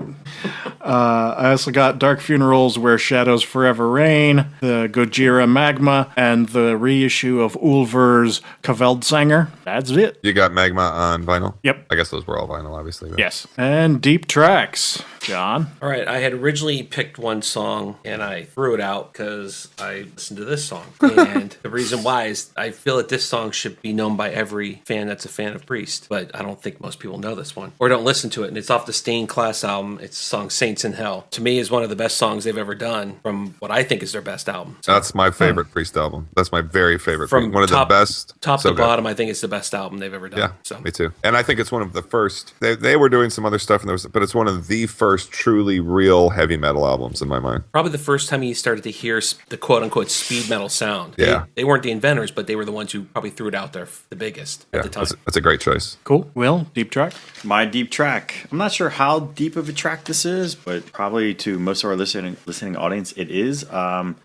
I also got Dark Funerals, Where Shadows Forever Reign, the Gojira Magma, and the reissue of Ulver's Kveldsanger. That's it. You got Magma on vinyl? Yep. I guess those were all vinyl, obviously. But. Yes. And Deep Tracks. John? All right, I had originally picked one song and I threw it out because I listened to this song. And the reason why is I feel that this song should be known by every fan that's a fan of Priest, but I don't think most people know this one or don't listen to it. And it's off the Stained Class album. It's the song Saints in Hell. To me, is one of the best songs they've ever done from what I think is their best album. That's my favorite Priest album. That's my very favorite. From one of top- the best. Top so to good. bottom, I think it's the best album they've ever done. Yeah, So me too. And I think it's one of the first. They were doing some other stuff, but it's one of the first truly real heavy metal albums in my mind. probably the first time you started to hear the quote-unquote speed metal sound. Yeah. They weren't the inventors, but they were the ones who probably threw it out there the biggest Yeah, at the time. that's a great choice. Cool. Will? Deep Track? My deep track. I'm not sure how deep of a track this is, but probably to most of our listening audience, it is.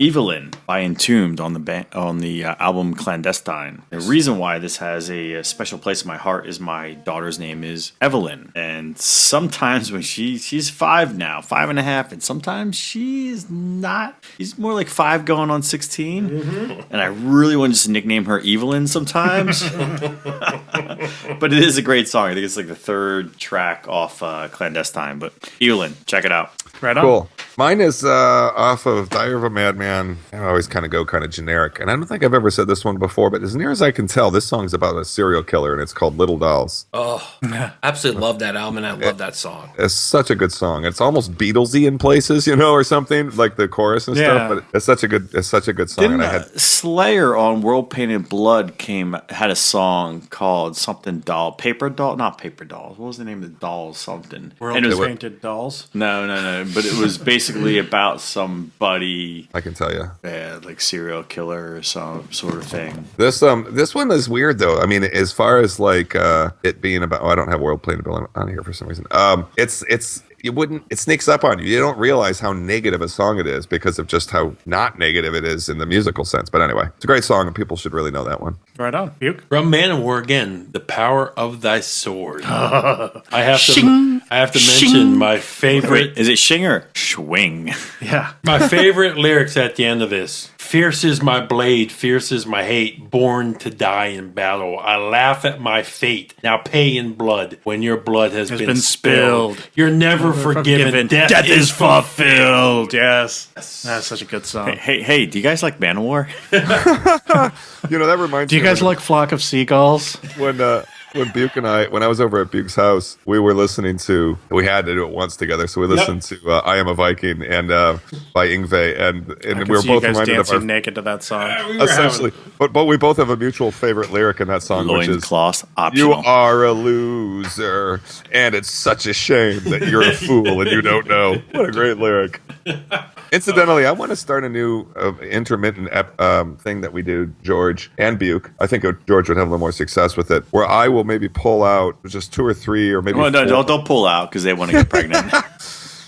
Evelyn by Entombed on the album Clandestine. The reason why this has a special place in my heart is my daughter's name is Evelyn, and sometimes when she's 5 now, 5.5, and sometimes she's not. She's more like 5 going on 16, and I really want to just nickname her Evelyn sometimes. But it is a great song. I think it's like the 3rd track off Clandestine. But Evelyn, check it out. Right on. Cool. Mine is off of Diary of a Madman. I always kind of go kind of generic, and I don't think I've ever said this one before, but as near as I can tell, this song's about a serial killer, and it's called Little Dolls. Oh, absolutely love that album, and I love that song. It's such a good song. It's almost Beatlesy in places, or something like the chorus and Yeah. stuff. But it's such a good song. Didn't And I had Slayer on World Painted Blood had a song called something doll, not paper dolls. What was the name of the dolls? Something. World And it was, Painted Dolls. no. But it was basically about somebody, I can tell you. like serial killer or some sort of thing. This one is weird though. I mean, as far as like it being about, I don't have World Painted Blood on here for some reason. you wouldn't. It sneaks up on you. You don't realize how negative a song it is because of just how not negative it is in the musical sense. But anyway, it's a great song, and people should really know that one. Right on. Buke? From Man of War again, the power of thy sword. I have to Shing. mention my favorite. Wait, is it shing or swing? Yeah. My favorite lyrics at the end of this. Fierce is my blade, fierce is my hate, born to die in battle. I laugh at my fate, now pay in blood when your blood has been spilled. You're never forgiven. Death is fulfilled. Yes. That's such a good song. Hey, do you guys like Manowar? That reminds Do you me. guys like Flock of Seagulls? When Buke and when I was over at Buke's house, we were listening to, we had to do it once together, so we listened to I Am a Viking and by Yngwie, and we were both reminded of our, naked to that song. essentially, but we both have a mutual favorite lyric in that song, which is, Loincloth "You optional. are a loser, and it's such a shame that you're a fool and you don't know." What a great lyric. Incidentally, I want to start a new intermittent thing that we do, George and Buke. I think George would have a little more success with it, where I will maybe pull out just 2 or 3 or maybe Well, no, 4 don't pull out because they want to get pregnant.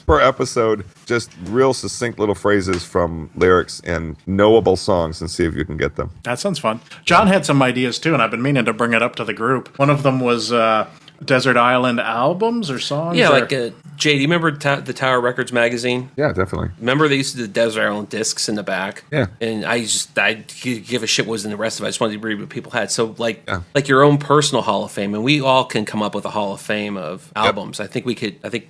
per episode, just real succinct little phrases from lyrics and knowable songs, and see if you can get them. That sounds fun. John had some ideas too, and I've been meaning to bring it up to the group. One of them was Desert Island albums or songs. Yeah, or... like Jay, do you remember the Tower Records magazine? Yeah, definitely. Remember they used to do the Desert Island discs in the back? Yeah. And I give a shit what was in the rest of it. I just wanted to read what people had. So like your own personal Hall of Fame, and we all can come up with a Hall of Fame of albums. I think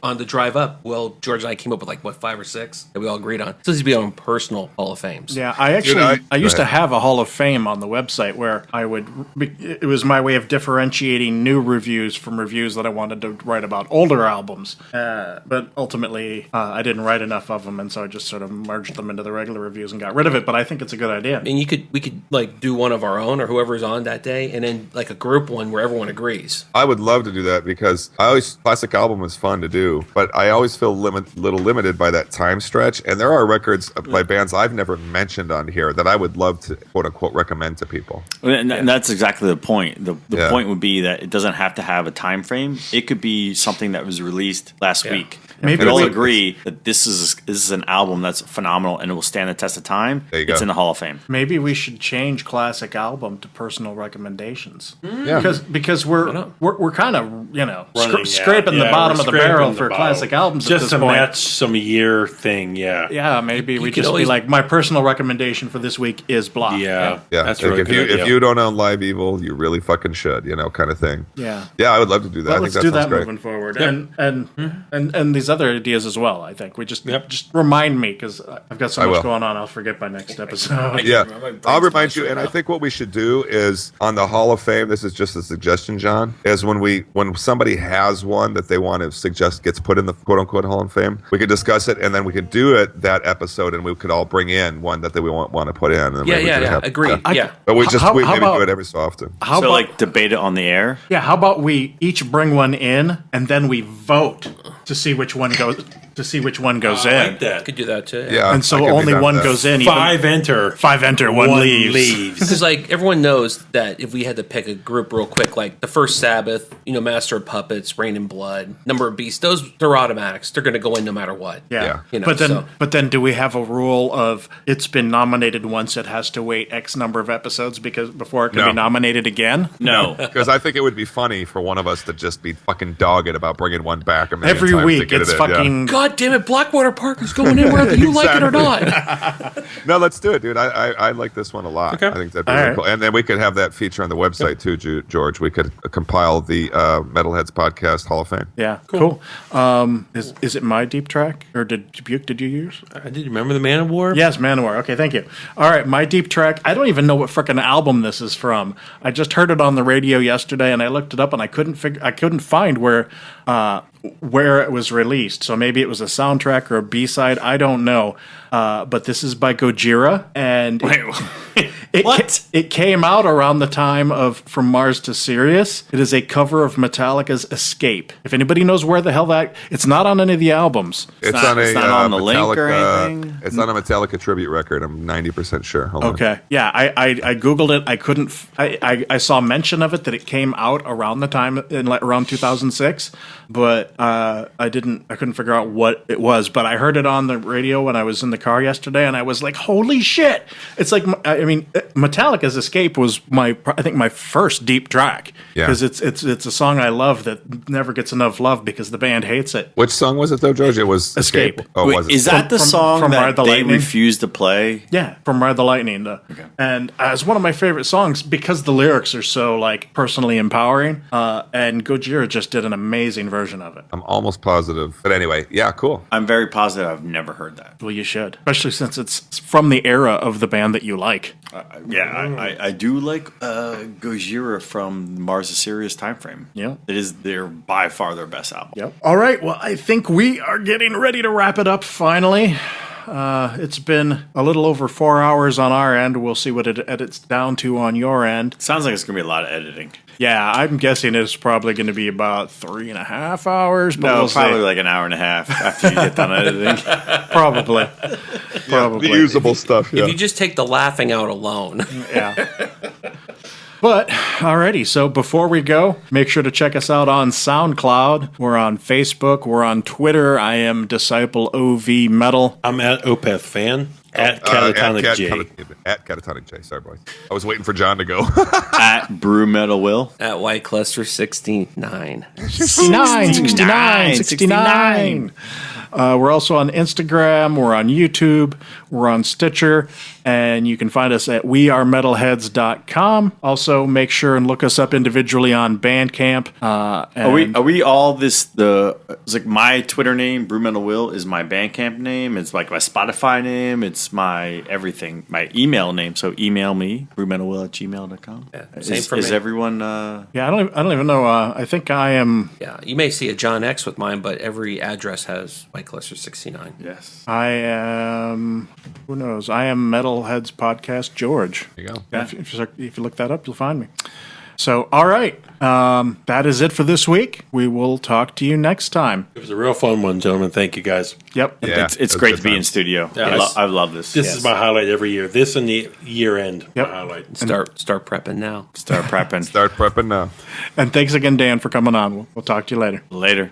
on the drive up, George and I came up with 5 or 6 that we all agreed on. So these would be our own personal Hall of Fames. Yeah, I used to have a Hall of Fame on the website where it was my way of differentiating new reviews from reviews that I wanted to write about older albums. But ultimately, I didn't write enough of them, and so I just sort of merged them into the regular reviews and got rid of it. But I think it's a good idea. And we could do one of our own or whoever's on that day, and then a group one where everyone agrees. I would love to do that because classic album is fun to do, but I always feel little limited by that time stretch. And there are records by bands I've never mentioned on here that I would love to quote unquote recommend to people. And that's exactly the point. The point would be that it doesn't have to have a time frame. It could be something that was released last week. Maybe we all we- agree that this is an album that's phenomenal and it will stand the test of time. There you go. It's in the Hall of Fame. Maybe we should change classic album to personal recommendations. Yeah. Because we're kind of scraping the Yeah, bottom we're of the barrel scraping for the classic bottom. albums at Just this to point. match some year thing. Yeah. Yeah, maybe we could just be always- like, my personal recommendation for this week is blah. Yeah, That's like really good. if you don't own Live Evil, you really fucking should, kind of thing. Yeah. Yeah, I would love to do that. Well, I let's think do that sounds that great. moving forward, and these other ideas as well. I think we just remind me because I've got so I much will. going on. I'll forget by next episode. Yeah, My brain's I'll remind you. straight And I up. think what we should do is on the Hall of Fame. This is just a suggestion, John. Is when somebody has one that they want to suggest gets put in the quote unquote Hall of Fame, we could discuss it, and then we could do it that episode, and we could all bring in one that we want to put in. And then maybe we could have- Agreed. Yeah. But we How maybe about- do it every so often. How So about debate it on the air. how about we each bring one in and then we vote to see which one goes in. I like that. Could do that too. Yeah, And so I could be only down one with that. goes in. even- 5 enter. 5 enter, one leaves. Because everyone knows that if we had to pick a group real quick, like the First Sabbath, Master of Puppets, Rain and Blood, Number of Beasts, they're automatics. They're going to go in no matter what. Yeah. You know, but then do we have a rule of it's been nominated once, it has to wait X number of episodes before it can No. be nominated again? No. Because I think it would be funny for one of us to just be fucking dogged about bringing one back a million Every times to week get it's it in, yeah. fucking God damn it, Blackwater Park is going in whether you like it or not. No, let's do it, dude. I like this one a lot. Okay. I think that'd be All really right. cool. And then we could have that feature on the website too, George. We could compile the Metalheads podcast Hall of Fame. Yeah, cool. Is it my deep track or did you use? Did you remember the Man of War? Yes, Manowar. Okay, thank you. All right, my deep track. I don't even know what frickin' album this is from. I just heard it on the radio yesterday, and I looked it up, and I couldn't find where it was released. So maybe it was a soundtrack or a B-side. I don't know. But this is by Gojira, and It came out around the time of From Mars to Sirius. It is a cover of Metallica's Escape. If anybody knows where the hell that... It's not on any of the albums. It's not- on a it's not on the link or Metallica- anything? It's on a Metallica tribute record. I'm 90% sure. Hold on. Okay. Yeah, I Googled it. I couldn't... I saw mention of it that it came out around the time, around 2006, but I couldn't figure out what it was. But I heard it on the radio when I was in the car yesterday, and I was like, holy shit! It's like, I mean, Metallica's Escape was I think my first deep track. Yeah. Because it's a song I love that never gets enough love because the band hates it. Which song was it though, George? It was Escape. Oh, Wait, was it? is that the From- song from Ride that the they Lightning? refused to play? Yeah, from Ride the Lightning. And it's one of my favorite songs because the lyrics are so like personally empowering. And Gojira just did an amazing version of it. I'm almost positive. But anyway, yeah, cool. I'm very positive I've never heard that. Well, you should, especially since it's from the era of the band that you like. I do like Gojira from Mars to Sirius time frame. Yeah. They're by far their best album. Yep. All right. Well, I think we are getting ready to wrap it up finally. It's been a little over 4 hours on our end. We'll see what it edits down to on your end. Sounds like it's gonna be a lot of editing. Yeah, I'm guessing it's probably going to be about 3.5 hours. But No, we'll probably see. like an hour and a half after you get done editing. Probably. The usable stuff. Yeah. If you just take the laughing out alone. Yeah. But, alrighty, so before we go, make sure to check us out on SoundCloud. We're on Facebook. We're on Twitter. I am Disciple OV Metal. I'm at Opeth Fan. At Catatonic J. At Catatonic J. Sorry, boys. I was waiting for John to go. At Brew Metal Will. At White Cluster 69. 69. We're also on Instagram. We're on YouTube. We're on Stitcher. And you can find us at wearemetalheads.com. Also, make sure and look us up individually on Bandcamp. Are we all this? It's like my Twitter name, Brew Metal Will, is my Bandcamp name. It's like my Spotify name. It's my everything, my email name. So email me, brewmetalwill@gmail.com. Yeah, same for is me. everyone? Yeah, I don't even know. I think I am. Yeah, you may see a John X with mine, but every address has White Cluster 69. Yes. I am. Who knows? I am Metalheads Podcast George. There you go. Yeah. If you look that up, you'll find me. So, all right. That is it for this week. We will talk to you next time. It was a real fun one, gentlemen. Thank you, guys. Yep. Yeah, It's great to be in studio. Yeah, I love this. This is my highlight every year. This and the year end. Yep. My highlight. Start prepping now. Start prepping. Start prepping now. And thanks again, Dan, for coming on. We'll talk to you later. Later.